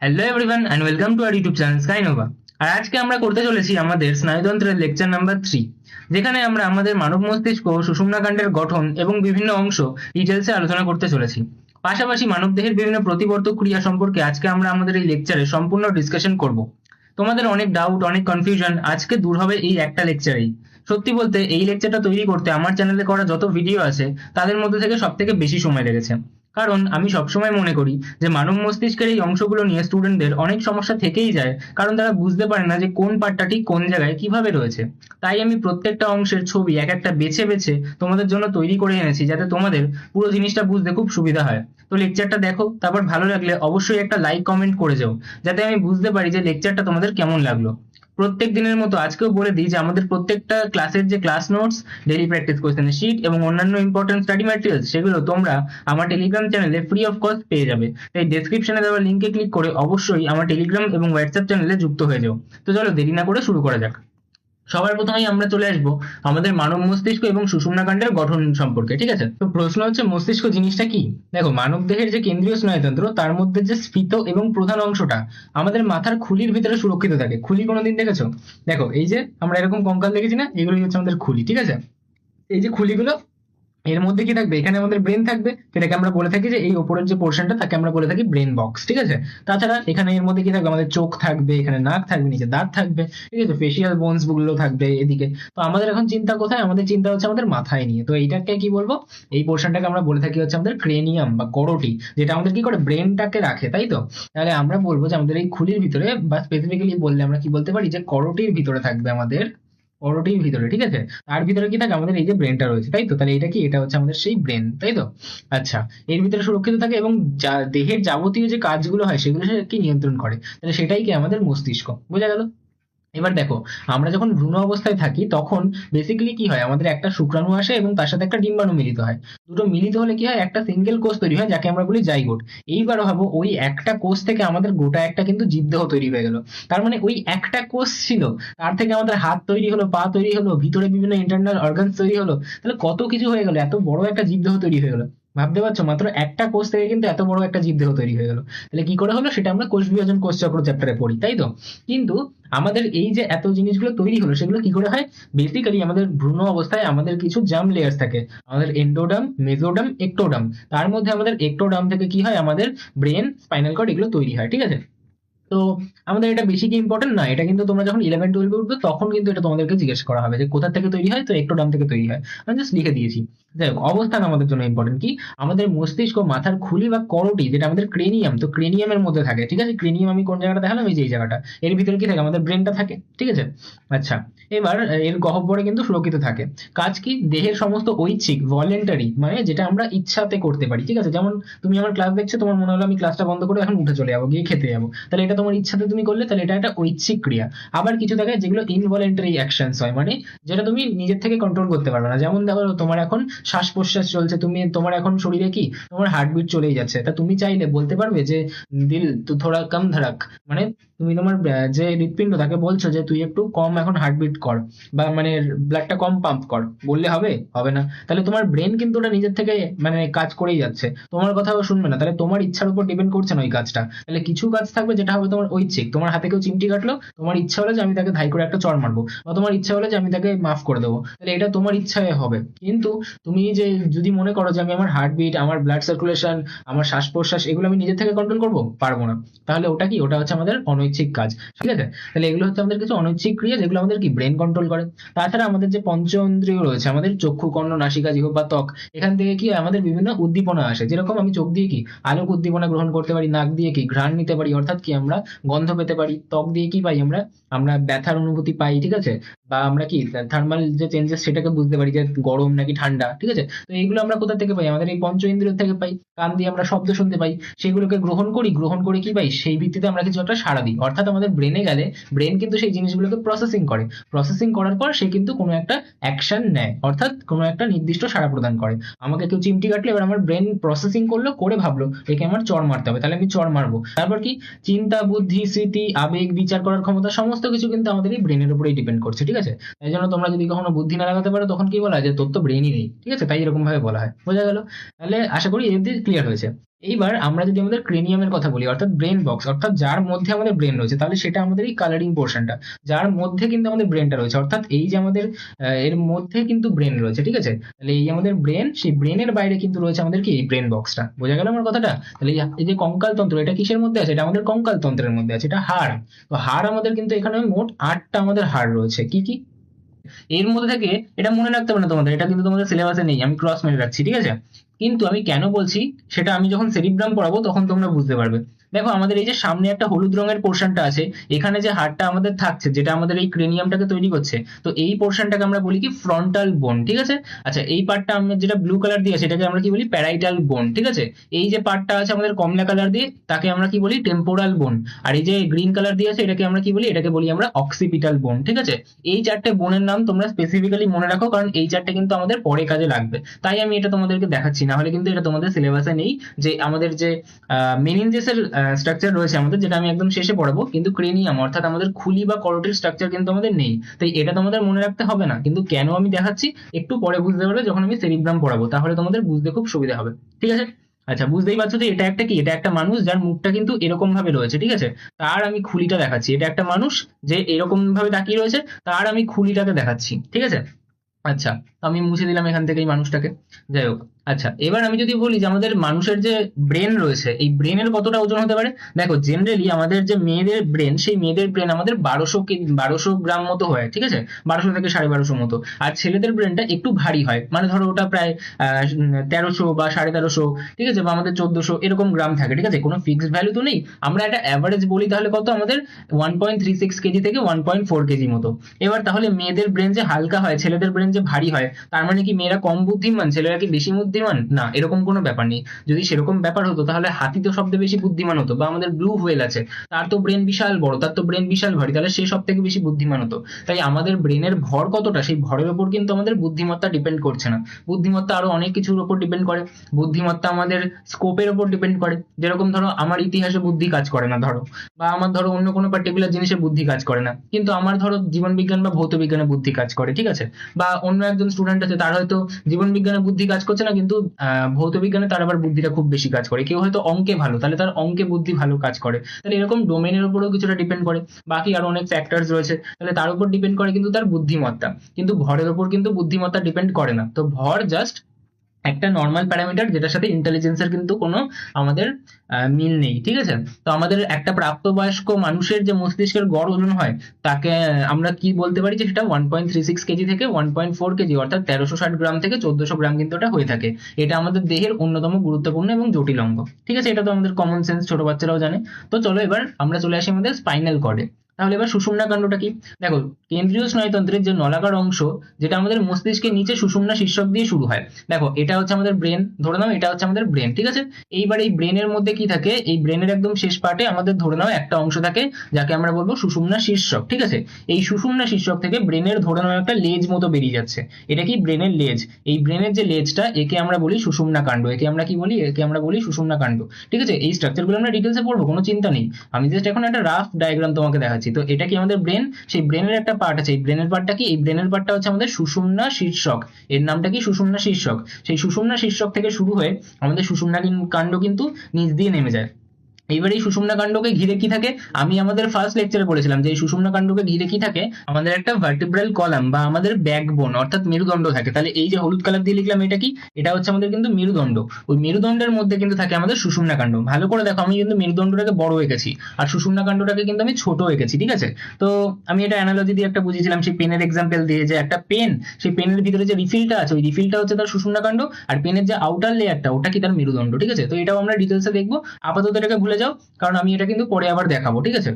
Hello everyone and welcome to our YouTube channel Skynova. আর আজকে আমরা করতে চলেছি আমাদের স্নায়ুতন্ত্রের লেকচার নাম্বার 3, যেখানে আমরা আমাদের মানব মস্তিষ্ক সুষুম্নাকাণ্ডের গঠন এবং বিভিন্ন অংশ ডিটেলসে আলোচনা করতে চলেছি। পাশাপাশি মানবদেহের বিভিন্ন প্রতিবর্তক ক্রিয়া সম্পর্কে আজকে আমরা আমাদের এই লেকচারে সম্পূর্ণ ডিসকাশন করব। তোমাদের অনেক ডাউট, অনেক কনফিউশন আজকে দূর হবে এই একটা লেকচারেই। সত্যি বলতে এই লেকচারটা তৈরি করতে আমার চ্যানেলে করা যত ভিডিও আছে তাদের মধ্যে থেকে সব থেকে বেশি সময় লেগেছে। কারণ আমি সবসময় মনে করি যে মানব মস্তিষ্কের এই অংশগুলো নিয়ে স্টুডেন্টদের অনেক সমস্যা থেকেই যায়, কারণ তারা বুঝতে পারে না যে কোন পার্টটা ঠিক কোন জায়গায় কিভাবে রয়েছে। তাই আমি প্রত্যেকটা অংশের ছবি এক একটা বেছে বেছে তোমাদের জন্য তৈরি করে এনেছি, যাতে তোমাদের পুরো জিনিসটা বুঝতে খুব সুবিধা হয়। তো লেকচারটা দেখো, তারপর ভালো লাগলে অবশ্যই একটা লাইক কমেন্ট করে যাও, যাতে আমি বুঝতে পারি যে লেকচারটা তোমাদের কেমন লাগলো। প্রত্যেক দিনের মতো আজকেও বলে দিই যে আমাদের প্রত্যেকটা ক্লাসের যে class notes, daily practice question sheet এবং অন্যান্য ইম্পর্টেন্ট স্টাডি ম্যাটেরিয়ালস, সেগুলো তোমরা আমার টেলিগ্রাম চ্যানেলে ফ্রি অফ কস্ট পেয়ে যাবে। তাই ডেসক্রিপশনে দেওয়া লিঙ্কে ক্লিক করে অবশ্যই আমার টেলিগ্রাম এবং হোয়াটসঅ্যাপ চ্যানেলে যুক্ত হয়ে যাও। তো চলো দেরি না করে শুরু করা যাক। সবার প্রথমেই আমরা চলে আসবো আমাদের মানব মস্তিষ্ক এবং সুষুম্নাকাণ্ডের গঠন সম্পর্কে। ঠিক আছে, তো প্রশ্ন হচ্ছে মস্তিষ্ক জিনিসটা কি। দেখো, মানব দেহের যে কেন্দ্রীয় স্নায়ুতন্ত্র তার মধ্যে যে স্ফীত এবং প্রধান অংশটা আমাদের মাথার খুলির ভিতরে সুরক্ষিত থাকে। খুলি কোনোদিন দেখেছো? দেখো, এই যে আমরা এরকম কঙ্কাল দেখেছি না, এগুলোই হচ্ছে আমাদের খুলি। ঠিক আছে, এই যে খুলিগুলো, এর মধ্যে কি থাকবে? এখানে আমাদের ব্রেন থাকবে, যেটাকে আমরা বলে থাকি যে এই উপরের যে পোর্শনটা তাকে আমরা বলে থাকি ব্রেন বক্স। ঠিক আছে, তাছাড়া এখানে এর মধ্যে কি থাকবে? আমাদের চোখ থাকবে, এখানে নাক থাকবে, নিচে দাঁত থাকবে। ঠিক আছে, ফেসিয়াল বোনস গুলো থাকবে এদিকে। তো আমাদের এখন চিন্তা কোথায়? আমাদের চিন্তা হচ্ছে আমাদের মাথায় নিয়ে। তো এইটাকে কি বলবো? এই পোর্শনটাকে আমরা বলে থাকি হচ্ছে আমাদের ক্রেনিয়াম বা করোটি, যেটা আমাদের কি করে ব্রেনটাকে রাখে, তাই তো? তাহলে আমরা বলবো যে আমাদের এই খুলির ভিতরে, বা স্পেসিফিক্যালি বললে আমরা কি বলতে পারি, যে করোটির ভিতরে থাকবে আমাদের, করোটির ভিতরে। ঠিক আছে, তার ভিতরে কি থাকে? আমাদের এই যে ব্রেনটা রয়েছে, তাই তো? তাহলে এটা কি? এটা হচ্ছে আমাদের সেই ব্রেন, তাই তো? আচ্ছা, এর ভিতরে সুরক্ষিত থাকে এবং দেহের যাবতীয় যে কাজগুলো হয় সেগুলো সে কি নিয়ন্ত্রণ করে। তাহলে সেটাই কি? আমাদের মস্তিষ্ক। বোঝা গেল? এবার দেখো, আমরা যখন ভ্রূণ অবস্থায় থাকি তখন বেসিক্যালি কি হয়? আমাদের একটা শুক্রাণু আসে এবং তার সাথে একটা ডিম্বাণু মিলিত হয়। দুটো মিলিত হলে কি হয়? একটা সিঙ্গেল কোষ তৈরি হয়, যাকে আমরা বলি জাইগোট। এইবার ভাবো, ওই একটা কোষ থেকে আমাদের গোটা একটা কিন্তু জীবদেহ তৈরি হয়ে গেল। তার মানে ওই একটা কোষ ছিল, তার থেকে আমাদের হাত তৈরি হলো, পা তৈরি হলো, ভিতরে বিভিন্ন ইন্টারনাল অর্গানস তৈরি হলো। তাহলে কত কিছু হয়ে গেল, এত বড় একটা জীবদেহ তৈরি হয়ে গেল। ভাবতে পারছো? মাত্র একটা কোষ থেকে কিন্তু এত বড় একটা জীবদেহ তৈরি হয়ে গেল। তাহলে কি করে হলো সেটা আমরা কোষ বিভাজন, কোষ চক্র চ্যাপ্টারে পড়ি, তাই তো? কিন্তু আমাদের এই যে এত জিনিসগুলো তৈরি হলো, সেগুলো কি করে হয়? বেসিক্যালি আমাদের ভ্রূণ অবস্থায় আমাদের কিছু জার্ম লেয়ার্স থাকে। আমাদের এন্ডোডার্ম, মেসোডার্ম, একটোডার্ম। তার মধ্যে আমাদের একটোডার্ম থেকে কি হয়? আমাদের ব্রেন, স্পাইনাল কর্ড এগুলো তৈরি হয়। ঠিক আছে, তো আমাদের এটা বেশি কি ইম্পর্টেন্ট না, এটা কিন্তু তোমরা যখন 11-12 উঠবে তখন কিন্তু এটা তোমাদেরকে জিজ্ঞেস করা হবে যে কোথা থেকে তৈরি হয়। তো একটোডার্ম থেকে তৈরি হয়, আমি জাস্ট লিখে দিয়েছি। যাই হোক, অবস্থান আমাদের জন্য ইম্পর্টেন্ট কি? আমাদের মস্তিষ্ক মাথার খুলি বা করোটি, যেটা আমাদের ক্রেনিয়াম, তো ক্রেনিয়ামের মধ্যে থাকে। ঠিক আছে, ক্রেনিয়াম আমি কোন জায়গাটা দেখালাম? এই যে এই জায়গাটা, এর ভিতরে কি থাকে? আমাদের ব্রেনটা থাকে। ঠিক আছে, আচ্ছা, এবার এর গহ্বরে কিন্তু সুরক্ষিত থাকে। কাজ কি? দেহের সমস্ত ঐচ্ছিক, ভলেন্টারি, মানে যেটা আমরা ইচ্ছাতে করতে পারি। ঠিক আছে, যেমন তুমি আমার ক্লাস দেখছো, তোমার মনে হলো আমি ক্লাসটা বন্ধ করে এখন উঠে চলে যাবো, গিয়ে খেতে যাবো, তাহলে এটা তোমার ইচ্ছাতে তুমি করলে, তাহলে এটা একটা ঐচ্ছিক ক্রিয়া। আবার কিছু থাকে যেগুলো ইনভলেন্টারি অ্যাকশনস হয়, মানে যেটা তুমি নিজের থেকে কন্ট্রোল করতে পারবে না। যেমন দেখো, তোমার এখন শ্বাস প্রশ্বাস চলছে, তুমি তোমার এখন শরীরে কি, তোমার হার্টবিট চলেই যাচ্ছে, তা তুমি চাইলে বলতে পারবে যে দিল তো থোড়া কম ধড়াক, মানে তুমি তোমার যে হৃৎপিণ্ড তাকে বলছো যে তুই একটু কম এখন হার্টবিট কর, বা মানে ব্লাডটা কম পাম্প কর, বললে হবে? হবে না। তাহলে তোমার ব্রেন কিন্তু ওটা নিজের থেকে মানে কাজ করেই যাচ্ছে, তোমার কথাও শুনবে না। তাহলে তোমার ইচ্ছার উপর ডিপেন্ড করছে না ওই কাজটা। তাহলে কিছু কাজ থাকবে যেটা হবে তোমার ঐচ্ছিক। তোমার হাতে কেউ চিমটি কাটলো, তোমার ইচ্ছা হলো যে আমি তাকে ধাই করে একটা চড় মারবো, বা তোমার ইচ্ছা হলো যে আমি তাকে মাফ করে দেবো, তাহলে এটা তোমার ইচ্ছায় হবে। কিন্তু তুমি যে যদি মনে করো যে আমি আমার হার্টবিট, আমার ব্লাড সার্কুলেশন, আমার শ্বাস প্রশ্বাস, এগুলো আমি নিজের থেকে কন্ট্রোল করবো, পারবো না। তাহলে ওটা কি? ওটা হচ্ছে আমাদের অনৈচ্ছিক কাজ। ঠিক আছে, তাহলে এগুলো হচ্ছে আমাদের কিছু অনৈচ্ছিক ক্রিয়া, যেগুলো আমাদের কি ব্রেন কন্ট্রোল করে। তাছাড়া আমাদের যে পঞ্চেন্দ্রিয় রয়েছে, আমাদের চক্ষু, কর্ণ, নাসিকা, জিহ্বা, ত্বক, এখান থেকে কি হয়? আমাদের বিভিন্ন উদ্দীপনা আসে। যেরকম আমি চোখ দিয়ে কি আলোক উদ্দীপনা গ্রহণ করতে পারি, নাক দিয়ে কি ঘ্রাণ নিতে পারি, অর্থাৎ কি আমরা গন্ধ পেতে পারি, ত্বক দিয়ে কি পাই? আমরা আমরা ব্যথার অনুভূতি পাই। ঠিক আছে, বা আমরা কি থার্মাল যে চেঞ্জেস সেটাকে বুঝতে পারি যে গরম নাকি ঠান্ডা। ঠিক আছে, তো এইগুলো আমরা কোথা থেকে পাই? আমাদের এই পঞ্চ ইন্দ্রিয় থেকে পাই। কান দিয়ে আমরা শব্দ শুনতে পাই, সেগুলোকে গ্রহণ করি, গ্রহণ করে কি পাই? সেই ভিত্তিতে আমরা কিছু একটা সাড়া দিই, অর্থাৎ আমাদের ব্রেনে গেলে ব্রেন কিন্তু সেই জিনিসগুলোকে প্রসেসিং করে। প্রসেসিং করার পর সে কিন্তু কোনো একটা অ্যাকশন নেয়, অর্থাৎ কোনো একটা নির্দিষ্ট সাড়া প্রদান করে। আমাকে কেউ চিমটি কাটলো, এবার আমার ব্রেন প্রসেসিং করলো, করে ভাবলো একে আমার চড় মারতে হবে, তাহলে আমি চড় মারবো। তারপর কি? চিন্তা, বুদ্ধি, স্মৃতি, আবেগ, বিচার করার ক্ষমতা, সমস্ত কিছু কিন্তু আমাদের এই ব্রেনের উপরেই ডিপেন্ড করছে। ঠিক আছে, তাই জন্য তোমরা যদি কখনো বুদ্ধি না লাগাতে পারো, তখন কি বলা হয়? যে তোর তো ব্রেনই নেই। ঠিক আছে, তাই এরকম ভাবে বলা হয়। বোঝা গেল? তাহলে আশা করি এর দিয়ে ক্লিয়ার হয়েছে। এইবার আমরা যদি আমাদের ক্রেনিয়ামের কথা বলি, অর্থাৎ ব্রেন বক্স, অর্থাৎ যার মধ্যে আমাদের ব্রেন রয়েছে, তাহলে সেটা আমাদের এই কালারিং পোর্শনটা, যার মধ্যে কিন্তু আমাদের ব্রেনটা রয়েছে, অর্থাৎ এই যে আমাদের এর মধ্যে কিন্তু ব্রেন রয়েছে, ঠিক আছে। তাহলে এই আমাদের ব্রেন, সেই ব্রেনের বাইরে কিন্তু রয়েছে আমাদের কি এই ব্রেন বক্সটা, বোঝা গেল আমার কথাটা। তাহলে এই যে কঙ্কাল তন্ত্র, এটা কিসের মধ্যে আছে? এটা আমাদের কঙ্কাল তন্ত্রের মধ্যে আছে, এটা হাড়। তো হাড় আমাদের কিন্তু এখানে মোট 8টা আমাদের হাড় রয়েছে। কি কি? এর মধ্যে থেকে, এটা মনে রাখতে হবে না তোমাদের, এটা কিন্তু তোমাদের সিলেবাসে নেই, আমি ক্রস মেরে রাখছি, ঠিক আছে। কিন্তু আমি কেন বলছি সেটা আমি যখন সেরিব্রাম পড়াবো তখন তোমরা বুঝতে পারবে। দেখো আমাদের এই যে সামনে একটা হলুদ রঙের পোর্শনটা আছে, এখানে যে হাড়টা আমাদের থাকছে, যেটা আমাদের এই ক্রেনিয়ামটাকে তৈরি করছে, তো এই পোর্শনটাকে আমরা বলি কি ফ্রন্টাল বোন, ঠিক আছে। আচ্ছা, এই পার্টটা আমরা যেটা ব্লু কালার দিয়ে আছে এটাকে আমরা কি বলি প্যারাইটাল বোন, ঠিক আছে। এই যে পার্টটা আছে আমাদের কমলা কালার দিয়ে, তাকে আমরা কি বলি টেম্পোরাল বোন। আর এই যে গ্রিন কালার দিয়ে আছে এটাকে আমরা কি বলি, এটাকে বলি আমরা অক্সিপিটাল বোন, ঠিক আছে। এই 4টে বোনের নাম তোমরা স্পেসিফিক্যালি মনে রাখো, কারণ এই 4টে কিন্তু আমাদের পরে কাজে লাগবে, তাই আমি এটা তোমাদেরকে দেখাচ্ছি, না হলে কিন্তু এটা তোমাদের সিলেবাসে নেই। যে আমাদের যে মেনিনজেসের স্ট্রাকচার রয়েছে আমাদের, যেটা আমি একদম শেষে পড়াবো, কিন্তু ক্রেনিয়াম অর্থাৎ আমাদের খুলি বা করোটির স্ট্রাকচার কিন্তু আমাদের নেই, তাই এটা তোমাদের মনে রাখতে হবে না। কিন্তু কেন আমি দেখাচ্ছি একটু পরে বুঝতে পারবে, যখন আমি সেরিব্রাম পড়াবো, তাহলে তোমাদের বুঝতে খুব সুবিধা হবে, ঠিক আছে। আচ্ছা, বুঝতেই পারছো যে এটা একটা কি, এটা একটা মানুষ যার মুখটা কিন্তু এরকম ভাবে রয়েছে, ঠিক আছে। তার আমি খুলিটা দেখাচ্ছি, এটা একটা মানুষ যে এরকম ভাবে তাকিয়ে রয়েছে, তার আমি খুলিটাকে দেখাচ্ছি, ঠিক আছে। আচ্ছা, আমি মুছে দিলাম এখান থেকে এই মানুষটাকে। যাই হোক, আচ্ছা এবার আমি যদি বলি যে আমাদের মানুষের যে ব্রেন রয়েছে, এই ব্রেনের কতটা ওজন হতে পারে। দেখো জেনারেলি আমাদের যে মেয়েদের ব্রেন, সেই মেয়েদের ব্রেন আমাদের 1200 গ্রাম মতো হয়, ঠিক আছে, 1200 থেকে 1250 মতো। আর ছেলেদের ব্রেনটা একটু ভারী হয়, মানে ধরো ওটা প্রায় 1300 বা 1350, ঠিক আছে, বা আমাদের 1400 এরকম গ্রাম থাকে, ঠিক আছে, কোনো ফিক্সড ভ্যালু তো নেই। আমরা একটা অ্যাভারেজ বলি, তাহলে কত আমাদের 1.36 কেজি থেকে 1.4 কেজি মতো। এবার তাহলে মেয়েদের ব্রেন যে হালকা হয়, ছেলেদের ব্রেন যে ভারী হয়, তার মানে কি মেয়েরা কম বুদ্ধিমান, ছেলেরা কি বেশি বুদ্ধিমান? না, এরকম কোনো ব্যাপার নেই। যদি সেরকম ব্যাপার হতো তাহলে হাতি তো সবচেয়ে বেশি বুদ্ধিমান হতো, বা আমাদের ব্লু হুয়েল আছে, তার তো ব্রেন বিশাল বড়, তার তো ব্রেন বিশাল ভারী, তাহলে সে সব থেকে বেশি বুদ্ধিমান হতো। তাই আমাদের ব্রেনের ভর কতটা, সেই ভরের উপর কিন্তু আমাদের বুদ্ধিমত্তা ডিপেন্ড করছে না। বুদ্ধিমত্তা আরো অনেক কিছুর উপর ডিপেন্ড করে। বুদ্ধিমত্তা আমাদের স্কোপের উপর ডিপেন্ড করে, যেরকম ধরো আমার ইতিহাসে বুদ্ধি কাজ করে না ধরো, বা আমার ধরো অন্য কোনো পার্টিকুলার জিনিসে বুদ্ধি কাজ করে না, কিন্তু আমার ধরো জীবন বিজ্ঞান বা ভৌত বিজ্ঞানে বুদ্ধি কাজ করে, ঠিক আছে। বা অন্য একজন স্টুডেন্ট আছে, তার হয়তো জীবন বিজ্ঞানে বুদ্ধি কাজ করছে না, কিন্তু ভৌত বিজ্ঞানে তার আবার বুদ্ধিটা খুব বেশি কাজ করে। কেউ হয়তো অঙ্কে ভালো, তাহলে তার অঙ্কে বুদ্ধি ভালো কাজ করে। তাহলে এরকম ডোমেনের উপরেও কিছুটা ডিপেন্ড করে। বাকি আরো অনেক ফ্যাক্টরস রয়েছে, তাহলে তার উপর ডিপেন্ড করে কিন্তু তার বুদ্ধিমত্তা। কিন্তু ভরের উপর কিন্তু বুদ্ধিমত্তা ডিপেন্ড করে না। তো ভর জাস্ট একটা নর্মাল প্যারামিটার, যেটার সাথে ইন্টেলিজেন্সের কিন্তু কোনো আমাদের মিল নেই, ঠিক আছে। তো আমাদের একটা প্রাপ্তবয়স্ক মানুষের যে মস্তিষ্কের গড় ওজন হয়, তাকে আমরা কি বলতে পারি, যে সেটা 1.36 কেজি থেকে 1.4 কেজি, অর্থাৎ 1360 গ্রাম থেকে 1400 গ্রাম কিন্তু এটা হয়ে থাকে। এটা আমাদের দেহের অন্যতম গুরুত্বপূর্ণ এবং জটিল অঙ্গ, ঠিক আছে। এটা তো আমাদের কমন সেন্স, ছোট বাচ্চারাও জানে। তো চলো এবার আমরা চলে আসি আমাদের স্পাইনাল কর্ডে। তাহলে এবার সুষুম্না কাণ্ডটা কি? দেখো, কেন্দ্রীয় স্নায়ুতন্ত্রের যে নলাকার অংশ, যেটা আমাদের মস্তিষ্কের নিচে সুষুম্না শীর্ষক দিয়ে শুরু হয়। দেখো, এটা হচ্ছে আমাদের ব্রেন, ধরে নাও এটা হচ্ছে আমাদের ব্রেন, ঠিক আছে। এইবার এই ব্রেনের মধ্যে কি থাকে, এই ব্রেনের একদম শেষ পার্টে আমাদের ধরে নাও একটা অংশ থাকে, যাকে আমরা বলবো সুষুম্না শীর্ষক, ঠিক আছে। এই সুষুম্না শীর্ষক থেকে ব্রেনের ধরে নাও একটা লেজ মতো বেরিয়ে যাচ্ছে, এটা কি ব্রেনের লেজ। এই ব্রেনের যে লেজটা, একে আমরা বলি সুষুম্না কাণ্ড, একে আমরা কি বলি, একে আমরা বলি সুষুম্না কাণ্ড, ঠিক আছে। এই স্ট্রাকচার গুলো আমরা ডিটেলসে পড়বো, কোনো চিন্তা নেই। আমি জাস্ট এখন একটা রাফ ডায়াগ্রাম তোমাকে দেখাচ্ছি। তো এটা কি আমাদের ব্রেন, সেই ব্রেনের একটা পার্ট আছে। এই ব্রেনের পার্টটা কি, এই ব্রেনের পার্টটা হচ্ছে আমাদের সুষুম্না শীর্ষক, এর নামটা কি সুষুম্না শীর্ষক। সেই সুষুম্না শীর্ষক থেকে শুরু হয়ে আমাদের সুষুম্না কাণ্ড কিন্তু নিচ দিয়ে নেমে যায়। এইবার এই সুষুম্না কাণ্ডকে ঘিরে কি থাকে, আমি আমাদের ফার্স্ট লেকচারে বলেছিলাম যে এই সুষুম্না কাণ্ডকে ঘিরে কি থাকে, আমাদের একটা ভার্টিব্রাল কলাম বা আমাদের ব্যাকবোন অর্থাৎ মেরুদণ্ড থাকে। তাহলে এই যে হলুদ কালার দিয়ে লিখলাম, এটা কি, এটা হচ্ছে আমাদের কিন্তু মেরুদণ্ড। ওই মেরুদণ্ডের মধ্যে কিন্তু থাকে আমাদের সুষুম্না কাণ্ড। ভালো করে দেখো, আমি কিন্তু মেরুদণ্ডটাকে বড় এঁকেছি, আর সুষুম্না কাণ্ডটাকে কিন্তু আমি ছোট এঁকেছি, ঠিক আছে। তো আমি এটা অ্যানালজি দিয়ে একটা বুঝিয়েছিলাম, সেই পেনের এক্সাম্পল দিয়ে, যে একটা পেন, সেই পেনের ভিতরে যে রিফিলটা আছে, ওই রিফিলটা হচ্ছে তার সুষুম্না কাণ্ড, আর পেনের যে আউটার লেয়ারটা, ওটা কি তার মেরুদণ্ড, ঠিক আছে। তো এটাও আমরা ডিটেলসে দেখবো, আপাতত এটাকে ভুলে যাও, কারণ আমি এটা কিন্তু পরে আবার দেখাবো, ঠিক আছে।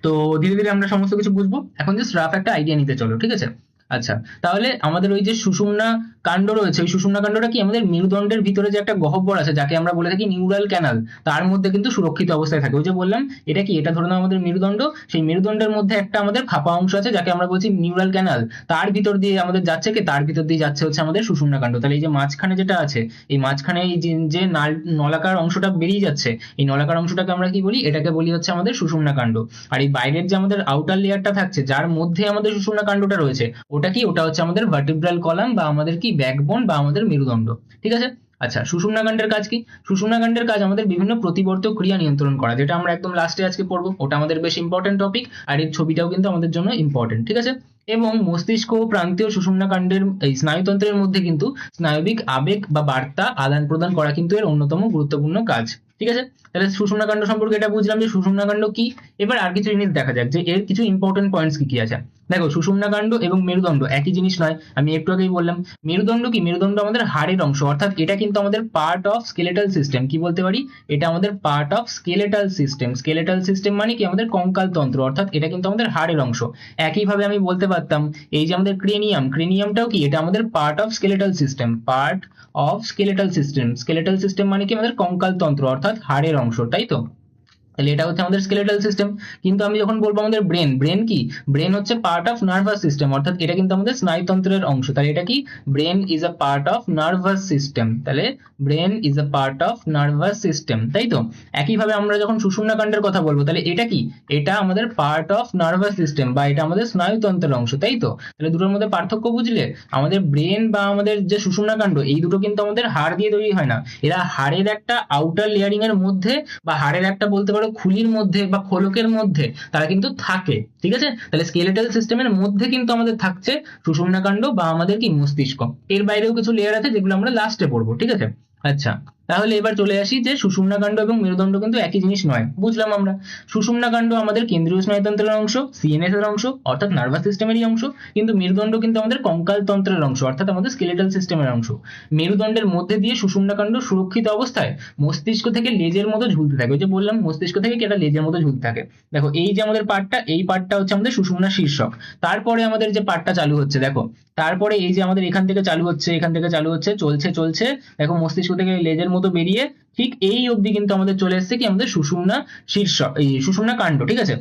তো ধীরে ধীরে আমরা সমস্ত কিছু বুঝবো, এখন জাস্ট রাফ একটা আইডিয়া নিতে চলো, ঠিক আছে। আচ্ছা, তাহলে আমাদের ওই যে সুষুম্না কাণ্ড রয়েছে, ওই সুষুম্না কাণ্ডটা কি, আমাদের মেরুদণ্ডের ভিতরে যে একটা গহ্বর আছে, যাকে আমরা বলে থাকি নিউরাল ক্যানাল, তার মধ্যে কিন্তু সুরক্ষিত অবস্থায় থাকে। ওই যে বললাম, এটা কি, এটা ধরে নাও আমাদের মেরুদণ্ড, সেই মেরুদণ্ডের মধ্যে একটা আমাদের ফাঁপা অংশ আছে, যাকে আমরা বলছি নিউরাল ক্যানাল। তার ভিতর দিয়ে আমাদের যাচ্ছে কি, তার ভিতর দিয়ে যাচ্ছে হচ্ছে আমাদের সুষুম্না কাণ্ড। তাহলে এই যে মাঝখানে যেটা আছে, এই মাঝখানে এই যে নলাকার অংশটা বেরিয়ে যাচ্ছে, এই নলাকার অংশটাকে আমরা কি বলি, এটাকে বলি হচ্ছে আমাদের সুষুম্না কাণ্ড। আর এই বাইরের যে আমাদের আউটার লেয়ারটা থাকছে, যার মধ্যে আমাদের সুষুম্না কাণ্ডটা রয়েছে, ওটা কি, ওটা হচ্ছে আমাদের ভার্টিব্রাল কলাম বা আমাদের কি ব্যাকবোন বা আমাদের মেরুদণ্ড, ঠিক আছে। আচ্ছা, সুষুম্নাকাণ্ডের কাজ কি? সুষুম্নাকাণ্ডের কাজ আমাদের বিভিন্ন প্রতিবর্তক ক্রিয়া নিয়ন্ত্রণ করা, যেটা আমরা একদম লাস্টে আজকে পড়বো, ওটা আমাদের বেশ ইম্পর্টেন্ট টপিক, আর এর ছবিটাও কিন্তু আমাদের জন্য ইম্পর্টেন্ট, ঠিক আছে। এবং মস্তিষ্ক ও প্রান্তীয় সুষুম্নাকাণ্ডের এই স্নায়ুতন্ত্রের মধ্যে কিন্তু স্নায়বিক আবেগ বা বার্তা আদান প্রদান করা কিন্তু এর অন্যতম গুরুত্বপূর্ণ কাজ, ঠিক আছে। তাহলে সুষুম্নাকাণ্ড সম্পর্কে এটা বুঝলাম যে সুষুম্নাকাণ্ড কি। এবার আর কিছু জিনিস দেখা যাক যে এর কিছু ইম্পর্টেন্ট পয়েন্টস কি কি আছে। দেখো, সুষুম্নাকাণ্ড এবং মেরুদণ্ড একই জিনিস নয়, আমি একটু আগেই বললাম। মেরুদণ্ড কি? মেরুদণ্ড আমাদের হাড়ের অংশ, অর্থাৎ এটা কিন্তু আমাদের পার্ট অফ স্কেলেটাল সিস্টেম। কি বলতে পারি? এটা আমাদের part of skeletal system. Skeletal system মানে কি? আমাদের কঙ্কাল তন্ত্র, অর্থাৎ এটা কিন্তু আমাদের হাড়ের অংশ। একইভাবে আমি বলতে পারতাম এই যে আমাদের ক্রেনিয়াম, ক্রেনিয়ামটাও কি? এটা আমাদের part of skeletal system, part of skeletal system. Skeletal system মানে কি? আমাদের কঙ্কাল তন্ত্র, অর্থাৎ হাড়ের অংশ, তাই তো? তাহলে এটা হচ্ছে আমাদের স্কেলেটাল সিস্টেম। কিন্তু আমি যখন বলবো আমাদের ব্রেন, ব্রেন কি? ব্রেন হচ্ছে পার্ট অফ নার্ভাস সিস্টেম, অর্থাৎ এটা কিন্তু আমাদের স্নায়ুতন্ত্রের অংশ। তাহলে এটা কি? Brain is a part of nervous system. তাহলে brain is a part of nervous system, তাই তো? একইভাবে আমরা যখন সুষুম্নাকাণ্ডের কথা বলবো, তাহলে এটা কি? এটা আমাদের পার্ট অফ নার্ভাস সিস্টেম, বা এটা আমাদের স্নায়ুতন্ত্রের অংশ, তাই তো? তাহলে দুটোর মধ্যে পার্থক্য বুঝলে? আমাদের ব্রেন বা আমাদের যে সুষুম্নাকাণ্ড, এই দুটো কিন্তু আমাদের হাড় দিয়ে তৈরি হয় না। এরা হাড়ের একটা আউটার লেয়ারিং এর মধ্যে, বা হাড়ের একটা বলতে পারো খুলির মধ্যে বা খোলকের মধ্যে তারা কিন্তু থাকে, ঠিক আছে। তাহলে স্কেলেটাল সিস্টেমের মধ্যে কিন্তু আমাদের থাকছে সুষুম্নাকাণ্ড বা আমাদের কি? মস্তিষ্ক। এর বাইরেও কিছু লেয়ার আছে যেগুলো আমরা লাস্টে পড়বো, ঠিক আছে। আচ্ছা, তাহলে এবার চলে আসি যে সুষুম্নাকাণ্ড এবং মেরুদণ্ড কিন্তু একই জিনিস নয়, বুঝলাম আমরা। সুষুম্নাকাণ্ড আমাদের কেন্দ্রীয় স্নায়ুতন্ত্রের অংশ, সিএনএস এর অংশ, অর্থাৎ নার্ভাস সিস্টেমেরই অংশ। কিন্তু মেরুদণ্ড কিন্তু আমাদের কঙ্কাল তন্ত্রের অংশ, অর্থাৎ আমাদের স্কেলেটাল সিস্টেমের অংশ। মেরুদণ্ডের মধ্যে দিয়ে সুষুম্নাকাণ্ড সুরক্ষিত অবস্থায় মস্তিষ্ক থেকে লেজের মতো ঝুলতে থাকে। ওই যে বললাম মস্তিষ্ক থেকে কি একটা লেজের মতো ঝুলতে থাকে। দেখো, এই যে আমাদের পার্টটা, এই পার্টটা হচ্ছে আমাদের সুষুম্না শীর্ষক। তারপরে আমাদের যে পার্টটা চালু হচ্ছে, দেখো, তারপরে এই যে আমাদের এখান থেকে চালু হচ্ছে, এখান থেকে চালু হচ্ছে, চলছে চলছে, দেখো মস্তিষ্ক থেকে লেজের মতো বেরিয়ে ঠিক এই অবধি কিন্তু আমাদের চলে এসছে কি? আমাদের সুষুম্না শীর্ষক, এই সুষুম্না কাণ্ড, ঠিক আছে।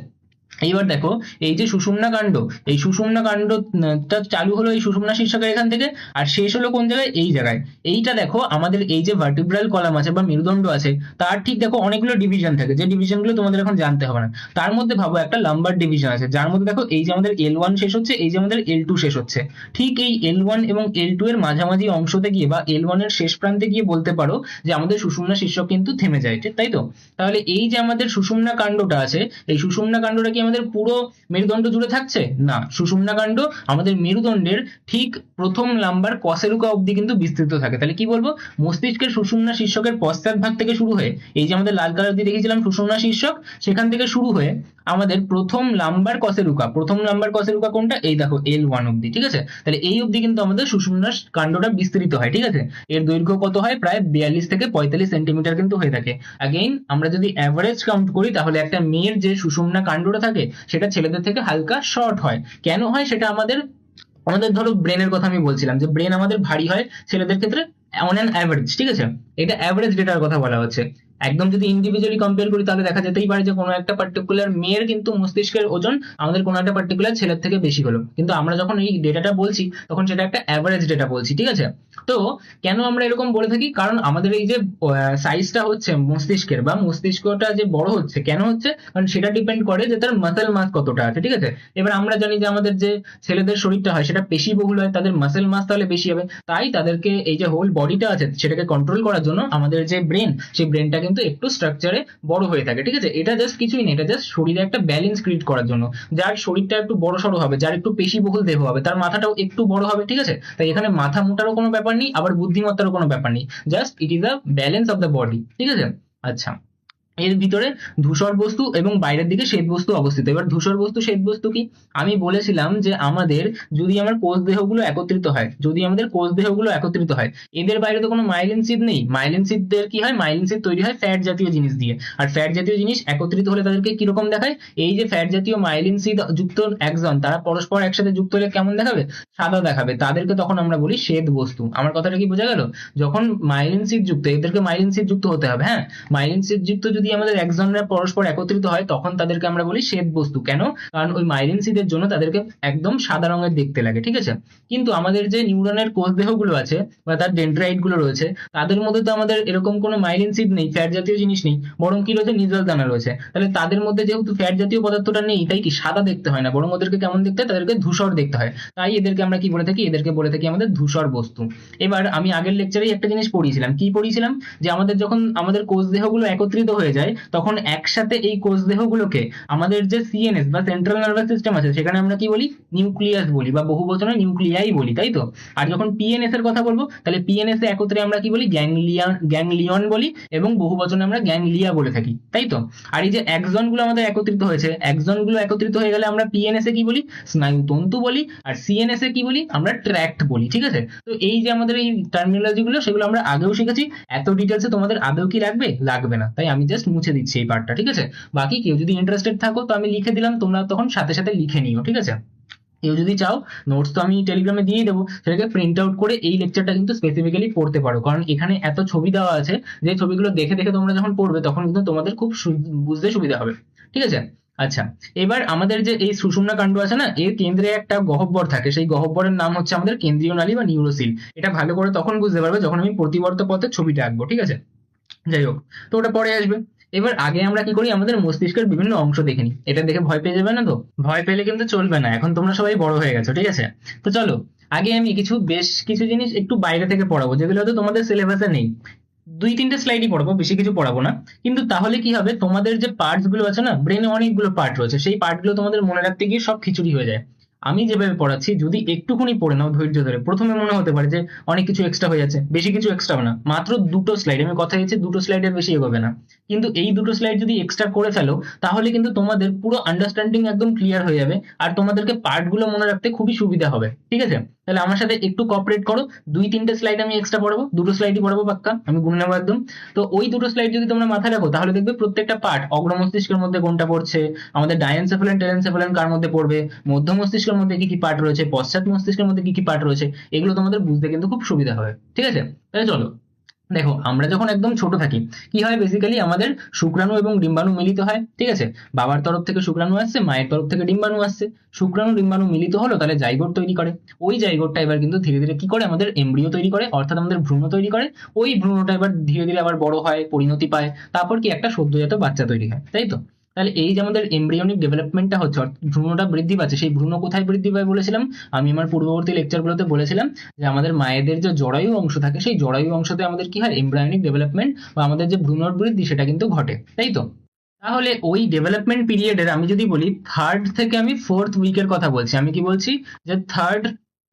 এইবার দেখো, এই যে সুষুম্না কাণ্ড, এই সুষুম্না কাণ্ডটা চালু হলো এই সুষুম্না শীর্ষকের এখান থেকে, আর শেষ হলো কোন জায়গায়? এই জায়গায়। এইটা দেখো, আমাদের এই যে ভার্টিব্রাল কলাম আছে বা মেরুদণ্ড আছে, তার ঠিক দেখো অনেকগুলো ডিভিশন থাকে, যে ডিভিশনগুলো তোমাদের এখন জানতে হবে না। তার মধ্যে ভাবো একটা লাম্বার ডিভিশন আছে, যার মধ্যে দেখো এই যে আমাদের L1 শেষ হচ্ছে, এই যে আমাদের L2 শেষ হচ্ছে। ঠিক এই L1 এবং L2 এর মাঝামাঝি অংশতে গিয়ে বা L1 এর শেষ প্রান্তে গিয়ে বলতে পারো যে আমাদের সুষুম্না শীর্ষক কিন্তু থেমে যায়, ঠিক তাই তো? তাহলে এই যে আমাদের সুষুম্না কাণ্ডটা আছে, এই সুষুম্না কাণ্ডটা কি আমাদের পুরো মেরুদণ্ড জুড়ে থাকছে? না, সুষুম্নাকাণ্ড আমাদের মেরুদণ্ডের ঠিক প্রথম লাম্বার কশেরুকা অবধি কিন্তু বিস্তৃত থাকে। তাহলে কি বলবো? মস্তিষ্কের সুষুম্না শীর্ষকের পশ্চাৎ ভাগ থেকে শুরু হয়ে, এই যে আমাদের লাল কালার দিয়ে দেখেছিলাম সুষুম্না শীর্ষক, সেখান থেকে শুরু হয়ে আমাদের প্রথম লাম্বার কশেরুকা, প্রথম লাম্বার কশেরুকা কোনটা? এই দেখো L1 অবধি, ঠিক আছে। তাহলে এই অবধি কিন্তু আমাদের সুষুম্না কাণ্ডটা বিস্তৃত হয়, ঠিক আছে। এর দৈর্ঘ্য কত হয়? প্রায় 42 থেকে 45 সেন্টিমিটার কিন্তু হয়ে থাকে। अगेन আমরা যদি অ্যাভারেজ কাউন্ট করি, তাহলে একটা মেয়ের যে সুষুম্না কাণ্ডটা থাকে সেটা ছেলেদের থেকে হালকা শর্ট হয়। কেন হয় সেটা? আমাদের আমাদের ধরো ব্রেনের কথা আমি বলছিলাম, যে ব্রেন আমাদের ভারী হয় ছেলেদের ক্ষেত্রে অন অ্যান অ্যাভারেজ, ঠিক আছে। এটা অ্যাভারেজ ডেটার কথা বলা হচ্ছে। একদম যদি ইন্ডিভিজুয়ালি কম্পেয়ার করি, তাহলে দেখা যেতেই পারে যে কোনো একটা পার্টিকুলার মেয়ের কিন্তু মস্তিষ্কের ওজন আমাদের কোনো একটা পার্টিকুলার ছেলের থেকে বেশি হলো। কিন্তু আমরা যখন এই ডেটাটা বলছি, তখন সেটা একটা অ্যাভারেজ ডেটা বলছি, ঠিক আছে। তো কেন আমরা এরকম বলে থাকি? কারণ আমাদের এই যে সাইজটা হচ্ছে মস্তিষ্কের, বা মস্তিষ্কটা যে বড় হচ্ছে, কেন হচ্ছে? কারণ সেটা ডিপেন্ড করে যে তার মাসেল মাস কতটা আছে, ঠিক আছে। এবার আমরা জানি যে আমাদের যে ছেলেদের শরীরটা হয় সেটা পেশি বহুল হয়, তাদের মাসেল মাস তাহলে বেশি হবে। তাই তাদেরকে এই যে হোল বডিটা আছে সেটাকে কন্ট্রোল করার জন্য আমাদের যে ব্রেন, সেই ব্রেনটা কিন্তু একটু স্ট্রাকচারে বড় হয়ে থাকে, ঠিক আছে। এটা জাস্ট কিছুই নেই, এটা জাস্ট শরীরে একটা ব্যালেন্স ক্রিয়েট করার জন্য। যার শরীরটা একটু বড় সড়ো হবে, যার একটু পেশি বহুল দেহ হবে, তার মাথাটাও একটু বড় হবে, ঠিক আছে। তাই এখানে মাথা মোটারও কোনো ব্যাপার নেই, আবার বুদ্ধিমত্তারও কোনো ব্যাপার নেই, just it is a balance of the body, ঠিক আছে। আচ্ছা, এর ভিতরে ধূসর বস্তু এবং বাইরের দিকে শ্বেত বস্তু অবস্থিত। এবার ধূসর বস্তু শ্বেত বস্তু কি? আমি বলেছিলাম যে আমাদের যদি আমার কোষ দেহগুলো একত্রিত হয়, যদি আমাদের কোষ দেহগুলো একত্রিত হয়, এদের বাইরে তো কোনো মাইলিন সিদ নেই। মাইলিন সিদদের কি হয়? মাইলিন সিদ তৈরি হয় ফ্যাট জাতীয় জিনিস দিয়ে। আর ফ্যাট জাতীয় জিনিস একত্রিত হলে তাদেরকে কিরকম দেখায়? এই যে ফ্যাট জাতীয় মাইলিন সিদ যুক্ত একজন, তারা পরস্পর একসাথে যুক্ত হলে কেমন দেখাবে? সাদা দেখাবে। তাদেরকে তখন আমরা বলি শ্বেত বস্তু। আমার কথাটা কি বোঝা গেল? যখন মাইলিন সিদ যুক্ত, এদেরকে মাইলিন সিদ যুক্ত হতে হবে, হ্যাঁ। মাইলিন সিদ যুক্ত যদি আমাদের এক্সনরা পরস্পর একত্রিত হয় তখন তাদেরকে আমরা বলি শ্বেত বস্তু। কেন? কারণ ওই মাইলিন সিদের জন্য তাদেরকে একদম সাদা রঙের দেখতে লাগে, ঠিক আছে। কিন্তু আমাদের যে নিউরনের কোষ দেহগুলো আছে বা তার ডেন্ড্রাইট গুলো রয়েছে, তাদের মধ্যে তো আমাদের এরকম কোনো মাইলিন সিড নেই, ফ্যাট জাতীয় জিনিস নেই, বরং কি রয়েছে, নিউক্লিয়াস দানা রয়েছে। তাহলে তাদের মধ্যে যেহেতু ফ্যাট জাতীয় পদার্থটা নেই, তাই কি সাদা দেখতে হয় না, বরং ওদেরকে কেমন দেখতে হয়, তাদেরকে ধূসর দেখতে হয়। তাই এদেরকে আমরা কি বলে থাকি, এদেরকে বলে থাকি আমাদের ধূসর বস্তু। এবার আমি আগের লেকচারেই একটা জিনিস পড়িয়েছিলাম, কি পড়িয়েছিলাম, যে আমাদের যখন আমাদের কোষ দেহগুলো একত্রিত হয়ে যায় তখন একসাথে এই কোষ দেহগুলোকে আমাদের যে সিএনএস বা সেন্ট্রাল নার্ভাস সিস্টেম আছে সেখানে আমরা কি বলি, নিউক্লিয়াস বলি, বা বহু বচনে নিউক্লিয়াই বলি, তাই তো। আর যখন পিএনএস এর কথা বলবো তাহলে পিএনএস এ একত্রে আমরা কি বলি, গ্যাংলিয়ন বলি, এবং বহু বচনে আমরা গ্যাংলিয়া বলে থাকি, তাই তো। আর এই যে এক্সন গুলো আমাদের একত্রিত হয়েছে, এক্সন গুলো একত্রিত হয়ে গেলে আমরা পিএনএস এ কি বলি, স্নায়ুতন্তু বলি, আর সিএনএস এ কি বলি, আমরা ট্র্যাক্ট বলি, ঠিক আছে। তো এই যে আমাদের এই টার্মিনোলজি গুলো, সেগুলো আমরা আগেও শিখেছি, এত ডিটেলসে তোমাদের আদৌ কি লাগবে না, তাই আমি জাস্ট মুছে দিচ্ছি এই পার্টটা, ঠিক আছে। বাকি কেউ যদি ইন্টারেস্টেড থাকো তো আমি লিখে দিলাম, তোমরা তখন সাথে সাথে লিখে নিও, ঠিক আছে। কেউ যদি চাও নোটস তো আমি টেলিগ্রামে দিয়ে দেবো, সেটাকে প্রিন্ট আউট করে এই লেকচারটা কিন্তু স্পেসিফিক্যালি পড়তে পারো, কারণ এখানে এত ছবি দেওয়া আছে যে ছবিগুলো দেখে দেখে তোমরা যখন পড়বে তখন কিন্তু তোমাদের খুব বুঝতে সুবিধা হবে, ঠিক আছে। আচ্ছা, এবার আমাদের যে এই সুষুম্না কাণ্ড আছে না, এর কেন্দ্রে একটা গহ্বর থাকে, সেই গহ্বরের নাম হচ্ছে আমাদের কেন্দ্রীয় নালী বা নিউরোসিল। এটা ভালো করে তখন বুঝতে পারবে যখন আমি প্রতিবর্ত পথের ছবিটা আঁকবো, ঠিক আছে। যাই হোক, তো ওটা পরে আসবে। এবার আগে আমরা কি করি, আমাদের মস্তিষ্কের বিভিন্ন অংশ দেখে নিই। এটা দেখে ভয় পেয়ে যাবে না তো, ভয় পেলে কিন্তু চলবে না, এখন তোমরা সবাই বড় হয়ে গেছো, ঠিক আছে। তো চলো, আগে আমি বেশ কিছু জিনিস একটু বাইরে থেকে পড়াবো, যেগুলো হয়তো তোমাদের সিলেবাসে নেই। 2-3টে স্লাইডই পড়াবো, বেশি কিছু পড়াবো না। কিন্তু তাহলে কি হবে, তোমাদের যে পার্টস গুলো আছে না, ব্রেনে অনেকগুলো পার্ট রয়েছে, সেই পার্ট গুলো তোমাদের মনে রাখতে গিয়ে সব খিচুড়ি হয়ে যায়। আমি যেভাবে পড়াচ্ছি যদি একটুখানি পড়ে নাও ধৈর্য ধরে, প্রথমে মনে হতে পারে যে অনেক কিছু এক্সট্রা হয়ে যাচ্ছে, বেশি কিছু এক্সট্রা না, মাত্র 2টো স্লাইড, আমি কথা দিচ্ছি 2টো স্লাইডের বেশি এগোবে না। কিন্তু এই 2টো স্লাইড যদি এক্সট্রা করে ফেলো তাহলে কিন্তু তোমাদের পুরো আন্ডারস্ট্যান্ডিং একদম ক্লিয়ার হয়ে যাবে, আর তোমাদেরকে পার্ট গুলো মনে রাখতে খুবই সুবিধা হবে, ঠিক আছে। তাহলে আমার সাথে একটু কোঅপারেট করো, 2-3টে স্লাইড আমি এক্সট্রা পড়াবো, 2টো স্লাইডই পড়াবো পাক্কা, আমি গুনে নেবো একদম। তো ওই 2টো স্লাইড যদি তোমরা মাথায় রাখো তাহলে দেখবে প্রত্যেকটা পার্ট, অগ্র মস্তিষ্কের মধ্যে কোনটা পড়ছে, আমাদের ডায়েনসেফালিন টেলেনসেফালিন কার মধ্যে পড়বে, মধ্য মস্তিষ্কের মধ্যে কি কি পার্ট রয়েছে, পশ্চাৎ মস্তিষ্কের মধ্যে কি কি পার্ট রয়েছে, এগুলো তোমাদের বুঝতে কিন্তু খুব সুবিধা হবে, ঠিক আছে। তাহলে চলো, দেখো আমরা যখন একদম ছোট থাকি কি হয়, বেসিক্যালি আমাদের শুক্রাণু এবং ডিম্বাণু মিলিত হয়, ঠিক আছে। বাবার তরফ থেকে শুক্রাণু আসছে, মায়ের তরফ থেকে ডিম্বাণু আসছে, শুক্রাণু ডিম্বাণু মিলিত হলো, তাহলে জাইগোট তৈরি করে। ওই জাইগোটটা এবার কিন্তু ধীরে ধীরে কি করে, আমাদের এমব্রিও তৈরি করে, অর্থাৎ আমাদের ভ্রূণ তৈরি করে। ওই ভ্রূণটা এবার ধীরে ধীরে আবার বড় হয়, পরিণতি পায়, তারপর কি একটা সদ্যজাত বাচ্চা তৈরি হয়, তাই তো। তাহলে এই যে আমাদের এমব্রিয়নিক ডেভেলপমেন্টটা হচ্ছে, ভ্রূণটা বৃদ্ধি পাচ্ছে, সেই ভ্রূণ কোথায় বৃদ্ধি পায় বলেছিলাম, আমি আমার পূর্ববর্তী লেকচারগুলোতে বলেছিলাম যে আমাদের মায়েদের যে জরায়ু অংশ থাকে, সেই জরায়ু অংশতে আমাদের কি হয়, এমব্রায়োনিক ডেভেলপমেন্ট বা আমাদের যে ভ্রূণের বৃদ্ধি সেটা কিন্তু ঘটে, তাই তো। তাহলে ওই ডেভেলপমেন্ট পিরিয়ডের আমি যদি বলি 3rd থেকে আমি 4th উইকের কথা বলছি, আমি কি বলছি, যে 3rd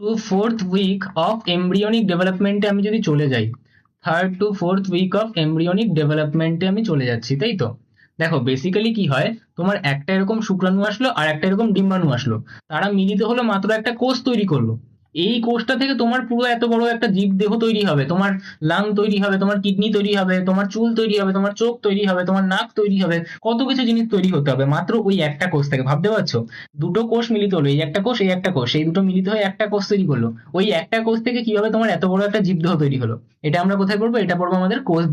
to 4th week of embryonic ডেভেলপমেন্টে আমি যদি চলে যাই, 3rd to 4th week of embryonic ডেভেলপমেন্টে আমি চলে যাচ্ছি, তাই তো। দেখো বেসিক্যালি কি হয়, তোমার একটা এরকম শুক্রাণু আসলো আর একটা এরকম ডিম্বাণু আসলো, তারা মিলিত হলো, মাত্র একটা কোষ তৈরি করলো। এই কোষটা থেকে তোমার পুরো এত বড় একটা জীব দেহ তৈরি হবে, তোমার লাং তৈরি হবে, তোমার কিডনি তৈরি হবে, তোমার চুল তৈরি হবে, তোমার চোখ তৈরি হবে, তোমার নাক তৈরি হবে, কত কিছু জিনিস তৈরি হতে হবে মাত্র ওই একটা কোষ থেকে, ভাবতে পারছো। 2টো কোষ মিলিত হলো, এই একটা কোষ এই একটা কোষ, এই দুটো মিলিত হয়ে একটা কোষ তৈরি করলো। ওই একটা কোষ থেকে কিভাবে তোমার এত বড় একটা জীবদেহ তৈরি হলো, এটা আমরা কোথায় পড়বো, এটা পড়বো আমাদের কোষ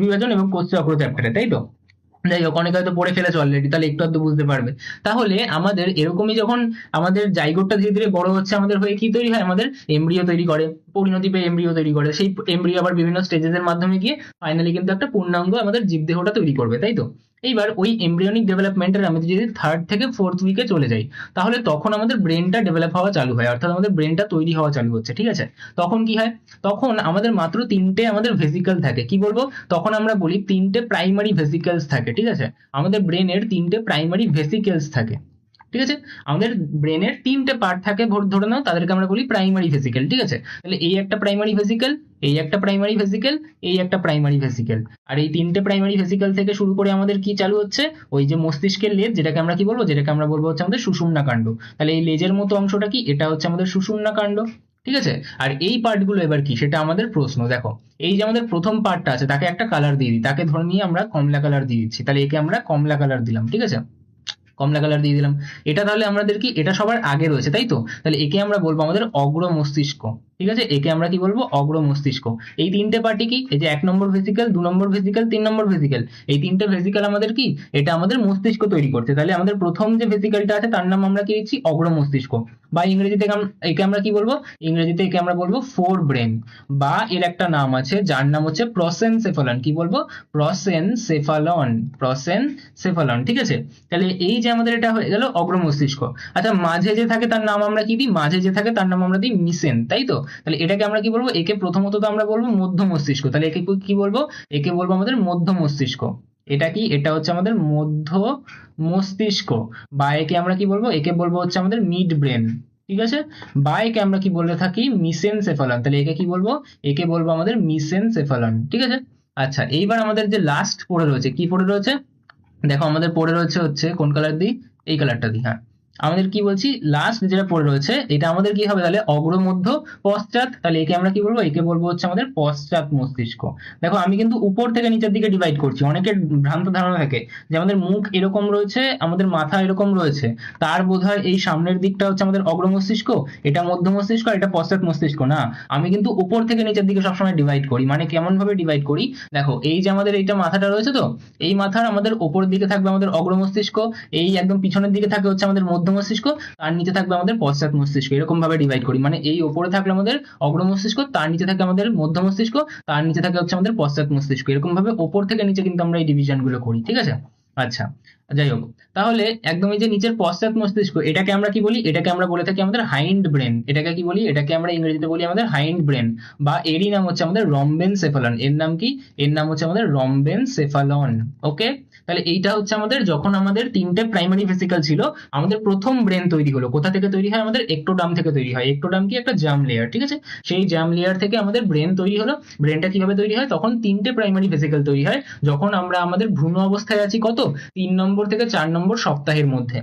বিভাজন এবং কোষ চক্র চ্যাপ্টারে, তাই তো। যাই হোক, অনেকে হয়তো পড়ে ফেলেছো অলরেডি, তাহলে একটু আধটু বুঝতে পারবে। তাহলে আমাদের এরকমই যখন আমাদের জাইগোটটা ধীরে ধীরে বড় হচ্ছে, আমাদের হয়ে কি তৈরি হয়, আমাদের এমব্রিও তৈরি করে, পরিণতি পেয়ে এমব্রিও তৈরি করে, সেই এমব্রিও আবার বিভিন্ন স্টেজের মাধ্যমে গিয়ে ফাইনালি কিন্তু একটা পূর্ণাঙ্গ আমাদের জীবদেহটা তৈরি করবে, তাই তো। এইবার ওই এমব্রিয়নিক ডেভেলপমেন্টের আমি যদি 3rd থেকে 4th উইকে চলে যাই, তাহলে তখন আমাদের ব্রেনটা ডেভেলপ হওয়া চালু হয়, অর্থাৎ আমাদের ব্রেনটা তৈরি হওয়া চালু হচ্ছে, ঠিক আছে। তখন কি হয়, তখন আমাদের মাত্র 3টে আমাদের ভেসিকল থাকে, কি বলবো, তখন আমরা বলি 3টে প্রাইমারি ভেসিকলস থাকে, ঠিক আছে। আমাদের ব্রেনের 3টে প্রাইমারি ভেসিকলস থাকে, ঠিক আছে। আমাদের ব্রেনের 3টে পার্ট থাকে, ধরে নাও, তাদেরকে আমরা বলি প্রাইমারি ভেসিকল, ঠিক আছে। তাহলে এই একটা প্রাইমারি ভেসিকল, এই একটা প্রাইমারি ভেসিকল, এই একটা প্রাইমারি ভেসিকল, আর এই 3টে প্রাইমারি ভেসিকল থেকে শুরু করে আমাদের কি চালু হচ্ছে, ওই যে মস্তিষ্কের লেজ, যেটাকে আমরা কি বলবো, যেটাকে আমরা বলবো হচ্ছে আমাদের সুষুম্না কাণ্ড। তাহলে এই লেজের মতো অংশটা কি, এটা হচ্ছে আমাদের সুষুম্না কাণ্ড, ঠিক আছে। আর এই পার্টগুলো এবার কি, সেটা আমাদের প্রশ্ন। দেখো এই যে আমাদের প্রথম পার্টটা আছে, তাকে একটা কালার দিয়ে দিই, তাকে ধরে নিয়ে আমরা কমলা কালার দিয়ে দিচ্ছি, তাহলে একে আমরা কমলা কালার দিলাম, ঠিক আছে। কমলা কালার দিয়ে দিলাম। এটা তাহলে আমাদের কি, এটা সবার আগে রয়েছে তাই তো, তাহলে একে আমরা বলবো আমাদের অগ্র মস্তিষ্ক। ঠিক আছে, একে আমরা কি বলবো, অগ্র মস্তিষ্ক। এই তিনটে পার্টি কি, এই যে 1 নম্বর ভেসিকেল, 2 নম্বর ভেসিকেল, 3 নম্বর ভেসিকেল, এই তিনটে ভেসিকেল আমাদের কি, এটা আমাদের মস্তিষ্ক তৈরি করছে। তাহলে আমাদের প্রথম যে ভেসিকেলটা আছে তার নাম আমরা কি দিচ্ছি, অগ্র মস্তিষ্ক, বা ইংরেজিতে একে আমরা কি বলবো, ইংরেজিতে একে আমরা বলবো ফোর ব্রেন, বা এর একটা নাম আছে যার নাম হচ্ছে প্রসেনসেফালন। কি বলবো, প্রসেনসেফালন, প্রসেনসেফালন। ঠিক আছে, তাহলে এই যে আমাদের এটা হয়ে গেল অগ্র মস্তিষ্ক। আচ্ছা, মাঝে যে থাকে তার নাম আমরা কি দিই, মাঝে যে থাকে তার নাম আমরা দিই মিসেন, তাই তো। তাহলে এটাকে আমরা কি বলবো, একে প্রথমত তো আমরা বলবো মধ্য মস্তিষ্ক, তাহলে একে কি বলবো, একে বলবো আমাদের মধ্য মস্তিষ্ক। এটা কি, এটা হচ্ছে আমাদের মধ্য মস্তিষ্ক, বা একে আমরা কি বলবো, একে বলবো হচ্ছে আমাদের মিড ব্রেন। ঠিক আছে, বা একে আমরা কি বলে থাকি, মিসেনসেফালন। তাহলে একে কি বলবো, একে বলবো আমাদের মিসেনসেফালন। ঠিক আছে, আচ্ছা এইবার আমাদের যে লাস্ট পড়ে রয়েছে, কি পড়ে রয়েছে, দেখো আমাদের পড়ে রয়েছে হচ্ছে কোন কালার দিই, এই কালারটা দিই। হ্যাঁ, আমাদের কি বলছি, লাস্ট যেটা পড়ে রয়েছে এটা আমাদের কি হবে তাহলে, অগ্র মধ্য পশ্চাৎ। তাহলে একে আমরা কি বলবো, একে বলবো হচ্ছে আমাদের পশ্চাৎ মস্তিষ্ক। দেখো আমি কিন্তু উপর থেকে নিচের দিকে ডিভাইড করছি, অনেকের ভ্রান্ত ধারণা থাকে যে আমাদের মুখ এরকম রয়েছে, আমাদের মাথা এরকম রয়েছে, তার বোধহয় এই সামনের দিকটা হচ্ছে আমাদের অগ্র মস্তিষ্ক, এটা মধ্য মস্তিষ্ক, আর এটা পশ্চাৎ মস্তিষ্ক। না, আমি কিন্তু উপর থেকে নিচের দিকে সবসময় ডিভাইড করি। মানে কেমন ভাবে ডিভাইড করি, দেখো এই যে আমাদের এইটা মাথাটা রয়েছে, তো এই মাথার আমাদের ওপরের দিকে থাকবে আমাদের অগ্র মস্তিষ্ক, এই একদম পিছনের দিকে থাকে হচ্ছে আমাদের মধ্য মস্তিষ্ক, তার নিচে থাকবে আমাদের পশ্চাৎ মস্তিষ্ক। এরকম ভাবে ডিভাইড করি, মানে এই ওপরে থাকলে আমাদের অগ্র মস্তিষ্ক, তার নিচে থাকে আমাদের মধ্য মস্তিষ্ক, তার নিচে থাকে হচ্ছে আমাদের পশ্চাৎ মস্তিষ্ক। এরকম ভাবে ওপর থেকে নিচে কিন্তু আমরা এই ডিভিশন গুলো করি। ঠিক আছে, আচ্ছা যাই হোক, তাহলে একদম এই যে নিচের পশ্চাৎ মস্তিষ্ক, এটাকে আমরা কি বলি, এটাকে আমরা বলে থাকি আমাদের হাইন্ড ব্রেন। এটাকে কি বলি, এটাকে আমরা ইংরেজিতে বলি আমাদের হাইন্ড ব্রেন, বা এরই নাম হচ্ছে আমাদের রম্বেনসেফালন। এর নাম কি, এর নাম হচ্ছে আমাদের রম্বেনসেফালন। ওকে, তাহলে এইটা হচ্ছে আমাদের, যখন আমাদের তিনটে প্রাইমারি ভেসিকল ছিল, আমাদের প্রথম ব্রেন তৈরি হলো। কোথা থেকে তৈরি হয়, আমাদের একটোডার্ম থেকে তৈরি হয়। একটোডার্ম কি, একটা জার্ম লেয়ার। ঠিক আছে, সেই জার্ম লেয়ার থেকে আমাদের ব্রেন তৈরি হলো। ব্রেনটা কিভাবে তৈরি হয়, তখন তিনটে প্রাইমারি ভেসিকল তৈরি হয় যখন আমরা আমাদের ভ্রূণ অবস্থায় আছি, কত, 3 নম্বর থেকে 4 নম্বর সপ্তাহের মধ্যে।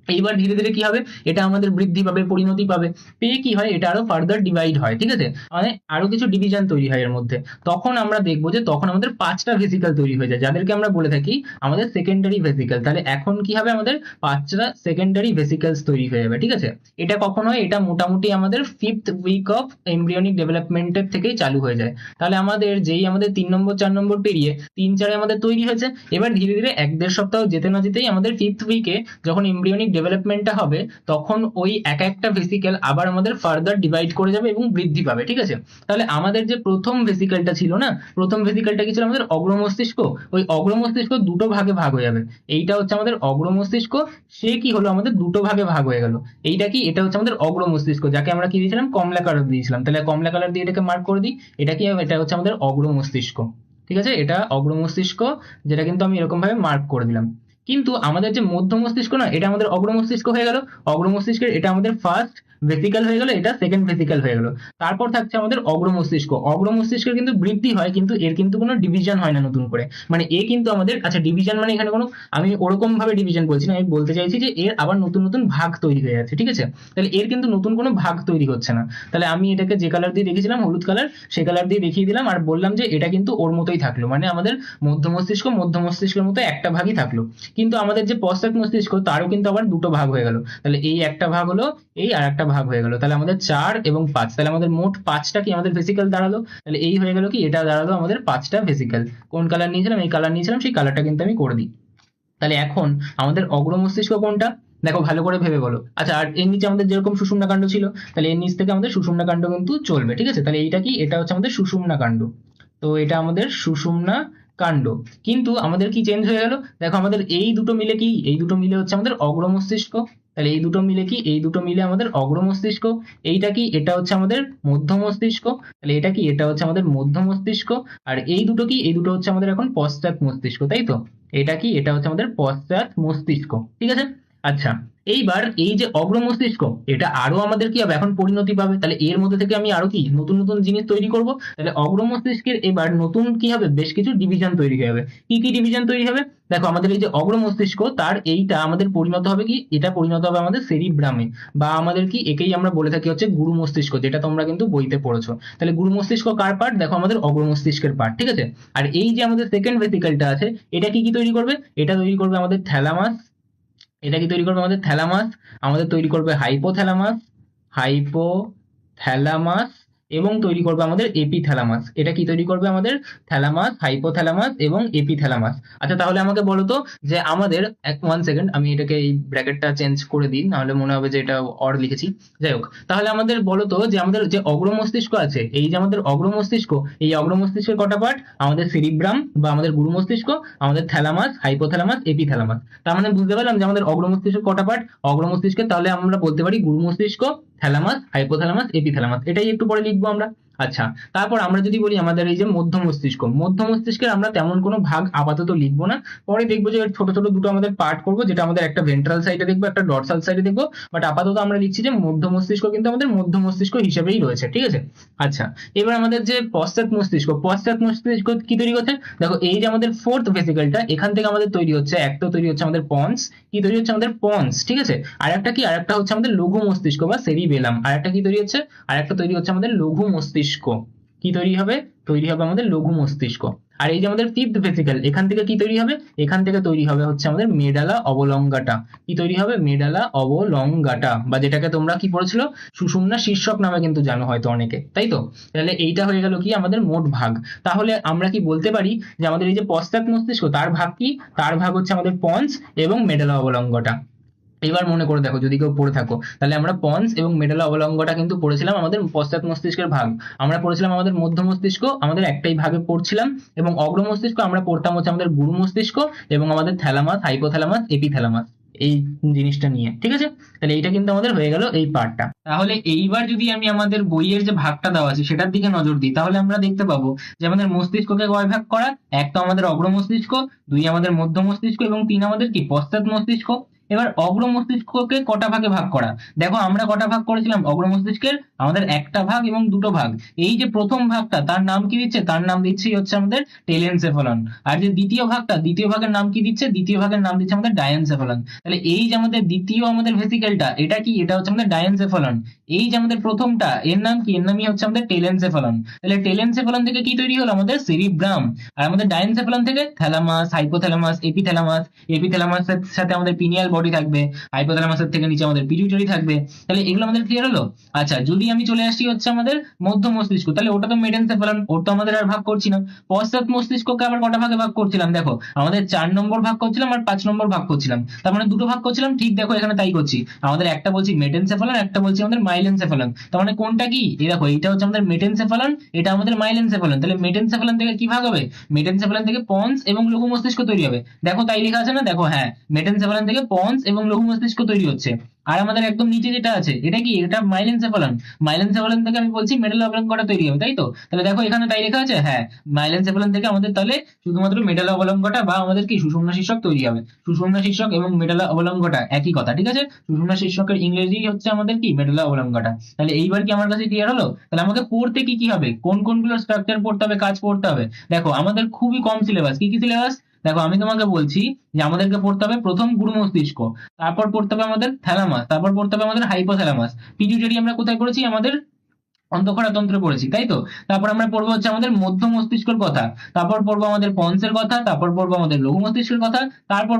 এইবার ধীরে ধীরে কি হবে, এটা আমাদের বৃদ্ধি পাবে, পরিণতি পাবে, পেয়ে কি হয়, এটা আরো ফার্দার ডিভাইড হয়। ঠিক আছে, মানে আরো কিছু ডিভিশন তৈরি হয় এর মধ্যে। তখন আমরা দেখবো যে তখন আমাদের 5টা ভেসিকল তৈরি হয়ে যায়, যাদেরকে আমরা বলে থাকি আমাদের সেকেন্ডারি ভেসিকল। তাহলে এখন কি হবে, আমাদের 5টা সেকেন্ডারি ভেসিকলস তৈরি হয়ে যাবে। ঠিক আছে, এটা কখন হয়, এটা মোটামুটি আমাদের 5th উইক অফ এমব্রিয়নিক ডেভেলপমেন্টের থেকেই চালু হয়ে যায়। তাহলে আমাদের যেই আমাদের 3 নম্বর 4 নম্বর পেরিয়ে 3-4 আমাদের তৈরি হয়েছে, এবার ধীরে ধীরে 1-1.5 সপ্তাহ যেতে না যেতেই আমাদের 5th উইকে যখন এমব্রিয়নিক ডেভেলপমেন্টটা হবে, তখন ওই এক একটা ভেসিকেল আবার আমাদের ফার্দার ডিভাইড করে যাবে এবং বৃদ্ধি পাবে। ঠিক আছে, তাহলে আমাদের যে প্রথম ভেসিকেলটা ছিল না, প্রথম ভেসিকেলটা কি ছিল, আমাদের অগ্র মস্তিষ্ক। ওই অগ্র মস্তিষ্ক দুটো ভাগে ভাগ হয়ে যাবে। এইটা হচ্ছে আমাদের অগ্র মস্তিষ্ক, সে কি হলো, আমাদের দুটো ভাগে ভাগ হয়ে গেল। এইটা কি, এটা হচ্ছে আমাদের অগ্র মস্তিষ্ক, যাকে আমরা কি দিয়েছিলাম, কমলা কালার দিয়েছিলাম। তাহলে কমলা কালার দিয়ে এটাকে মার্ক করে দিই, এটা কি, এটা হচ্ছে আমাদের অগ্র মস্তিষ্ক। ঠিক আছে, এটা অগ্র মস্তিষ্ক, যেটা কিন্তু আমি এরকম ভাবে মার্ক করে দিলাম। কিন্তু আমাদের যে মধ্য মস্তিষ্ক না, এটা আমাদের অগ্র মস্তিষ্ক হয়ে গেল। অগ্র মস্তিষ্কের এটা আমাদের ফার্স্ট ভেসিক্যাল হয়ে গেল, এটা সেকেন্ড ভেসিক্যাল হয়ে গেল। তারপর থাকছে আমাদের অগ্র মস্তিষ্ক। অগ্র মস্তিষ্কের কিন্তু বৃদ্ধি হয়, কিন্তু এর কিন্তু কোনো ডিভিশন হয় না নতুন করে। মানে এ কিন্তু আমাদের, আচ্ছা ডিভিশন মানে এখানে কোনো, আমি ওরকম ভাবে ডিভিশন বলছি না, আমি বলতে চাইছি যে এর আবার নতুন নতুন ভাগ তৈরি হয়ে যাচ্ছে। ঠিক আছে, তাহলে এর কিন্তু নতুন কোনো ভাগ তৈরি হচ্ছে না। তাহলে আমি এটাকে যে কালার দিয়ে দেখেছিলাম, হলুদ কালার, সে কালার দিয়ে দেখিয়ে দিলাম, আর বললাম যে এটা কিন্তু ওর মতোই থাকলো, মানে আমাদের মধ্য মস্তিষ্কের মতো একটা ভাগই থাকলো। কিন্তু আমাদের যে পশ্চাৎ মস্তিষ্ক, তারও কিন্তু আবার দুটো ভাগ হয়ে গেল। তাহলে এই একটা ভাগ হলো, এই আর একটা ভাগ হয়ে গেল। তাহলে আমাদের 4 এবং 5, তাহলে আমাদের মোট 5টা কি আমাদের ভেসিকল দাঁড়ালো। তাহলে এই হয়ে গেল কি, এটা দাঁড়ালো আমাদের 5টা ভেসিকল। কোন কালার নিয়েছিলাম, এই কালার নিয়েছিলাম, সেই কালারটা কিন্তু আমি করে দিই। তাহলে এখন আমাদের অগ্র মস্তিষ্ক কোনটা, দেখো ভালো করে ভেবে বলো। আচ্ছা, আর এর নিচে আমাদের যেরকম সুষুম্না কাণ্ড ছিল, তাহলে এর নিচ থেকে আমাদের সুষুম্না কাণ্ড কিন্তু চলবে। ঠিক আছে, তাহলে এইটা কি, এটা হচ্ছে আমাদের সুষুম্না কাণ্ড। তো এটা আমাদের সুষুম্না কাণ্ড। কিন্তু আমাদের কি চেঞ্জ হয়ে গেল, দেখো আমাদের এই দুটো মিলে কি, এই দুটো মিলে হচ্ছে আমাদের অগ্র মস্তিষ্ক। তাহলে এই দুটো মিলে কি, এই দুটো মিলে আমাদের অগ্র মস্তিষ্ক। এইটা কি, এটা হচ্ছে আমাদের মধ্য মস্তিষ্ক। তাহলে এটা কি, এটা হচ্ছে আমাদের মধ্য মস্তিষ্ক। আর এই দুটো কি, এই দুটো হচ্ছে আমাদের এখন পশ্চাৎ মস্তিষ্ক, তাই তো। এটা কি, এটা হচ্ছে আমাদের পশ্চাৎ মস্তিষ্ক। ঠিক আছে, আচ্ছা এইবার এই যে অগ্র মস্তিষ্ক, এটা আরো আমাদের কি হবে, এখন পরিণতি পাবে। তাহলে এর মধ্যে থেকে আমি আরো কি নতুন নতুন জিনিস তৈরি করব। তাহলে অগ্র মস্তিষ্কের এবার নতুন কি হবে, বেশ কিছু ডিভিশন তৈরি হয়ে যাবে। কি কি ডিভিশন তৈরি হবে, দেখো আমাদের এই যে অগ্র মস্তিষ্ক, তার এইটা আমাদের পরিণত হবে কি, এটা পরিণত হবে আমাদের সেরিব্রামে, বা আমাদের কি, একেই আমরা বলে থাকি হচ্ছে গুরু মস্তিষ্ক, যেটা তোমরা কিন্তু বইতে পড়েছো। তাহলে গুরু মস্তিষ্ক কার পার্ট, দেখো আমাদের অগ্র মস্তিষ্কের পার্ট। ঠিক আছে, আর এই যে আমাদের সেকেন্ড ভেসিকলটা আছে, এটা কি কি তৈরি করবে, এটা তৈরি করবে আমাদের থ্যালামাস, এটা কি তৈরি করবে আমাদের থ্যালামাস, আমাদের তৈরি করবে হাইপোথ্যালামাস, হাইপোথ্যালামাস এবং তৈরি করবে আমাদের এপিথ্যালামাস। এটা কি তৈরি করবে আমাদের থ্যালামাস, হাইপোথ্যালামাস এবং এপিথ্যালামাস। আচ্ছা তাহলে আমাকে বলো তো যে আমাদের 1 সেকেন্ড, আমি এটাকে এই ব্র্যাকেটটা চেঞ্জ করে দিই, নাহলে মনে হবে যে এটা অর লিখেছি। যাই হোক, তাহলে আমাদের বলো তো যে আমাদের যে অগ্র মস্তিষ্ক আছে, এই যে আমাদের অগ্র মস্তিষ্ক, এই অগ্র মস্তিষ্কের কটা পার্ট? আমাদের সেরিব্রাম বা আমাদের গুরু মস্তিষ্ক, আমাদের থ্যালামাস, হাইপোথ্যালামাস, এপিথ্যালামাস। তার মানে বুঝতে পারলাম যে আমাদের অগ্র মস্তিষ্কের কটা পার্ট? অগ্র মস্তিষ্কের তাহলে আমরা বলতে পারি গুরু মস্তিষ্ক, থ্যালামাস, হাইপোথ্যালামাস, এপিথ্যালামাস। এটাই একটু পরে লিখবো আমরা। আচ্ছা, তারপর আমরা যদি বলি আমাদের এই যে মধ্য মস্তিষ্ক, মধ্য মস্তিষ্কের আমরা তেমন কোনো ভাগ আপাতত লিখবো না, পরে দেখবো যে ছোট ছোট দুটো আমাদের পার্ট করবো, যেটা আমাদের একটা ভেন্ট্রাল সাইডে দেখবো, একটা ডরসাল সাইডে দেখবো। বাট আপাতত আমরা লিখছি যে মধ্য মস্তিষ্ক কিন্তু আমাদের মধ্য মস্তিষ্ক হিসেবেই রয়েছে, ঠিক আছে। আচ্ছা, এবার আমাদের যে পশ্চাৎ মস্তিষ্ক, পশ্চাৎ মস্তিষ্ক কি তৈরি করছে? দেখো এই যে আমাদের ফোর্থ ভেসিকলটা, এখান থেকে আমাদের তৈরি হচ্ছে, একটা তৈরি হচ্ছে আমাদের পন্স, কি তৈরি হচ্ছে আমাদের পন্স, ঠিক আছে। আর একটা কি, আর একটা হচ্ছে আমাদের লঘু মস্তিষ্ক বা সেরিবেলাম। আর একটা কি তৈরি হচ্ছে? আর একটা তৈরি হচ্ছে আমাদের লঘু মস্তিষ্ক। কি তৈরি হবে? তৈরি হবে আমাদের লঘু মস্তিষ্ক। আর এই যে আমাদের ফিফথ ভেসিকল, এখান থেকে কি তৈরি হবে? এখান থেকে তৈরি হবে হচ্ছে আমাদের মেডালা অবলঙ্গাটা। কি তৈরি হবে? মেডালা অবলঙ্গাটা, বা যেটাকে তোমরা কি পড়েছিল, সুষুম্না শীর্ষক নামে কিন্তু জানো হয়তো অনেকে, তাই তো। তাহলে এইটা হয়ে গেল কি আমাদের মোট ভাগ। তাহলে আমরা কি বলতে পারি যে আমাদের এই যে পশ্চাৎ মস্তিষ্ক, তার ভাগ কি? তার ভাগ হচ্ছে আমাদের পন্স এবং মেডালা অবলঙ্গটা। এবার মনে করে দেখো, যদি কেউ পড়ে থাকো, তাহলে আমরা পন্স এবং মেডালা অবলঙ্গটা কিন্তু পড়েছিলাম আমাদের পশ্চাৎ মস্তিষ্কের ভাগ। আমরা পড়েছিলাম আমাদের মধ্য মস্তিষ্ক, আমাদের একটাই ভাগে পড়ছিলাম, এবং অগ্র মস্তিষ্ক আমরা পড়তাম হচ্ছে আমাদের গুরু মস্তিষ্ক এবং আমাদের থ্যালামাস, হাইপোথ্যালামাস, এপিথ্যালামাস, এই জিনিসটা নিয়ে, ঠিক আছে। তাহলে এইটা কিন্তু আমাদের হয়ে গেল এই পার্টটা। তাহলে এইবার যদি আমি আমাদের বইয়ের যে ভাগটা দেওয়া আছে সেটার দিকে নজর দিই, তাহলে আমরা দেখতে পাবো যে আমাদের মস্তিষ্ককে কয় ভাগ করা? এক তো আমাদের অগ্র মস্তিষ্ক, দুই আমাদের মধ্য মস্তিষ্ক, এবং তিন আমাদের কি পশ্চাৎ মস্তিষ্ক। এবার অগ্র মস্তিষ্ককে কটা ভাগে ভাগ করা? দেখো আমরা কটা ভাগ করেছিলাম অগ্র মস্তিষ্কের? আমাদের একটা ভাগ এবং দুটো ভাগ। এই যে প্রথম ভাগটা, তার নাম কি দিচ্ছে? তার নাম দিচ্ছে হচ্ছে আমাদের টেলেনসেফলন। আর যে দ্বিতীয় ভাগটা, দ্বিতীয় ভাগের নাম কি দিচ্ছে? দ্বিতীয় ভাগের নাম দিচ্ছে আমাদের ডায়ানসেফলন। তাহলে এই যে আমাদের দ্বিতীয় আমাদের ভেসিকেলটা, এটা কি? এটা হচ্ছে আমাদের ডায়ানসেফলন। এই যে আমাদের প্রথমটা, এর নাম কি? এর নামই হচ্ছে আমাদের টেলেনসেফলন। তাহলে টেলেনসেফলন থেকে কি তৈরি হলো? আমাদের সেরিব্রাম। আর আমাদের ডায়ানসেফলন থেকে থ্যালামাস, হাইপোথ্যালামাস, এপিথ্যালামাস। এপিথ্যালামাসের সাথে আমাদের পিনিয়াল বডি থাকবে, হাইপোথ্যালামাসের থেকে নিচে আমাদের পিটিউটারি থাকবে। তাহলে এগুলো আমাদের ক্লিয়ার হলো। আচ্ছা, যদি আমি চলে আসছি হচ্ছে আমাদের মধ্য মস্তিষ্ক, তাহলে ওটা তো মেডেনসেফালন, ওর তো আমাদের আর ভাগ করছি না। পশ্চাৎ মস্তিষ্ককে আবার কটা ভাগে ভাগ করছিলাম? দেখো আমাদের 4 নম্বর ভাগ করছিলাম আর 5 নম্বর ভাগ করছিলাম, তার মানে দুটো ভাগ করছিলাম, ঠিক দেখো এখানে তাই করছি। আমাদের একটা বলছি মেডেনসেফালন, একটা বলছি আমাদের মাইলেনসেফালন। তার মানে কোনটা কি? এই দেখো, এটা হচ্ছে আমাদের মেডেনসেফালন, এটা আমাদের মাইলেনসেফালন। তাহলে মেডেনসেফালন থেকে কি ভাগ হবে? মেডেনসেফালন থেকে পন্স এবং লঘু মস্তিষ্ক তৈরি হবে। দেখো তাই লেখা আছে না? দেখো হ্যাঁ, মেডেনসেফালন থেকে পন্স এবং লঘু মস্তিষ্ক তৈরি হচ্ছে। আর আমাদের একদম নিচে যেটা আছে, এটা কি? এটা মাইলেনসেফালন। মাইলেনসেফালন থেকে আমি বলছি মেডালা অবলঙ্গটা তৈরি হবে, তাই তো। তাহলে দেখো এখানে তাই লেখা আছে, হ্যাঁ, মাইলেনসেফালন থেকে আমাদের তাহলে শুধুমাত্র মেডালা অবলঙ্গটা বা আমাদের কি সুষুম্না শীর্ষক তৈরি হবে। সুষুম্না শীর্ষক এবং মেডালা অবলঙ্গটা একই কথা, ঠিক আছে। সুষুম্না শীর্ষকের ইংরেজি হচ্ছে আমাদের কি? মেডালা অবলঙ্গটা। তাহলে এইবার কি আমার কাছে ক্লিয়ার হলো? তাহলে আমাকে পড়তে কি কি হবে, কোন কোনগুলো স্ট্রাকচার পড়তে হবে, কাজ পড়তে হবে। দেখো আমাদের খুবই কম সিলেবাস। কি কি সিলেবাস? দেখো আমি তোমাকে বলছি যে আমাদেরকে পড়তে হবে প্রথম গুরু মস্তিষ্ক, তারপর পড়তে হবে আমাদের থ্যালামাস, তারপর পড়তে হবে আমাদের হাইপোথ্যালামাস। পিটিউটারি আমরা কোথায় পড়েছি? আমাদের অন্তঃক্ষরা তন্ত্রে পড়েছি, তাই তো। তারপর আমরা পড়বো হচ্ছে আমাদের মধ্য মস্তিষ্কের কথা, তারপর পড়বো আমাদের পন্সের কথা, তারপর পড়বো আমাদের লঘু মস্তিষ্কের কথা, তারপর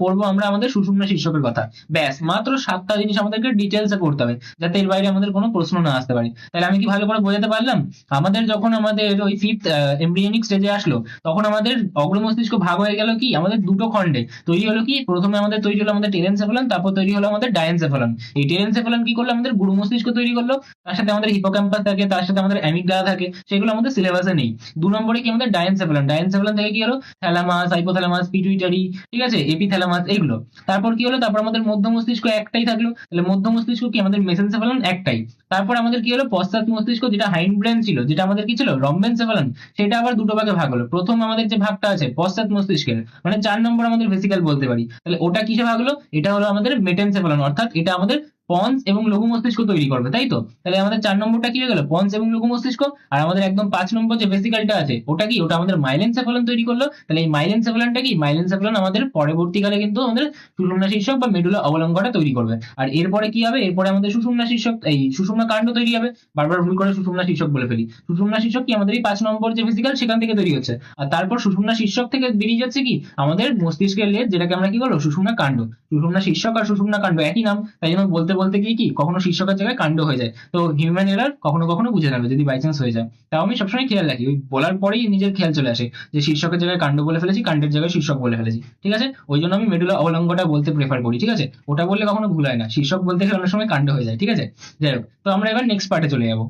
পড়বো আমরা আমাদের সুষুম্না শীর্ষকের কথা। ব্যাস, মাত্র 7টা জিনিস আমাদেরকে ডিটেলসে পড়তে হবে, যাতে এর বাইরে আমাদের কোনো প্রশ্ন না আসতে পারে। তাহলে আমি কি ভালো করে বোঝাতে পারলাম? আমাদের যখন আমাদের ওই ফিফথ এমব্রিয়নিক স্টেজে আসলো, তখন আমাদের অগ্র মস্তিষ্ক ভাগ হয়ে গেল কি? আমাদের দুটো খণ্ডে তৈরি হলো কি? প্রথমে আমাদের তৈরি হলো আমাদের টেলেনসেফালন, তারপর তৈরি হলো আমাদের ডায়ানসেফালন। এই টেলেনসেফালন কি করলো? আমাদের গুরু মস্তিষ্ক তৈরি করলো, তার সাথে আমাদের হিপোক্যাম্পাস থাকে, তার সাথে আমাদের অ্যামিগডালা থাকে, সেগুলো আমাদের সিলেবাসে নেই। 2 নম্বরে কি? আমাদের ডায়ানসেফালন। ডায়ানসেফালন থেকে কি হলো? থ্যালামাস, হাইপোথ্যালামাস, পিটুইটারি, ঠিক আছে, এপিথ্যালামাস, এইগুলো। তারপর কি হলো? তারপর আমাদের মধ্য মস্তিষ্ক একটাই থাকলো। তাহলে মধ্য মস্তিষ্ক কি? আমাদের মেসেনসেফালন একটাই। তারপর আমাদের কি হলো? পশ্চাৎ মস্তিষ্ক, যেটা হাইন্ড ব্রেন ছিল, যেটা আমাদের কি ছিল? রম্বেনসেফালন, সেটা আবার দুটো ভাগে ভাগ হলো। প্রথম আমাদের যে ভাগটা আছে পশ্চাৎ মস্তিষ্কের, মানে 4 নম্বর আমাদের ভেসিক্যাল বলতে পারি, তাহলে ওটা কিসে ভাগ হলো? এটা হলো আমাদের মেটেনসেফালন, অর্থাৎ এটা আমাদের পন্স এবং লঘু মস্তিষ্ক তৈরি করবে, তাই তো? তাহলে আমাদের 4 নম্বরটা কি হয়ে গেল, পন্স এবং লঘু মস্তিষ্ক। আর আমাদের একদম 5 নম্বর যে ভেসিকলটা আছে ওটা কি, ওটা আমাদের মাইলেনসেফালন তৈরি করলো। তাহলে এই মাইলেনসেফালনটা কি, মাইলেনসেফালন আমাদের পরবর্তীকালে কিন্তু আমাদের সুষুম্না শীর্ষক বা মেডুলা অবলঙ্গটা তৈরি করবে। আর এরপরে কি হবে, এরপরে আমাদের সুষুম্না শীর্ষক, এই সুষুম্না কাণ্ড তৈরি হবে। বারবার ভুল করে সুষুম্না শীর্ষক বলে ফেলি। সুষুম্না শীর্ষক কি আমাদের এই 5 নম্বর যে ভেসিকল সেখান থেকে তৈরি হচ্ছে। আর তারপর সুষুম্না শীর্ষক থেকে বেরিয়ে যাচ্ছে কি আমাদের মস্তিষ্কের লেজ, যেটাকে আমরা কি বলবো, সুষুম্না কাণ্ড। সুষুম্না শীর্ষক আর সুষুম্না কাণ্ড একই নাম, তাই জন্য বলতে বলতে গিয়ে কি কখনো শীর্ষকের জায়গায় কাণ্ড হয়ে যায়। তো হিউম্যান এরার কখনো কখনো বুঝে নেবে যদি বাই চান্স হয়ে যায়। তাও আমি সবসময় খেয়াল রাখি, ওই বলার পরেই নিজের খেয়াল চলে আসে যে শীর্ষকের জায়গায় কাণ্ড বলে ফেলেছি, কাণ্ডের জায়গায় শীর্ষক বলে ফেলেছি, ঠিক আছে? ওই জন্য আমি মেডুলা অবলঙ্গটা বলতে প্রেফার করি, ঠিক আছে? ওটা বললে কখনো ভুল হয় না, শীর্ষক বলতে গেলে অনেক সময় কাণ্ড হয়ে যায়, ঠিক আছে? যাই হোক, তো আমরা এবার নেক্সট পার্টে চলে যাবো।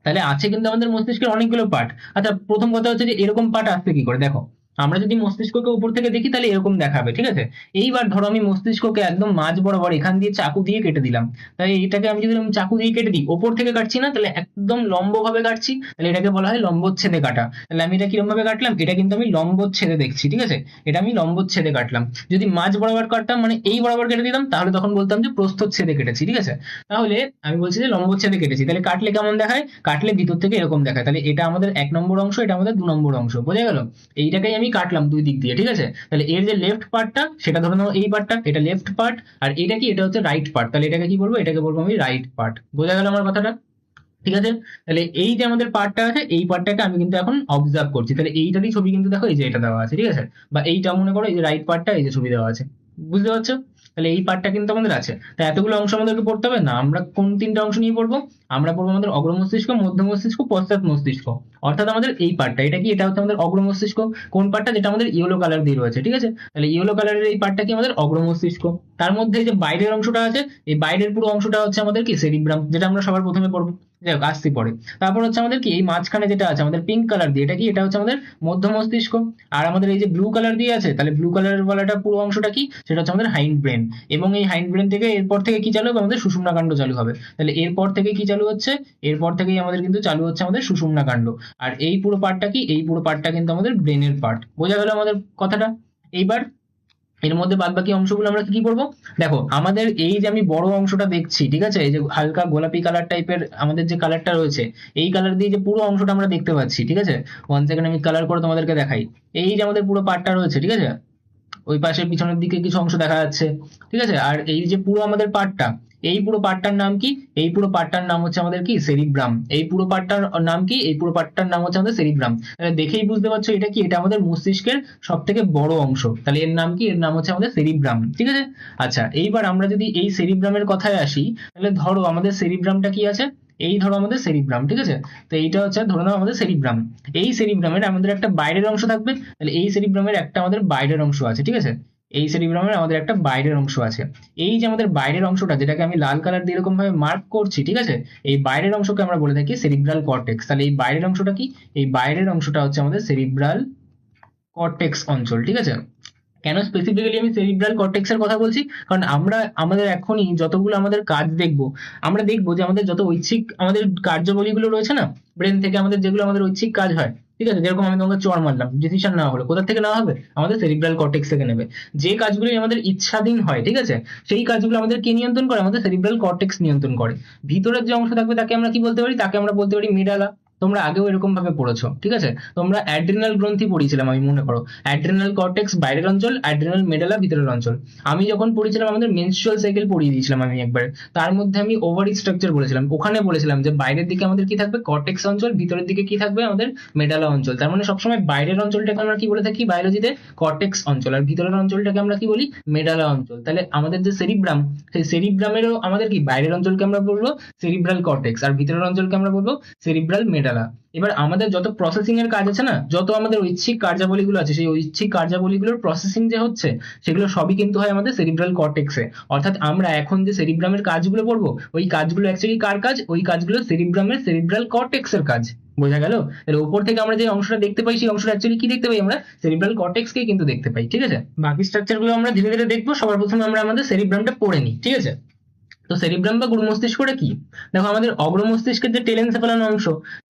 তাহলে আছে কিন্তু আমাদের মস্তিষ্কের অনেকগুলো পার্ট। আচ্ছা, প্রথম কথা হচ্ছে যে এরকম পার্ট আসছে কি করে, দেখো আমরা যদি মস্তিষ্ককে উপর থেকে দেখি তাহলে এরকম দেখাবে, ঠিক আছে? এইবার ধরো আমি মস্তিষ্ককে একদম মাঝ বরাবর এখান দিয়ে চাকু দিয়ে কেটে দিলাম। তাই এটাকে আমি যদি চাকু দিয়ে কেটে দিই, ওপর থেকে কাটছি না, তাহলে একদম লম্ব ভাবে কাটছি, তাহলে এটাকে বলা হয় লম্বচ্ছেদে কাটা। তাহলে আমি এটা কিরকম ভাবে কাটলাম, এটা কিন্তু আমি লম্বচ্ছেদে দেখছি, ঠিক আছে? এটা আমি লম্বচ্ছেদে কাটলাম। যদি মাঝ বরাবর কাটতাম, মানে এই বরাবর কেটে দিতাম, তাহলে তখন বলতাম যে প্রস্থচ্ছেদে কেটেছি, ঠিক আছে? তাহলে আমি বলছি যে লম্বচ্ছেদে কেটেছি। তাহলে কাটলে কেমন দেখায়, কাটলে ভিতর থেকে এরকম দেখায়। তাহলে এটা আমাদের 1 নম্বর অংশ, এটা আমাদের 2 নম্বর অংশ, বোঝা গেল? এইটাকেই আমি কাটলাম দুই দিক দিয়ে, ঠিক আছে? তাহলে এর যে লেফট পার্টটা সেটা ধরে নাও এই পার্টটা, এটা লেফট পার্ট, আর এটা কি, এটা হচ্ছে রাইট পার্ট। তাহলে এটাকে কি বলবো, এটাকে বলবো আমি রাইট পার্ট। বোঝা গেল আমার কথাটা? ঠিক আছে। তাহলে এই যে আমাদের পার্টটা আছে, এই পার্টটাকে আমি কিন্তু এখন অবজার্ভ করছি। তাহলে এইটারই ছবি কিন্তু দেখো, এই যে এটা দেওয়া আছে, ঠিক আছে? বা এইটা মনে করো এই যে রাইট পার্টটা, এই যে ছবি দেওয়া আছে, বুঝতে পারছো? তাহলে এই পার্টটা কিন্তু আমাদের আছে। তা এতগুলো অংশ আমাদেরকে পড়তে হবে না, আমরা কোন 3টা অংশ নিয়ে পড়বো? আমরা পড়বো আমাদের অগ্র মস্তিষ্ক, মধ্য মস্তিষ্ক, পশ্চাৎ মস্তিষ্ক। অর্থাৎ আমাদের এই পার্টটা, এটা কি, এটা হচ্ছে আমাদের অগ্র মস্তিষ্ক। কোন পার্টটা, যেটা আমাদের ইয়েলো কালার দিয়ে রয়েছে, ঠিক আছে? তাহলে ইয়েলো কালারের এই পার্টটা কি আমাদের অগ্র মস্তিষ্ক। তার মধ্যে যে বাইরের অংশটা আছে, এই বাইরের পুরো অংশটা হচ্ছে আমাদের কি সেরিব্রাম, যেটা আমরা সবার প্রথমে পড়বো। যাই হোক, আসছি পরে। তারপর হচ্ছে আমাদের কি, এই মাঝখানে যেটা আছে আমাদের পিঙ্ক কালার দিয়ে, এটা কি, এটা হচ্ছে আমাদের মধ্য মস্তিষ্ক। আর আমাদের এই যে ব্লু কালার দিয়ে আছে, তাহলে ব্লু কালারের বলাটা পুরো অংশটা কি, সেটা হচ্ছে আমাদের হাইন্ড ব্রেন। এবং এই হাইন্ড ব্রেন থেকে এরপর থেকে কি চালু হবে, আমাদের সুষুম্না কাণ্ড চালু হবে। তাহলে এরপর থেকে কি চালু হচ্ছে, এরপর থেকেই আমাদের কিন্তু চালু হচ্ছে আমাদের সুষুম্না কাণ্ড। আর এই পুরো পার্টটা কি, এই পুরো পার্টটা কিন্তু আমাদের ব্রেনের পার্ট। বোঝা গেল আমাদের কথাটা? এইবার এর মধ্যে বাদ বাকি অংশগুলো আমরা কি করবো, দেখো আমাদের এই যে আমি বড় অংশটা দেখছি, ঠিক আছে? এই যে হালকা গোলাপি কালার টাইপের আমাদের যে কালারটা রয়েছে, এই কালার দিয়ে যে পুরো অংশটা আমরা দেখতে পাচ্ছি, ঠিক আছে? 1 সেকেন্ড আমি কালার করে তোমাদেরকে দেখাই। এই যে আমাদের পুরো পার্টটা রয়েছে, ঠিক আছে? ওই পাশের পিছনের দিকে কিছু অংশ দেখা যাচ্ছে, ঠিক আছে? আর এই যে পুরো আমাদের পার্টটা, এই পুরো পার্টটার নাম কি, এই পুরো পার্টটার নাম হচ্ছে আমাদের কি, সেরিব্রাম। এই পুরো পার্টটার নাম কি, এই পুরো পার্টটার নাম হচ্ছে আমাদের সেরিব্রাম। দেখেই বুঝতে পারছো এটা কি, এটা আমাদের মস্তিষ্কের সব থেকে বড় অংশ। তাহলে এর নাম কি, এর নাম হচ্ছে আমাদের সেরিব্রাম, ঠিক আছে? আচ্ছা, এইবার আমরা যদি এই সেরিব্রামের কথায় আসি, তাহলে ধরো আমাদের সেরিব্রামটা কি আছে, এই ধরো আমাদের সেরিব্রাম, ঠিক আছে? তো এইটা হচ্ছে ধরে নাও আমাদের সেরিব্রাম। এই সেরিব্রামের আমাদের একটা বাইরের অংশ থাকবে। তাহলে এই সেরিব্রামের একটা আমাদের বাইরের অংশ আছে, ঠিক আছে? এই সেরিব্রামের আমাদের একটা বাইরের অংশ আছে। এই যে আমাদের বাইরের অংশটা, যেটাকে আমি লাল কালার দিয়ে এরকম ভাবে মার্ক করছি, ঠিক আছে? এই বাইরের অংশকে আমরা বলে থাকি সেরিব্রাল কর্টেক্স। তাহলে এই বাইরের অংশটা কি, এই বাইরের অংশটা হচ্ছে আমাদের সেরিব্রাল কর্টেক্স অঞ্চল, ঠিক আছে? কেন স্পেসিফিক্যালি আমি সেরিব্রাল কর্টেক্স এর কথা বলছি, কারণ আমরা আমাদের এখনই যতগুলো আমাদের কাজ দেখবো, আমরা দেখবো যে আমাদের যত ঐচ্ছিক আমাদের কার্যাবলীগুলো রয়েছে না, ব্রেন থেকে আমাদের যেগুলো আমাদের ঐচ্ছিক কাজ হয়, ঠিক আছে? যেরকম আমি তোমাকে চড় মারলাম, ডিসিশন নেওয়া হলো, কোথা থেকে নেওয়া হবে, আমাদের সেরিব্রাল কর্টেক্স থেকে নেবে। যে কাজগুলো আমাদের ইচ্ছাধীন হয়, ঠিক আছে, সেই কাজগুলো আমাদের কে নিয়ন্ত্রণ করে, আমাদের সেরিব্রাল কর্টেক্স নিয়ন্ত্রণ করে। ভিতরের যে অংশ থাকবে তাকে আমরা কি বলতে পারি, তাকে আমরা বলতে পারি মিডালা। তোমরা আগেও এরকম ভাবে পড়েছো, ঠিক আছে? তোমরা অ্যাড্রিনাল গ্রন্থি পড়িয়েছিলাম, আমি মনে করো। অ্যাড্রিনাল কর্টেক্স বাইরের অঞ্চল, অ্যাড্রিনাল মেডালা ভিতরের অঞ্চল। আমি যখন পড়িয়েছিলাম আমাদের মেনস্ট্রুয়াল সাইকেল পড়িয়ে দিয়েছিলাম আমি একবার। তার মধ্যে আমি ওভারি স্ট্রাকচার বলেছিলাম, ওখানে বলেছিলাম যে বাইরের দিকে আমাদের কি থাকবে, কর্টেক্স অঞ্চল, ভিতরের দিকে কি থাকবে, আমাদের মেডালা অঞ্চল। তার মানে সবসময় বাইরের অঞ্চলটাকে আমরা কি বলে থাকি বায়োলজিতে, কর্টেক্স অঞ্চল, আর ভিতরের অঞ্চলটাকে আমরা কি বলি, মেডালা অঞ্চল। তাহলে আমাদের যে সেরিব্রাম, সেই সেরিব্রামেরও আমাদের কি বাইরের অঞ্চলকে আমরা বলবো সেরিব্রাল কর্টেক্স, আর ভিতরের অঞ্চলকে আমরা বলবো সেরিব্রাল মেডালা। এবার আমাদের যত প্রসেসিং এর কাজ আছে না, যত আমাদের ঐচ্ছিক কার্যাবলীগুলো আছে, সেই ঐচ্ছিক কার্যাবলীগুলোর প্রসেসিং যে হচ্ছে, সেগুলো সবই কিন্তু হয় আমাদের সেরিব্রাল কর্টেক্সে। অর্থাৎ আমরা এখন যে সেরিব্রামের কাজগুলো পড়বো, ওই কাজগুলো অ্যাকচুয়ালি কার কাজ, ওই কাজগুলো সেরিব্রামের সেরিব্রাল কর্টেক্সের কাজ। বোঝা গেল? তাহলে উপর থেকে আমরা যে অংশটা দেখতে পাই, সেই অংশটা অ্যাকচুয়ালি কি দেখতে পাই, আমরা সেরিব্রাল কর্টেক্সকেই কিন্তু দেখতে পাই, ঠিক আছে? বাকি স্ট্রাকচার গুলো আমরা ধীরে ধীরে দেখবো। সবার প্রথমে আমরা আমাদের সেরিব্রামটা পড়ে নিই, ঠিক আছে? তো সেরিব্রাম বা গুরু মস্তিষ্কটা কি? দেখো আমাদের অগ্র মস্তিষ্কের যে টেলেনসেফালান অংশ,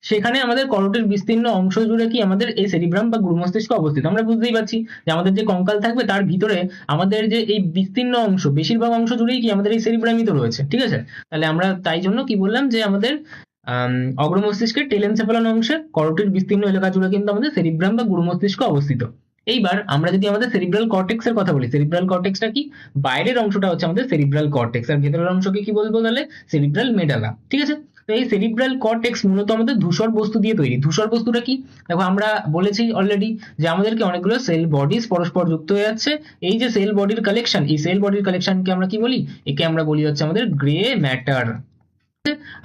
সেখানে আমাদের করোটির বিস্তীর্ণ অংশ জুড়ে কি আমাদের এই সেরিব্রাম বা গুরু মস্তিষ্ক অবস্থিত। আমরা বুঝতেই পারছি যে আমাদের যে কঙ্কাল থাকবে তার ভিতরে আমাদের যে এই বিস্তীর্ণ অংশ, বেশিরভাগ অংশ জুড়েই কি আমাদের এই সেরিব্রামই তো রয়েছে, ঠিক আছে? তাহলে আমরা তাই জন্য কি বললাম যে আমাদের অগ্র মস্তিষ্কের টেলেনসেফালান অংশের করোটির বিস্তীর্ণ এলাকা জুড়ে কিন্তু আমাদের সেরিব্রাম বা গুরু মস্তিষ্ক অবস্থিত। এইবার আমরা যদি আমাদের সেরিব্রাল কর্টেক্স এর কথা বলি, সেরিব্রাল কর্টেক্সটা কি? বাইরের অংশটা হচ্ছে আমাদের সেরিব্রাল কর্টেক্স, আর ভেতরের অংশকে কি বলবো তাহলে? সেরিব্রাল মেডালা, ঠিক আছে? তো এই সেরিব্রাল কর্টেক্স মূলত আমাদের ধূসর বস্তু দিয়ে তৈরি। ধূসর বস্তুটা কি? দেখো আমরা বলেছি অলরেডি যে আমাদেরকে অনেকগুলো সেল বডিজ পরস্পর যুক্ত হয়ে যাচ্ছে। এই যে সেল বডির কালেকশন, এই সেল বডির কালেকশনকে আমরা কি বলি? একে আমরা বলি হচ্ছে আমাদের গ্রে ম্যাটার।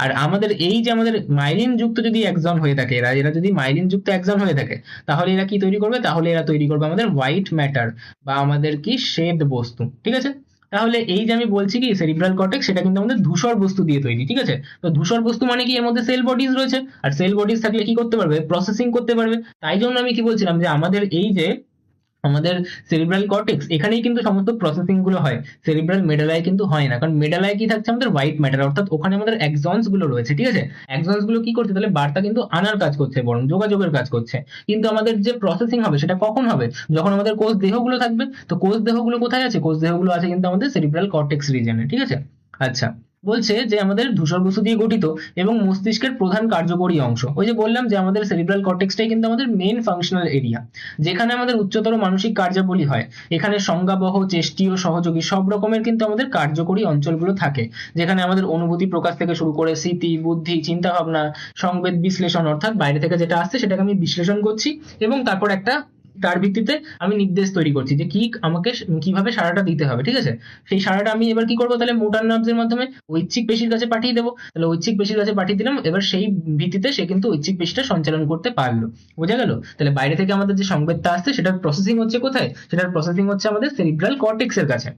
আর আমাদের এই যে আমাদের মাইলিন যুক্ত যদি একজন হয়ে থাকে, এরা যদি মাইলিন যুক্ত একজন হয়ে থাকে, তাহলে এরা কি তৈরি করবে? তাহলে এরা তৈরি করবে আমাদের হোয়াইট ম্যাটার বা আমাদের কি শ্বেত বস্তু, ঠিক আছে? তাহলে এই যে আমি বলছি কি সেরিব্রাল কর্টেক্স, সেটা কিন্তু আমাদের ধূসর বস্তু দিয়ে তৈরি, ঠিক আছে? তো ধূসর বস্তু মানে কি? এর মধ্যে সেল বডিজ রয়েছে, আর সেল বডিজ থাকলে কি করতে পারবে? প্রসেসিং করতে পারবে। তাই জন্য আমি কি বলছিলাম যে আমাদের এই যে আমাদের সেরিব্রাল কর্টেক্স, এখানেই কিন্তু সমস্ত প্রসেসিং গুলো হয়। সেরিব্রাল মেডালায় কিন্তু হয় না, কারণ মেডালায় কি থাকছে? আমাদের হোয়াইট ম্যাটার, অর্থাৎ ওখানে আমাদের এক্সনস গুলো রয়েছে, ঠিক আছে? এক্সনস গুলো কি করছে? তাহলে বার্তা কিন্তু আনার কাজ করছে, বরং যোগাযোগের কাজ করছে। কিন্তু আমাদের যে প্রসেসিং হবে সেটা কখন হবে? যখন আমাদের কোষ দেহগুলো থাকবে। তো কোষ দেহগুলো কোথায় আছে? কোষ দেহগুলো আছে কিন্তু আমাদের সেরিব্রাল কর্টেক্স রিজনে, ঠিক আছে? আচ্ছা, বলছে যে আমাদের ধূসর বস্তু দিয়ে গঠিত এবং মস্তিষ্কের প্রধান কার্যকরী অংশ। ওই যে বললাম যে আমাদের সেরিব্রাল কর্টেক্সটাই কিন্তু আমাদের মেন ফাংশনাল এরিয়া, যেখানে আমাদের উচ্চতর মানসিক কার্যাবলী হয়। এখানে সংজ্ঞাবহ, চেষ্টীয়, সহযোগী সব রকমের কিন্তু আমাদের কার্যকরী অঞ্চলগুলো থাকে, যেখানে আমাদের অনুভূতি প্রকাশ থেকে শুরু করে স্মৃতি, বুদ্ধি, চিন্তা ভাবনা, সংবেদ বিশ্লেষণ, অর্থাৎ বাইরে থেকে যেটা আসছে সেটাকে আমি বিশ্লেষণ করছি এবং তারপর একটা তার ভিত্তিতে আমি নির্দেশ তৈরি করছি যে কি আমাকে কিভাবে সাড়াটা দিতে হবে, ঠিক আছে? সেই সাড়াটা আমি এবার কি করবো? তাহলে মোটর নার্ভসের মাধ্যমে ঐচ্ছিক পেশির কাছে পাঠিয়ে দেবো। তাহলে ঐচ্ছিক পেশির কাছে পাঠিয়ে দিলাম, এবার সেই ভিত্তিতে সে কিন্তু ঐচ্ছিক পেশিটা সঞ্চালন করতে পারলো। বোঝা গেল? তাহলে বাইরে থেকে আমাদের যে সংবেদটা আসছে সেটার প্রসেসিং হচ্ছে কোথায়? সেটার প্রসেসিং হচ্ছে আমাদের সেরিব্রাল কর্টেক্স এর কাছে,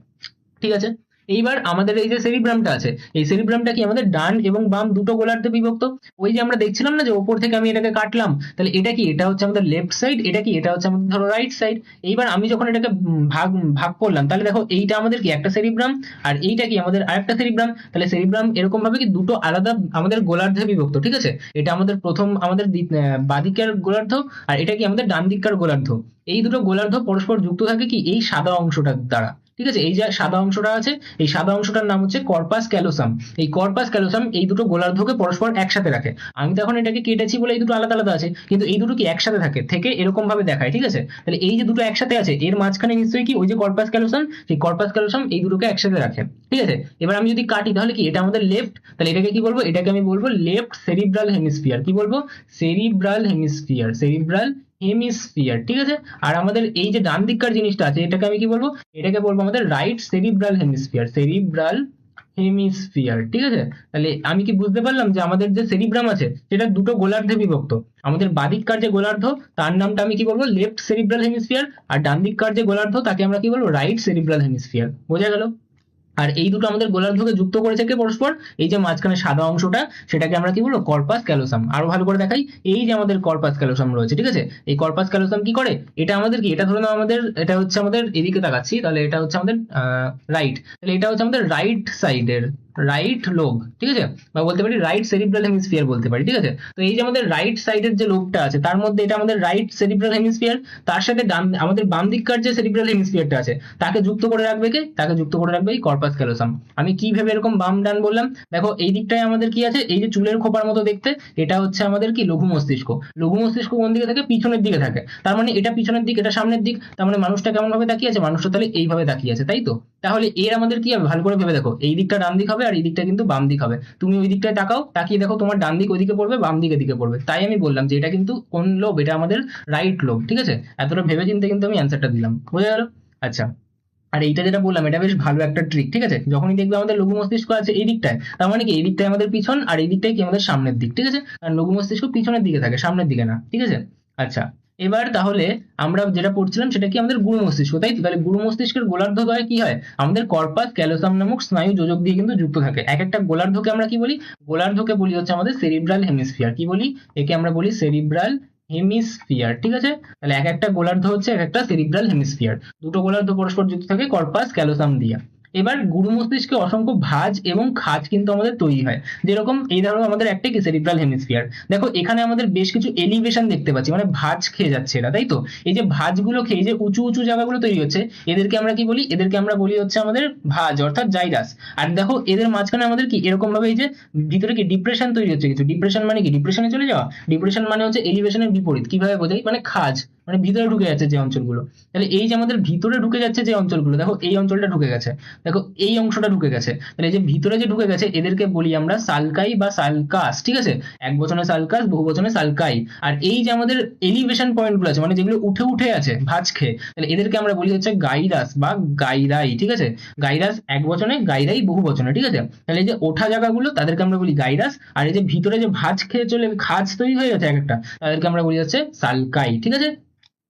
ঠিক আছে? এইবার আমাদের এই যে সেরিব্রামটা আছে, এই সেরিব্রামটা কি আমাদের ডান এবং বাম দুটো গোলার্ধে বিভক্ত। ওই যে আমরা দেখছিলাম না যে ওপর থেকে আমি এটাকে কাটলাম, তাহলে এটা কি? এটা হচ্ছে আমাদের লেফট সাইড, এটা কি? এটা হচ্ছে আমাদের ধরো রাইট সাইড। এইবার আমি যখন এটাকে ভাগ ভাগ করলাম, তাহলে দেখো এইটা আমাদের কি একটা সেরিব্রাম, আর এইটা কি আমাদের আরেকটা সেরিব্রাম। তাহলে সেরিব্রাম এরকম ভাবে কি দুটো আলাদা আমাদের গোলার্ধে বিভক্ত, ঠিক আছে? এটা আমাদের প্রথম আমাদের বাদিকের গোলার্ধ, আর এটা কি আমাদের ডান দিককার গোলার্ধ। এই দুটো গোলার্ধ পরস্পর যুক্ত থাকে কি এই সাদা অংশটার দ্বারা, ঠিক আছে? এই যে সাদা অংশটা আছে, এই সাদা অংশটার নাম হচ্ছে কর্পাস ক্যালোসাম। এই কর্পাস ক্যালোসাম এই দুটো গোলার্ধকে পরস্পর একসাথে রাখে। আমি তো এখন এটাকে কেটেছি বলে এই দুটো আলাদা আলাদা আছে, কিন্তু এই দুটো কি একসাথে থেকে এরকম ভাবে দেখায়, ঠিক আছে? তাহলে এই যে দুটো একসাথে আছে, এর মাঝখানে নিশ্চয়ই কি ওই যে কর্পাস ক্যালোসাম, সেই কর্পাস ক্যালোসাম এই দুটোকে একসাথে রাখে, ঠিক আছে? এবার আমি যদি কাটি তাহলে কি এটা আমাদের লেফট, তাহলে এটাকে কি বলবো? এটাকে আমি বলবো লেফট সেরিব্রাল হেমিস্ফিয়ার। কি বলবো? সেরিব্রাল হেমিস্ফিয়ার, সেরিব্রাল হেমিস্ফিয়ার, ঠিক আছে? আর আমাদের এই যে ডান দিককার জিনিসটা আছে, এটাকে আমি কি বলবো? এটাকে বলবো আমাদের right cerebral hemisphere, cerebral hemisphere, ঠিক আছে? তাহলে আমি কি বুঝতে পারলাম যে আমাদের যে সেরিব্রাম আছে সেটা দুটো গোলার্ধে বিভক্ত। আমাদের বাদিককার যে গোলার্ধ তার নামটা আমি কি বলবো? লেফট সেরিব্রাল হেমিস্ফিয়ার, আর ডান দিককার যে গোলার্ধ তাকে আমরা কি বলবো? Right cerebral hemisphere. বোঝা গেল? আর এই দুটো আমাদের গোলার্ধকে যুক্ত করেছে কে পরস্পর? এই যে মাঝখানে সাদা অংশটা, সেটাকে আমরা কি বলবো? Corpus callosum. আরো ভালো করে দেখাই, এই যে আমাদের কর্পাস ক্যালোসাম রয়েছে, ঠিক আছে? এই কর্পাস ক্যালোসাম কি করে? এটা আমাদের কি? এটা ধরে নাও আমাদের, এটা হচ্ছে আমাদের এদিকে তাকাচ্ছি, তাহলে এটা হচ্ছে আমাদের রাইট, তাহলে এটা হচ্ছে আমাদের রাইট সাইডের রাইট লোব, ঠিক আছে? বা বলতে পারি রাইট সেরিব্রাল হেমিস্ফিয়ার বলতে পারি, ঠিক আছে? তো এই যে আমাদের রাইট সাইডের যে লোবটা আছে তার মধ্যে এটা আমাদের রাইট সেরিব্রাল হেমিস্ফিয়ার, তার সাথে ডান আমাদের বাম দিককার যে সেরিব্রাল হেমিস্ফিয়ারটা আছে তাকে যুক্ত করে রাখবে কে? তাকে যুক্ত করে রাখবে এই কর্পাস ক্যালোসাম। আমি কি ভেবে এরকম বাম ডান বললাম? দেখো এই দিকটায় আমাদের কি আছে? এই যে চুলের খোপার মতো দেখতে, এটা হচ্ছে আমাদের কি লঘু মস্তিষ্ক। লঘু মস্তিষ্ক কোন দিকে থাকে? পিছনের দিকে থাকে। তার মানে এটা পিছনের দিক, এটা সামনের দিক। তার মানে মানুষটা কেমন ভাবে তাকিয়ে আছে? মানুষটা তাহলে এইভাবে তাকিয়ে আছে, তাই তো? তাহলে এর আমাদের কি হবে? ভালো করে ভেবে দেখো, এই দিকটা ডান দিক হবে আর এই দিকটা কিন্তু বাম দিক হবে। তুমি ওই দিকটায় তাকাও, তাকিয়ে দেখো তোমার ডান দিক ওইদিকে পড়বে, বাম দিকে দিকে পড়বে। তাই আমি বললাম যে এটা কিন্তু কোন লোব? এটা আমাদের রাইট লোব, ঠিক আছে? এতটা ভেবে চিন্তে কিন্তু আমি অ্যান্সারটা দিলাম। বোঝা গেল? আচ্ছা, আর এইটা যেটা বললাম এটা বেশ ভালো একটা ট্রিক, ঠিক আছে? যখনই দেখবে আমাদের লঘু মস্তিষ্ক আছে এই দিকটায়, তার মানে কি এই দিকটায় আমাদের পিছন আর এই দিকটাই কি আমাদের সামনের দিক, ঠিক আছে? আর লঘু মস্তিষ্ক পিছনের দিকে থাকে, সামনের দিকে না, ঠিক আছে? আচ্ছা, এবার তাহলে আমরা যেটা পড়ছিলাম সেটা কি আমাদের গুরু মস্তিষ্ক, তাই তো? তাহলে গুরু মস্তিষ্কের গোলার্ধদ্বয় কি হয়? আমাদের কর্পাস ক্যালোসাম নামক স্নায়ু যোজক দিয়ে কিন্তু যুক্ত থাকে। এক একটা গোলার্ধকে আমরা কি বলি? গোলার্ধকে বলি হচ্ছে আমাদের সেরিব্রাল হেমিস্ফিয়ার। কি বলি? একে আমরা বলি সেরিব্রাল হেমিস্ফিয়ার, ঠিক আছে? তাহলে এক একটা গোলার্ধ হচ্ছে এক একটা সেরিব্রাল হেমিস্ফিয়ার। দুটো গোলার্ধ পরস্পর যুক্ত থাকে কর্পাস ক্যালোসাম দিয়ে। এবার গুরু মস্তিষ্কে অসংখ্য ভাঁজ এবং খাঁজ কিন্তু আমাদের তৈরি হয়। যেরকম এই ধরো আমাদের একটা কি সেরিব্রাল হেমিস্ফিয়ার, দেখো এখানে আমাদের বেশ কিছু এলিভেশন দেখতে পাচ্ছি, মানে ভাঁজ খেয়ে যাচ্ছে এরা, তাই তো? এই যে ভাঁজগুলো খেয়ে যে উঁচু উঁচু জায়গাগুলো তৈরি হচ্ছে, এদেরকে আমরা কি বলি? এদেরকে আমরা বলি হচ্ছে আমাদের ভাঁজ অর্থাৎ জাইরাস। আর দেখো এদের মাঝখানে আমাদের কি এরকম ভাবে এই যে ভিতরে কি ডিপ্রেশন তৈরি হচ্ছে কিছু। ডিপ্রেশন মানে কি? ডিপ্রেশনে চলে যাওয়া। ডিপ্রেশন মানে হচ্ছে এলিভেশনের বিপরীত। কিভাবে বোঝাই? মানে খাজ, মানে ভিতরে ঢুকে যাচ্ছে যে অঞ্চলগুলো। তাহলে এই যে আমাদের ভিতরে ঢুকে যাচ্ছে যে অঞ্চলগুলো, দেখো এই অঞ্চলটা ঢুকে গেছে, দেখো এই অংশটা ঢুকে গেছে, তাহলে এই যে ভিতরে যে ঢুকে গেছে এদেরকে বলি আমরা সালকাই বা সালকাস, ঠিক আছে? এক বচনে সালকাস, বহু বচনে সালকাই। আর এই যে আমাদের এলিভেশন পয়েন্ট গুলো আছে, মানে যেগুলো উঠে উঠে আছে ভাঁজ খেয়ে, তাহলে এদেরকে আমরা বলি হচ্ছে গাইরাস বা গাইরাই, ঠিক আছে? গাইরাস এক বচনে, গাইরাই বহু বচনে, ঠিক আছে? তাহলে এই যে ওঠা জায়গাগুলো তাদেরকে আমরা বলি গাইরাস, আর এই যে ভিতরে যে ভাঁজ খেয়ে চলে খাজ তৈরি হয়ে গেছে এক একটা, তাদেরকে আমরা বলি হচ্ছে সালকাই, ঠিক আছে?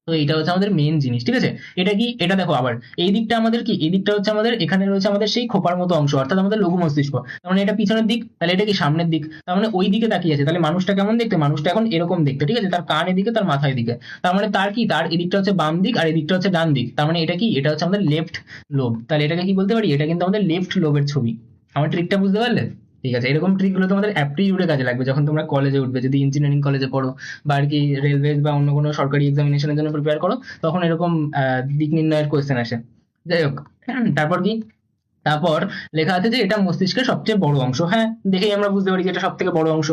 তো এটা হচ্ছে আমাদের মেন জিনিস, ঠিক আছে? এটা কি? এটা দেখো আবার এই দিকটা আমাদের কি? এই দিকটা হচ্ছে আমাদের, এখানে রয়েছে আমাদের সেই খোপার মতো অংশ, অর্থাৎ আমাদের লঘু মস্তিষ্ক। তার মানে এটা পিছনের দিক, তাহলে এটা কি সামনের দিক, তার মানে ওই দিকে তাকিয়ে আছে। তাহলে মানুষটা কেমন দেখতে? মানুষটা এখন এরকম দেখতে, ঠিক আছে? তার কান এদিকে, তার মাথা এদিকে। তার মানে তার কি? তার এদিকটা হচ্ছে বাম দিক আর এদিকটা হচ্ছে ডান দিক। তার মানে এটা কি? এটা হচ্ছে আমাদের লেফট লোব। তাহলে এটাকে কি বলতে পারি? এটা কিন্তু আমাদের লেফট লোবের ছবি। আমার ট্রিকটা বুঝতে পারলে? ঠিক আছে, এরকম ট্রিক গুলো তোমাদের অ্যাপটিটিউডে কাজে লাগবে যখন তোমরা কলেজে উঠবে, যদি ইঞ্জিনিয়ারিং কলেজে পড়ো বা আর কি রেলওয়ে বা অন্য কোনো সরকারি এক্সামিনেশনের জন্য প্রিপেয়ার করো, তখন এরকম দিক নির্ণয়ের কোয়েশ্চেন আসে। যাই হোক, তারপর কি? তারপর লেখা আছে যে এটা মস্তিষ্কের সবচেয়ে বড় অংশ। হ্যাঁ, দেখেই আমরা বুঝতে পারি যে এটা সব থেকে বড় অংশ।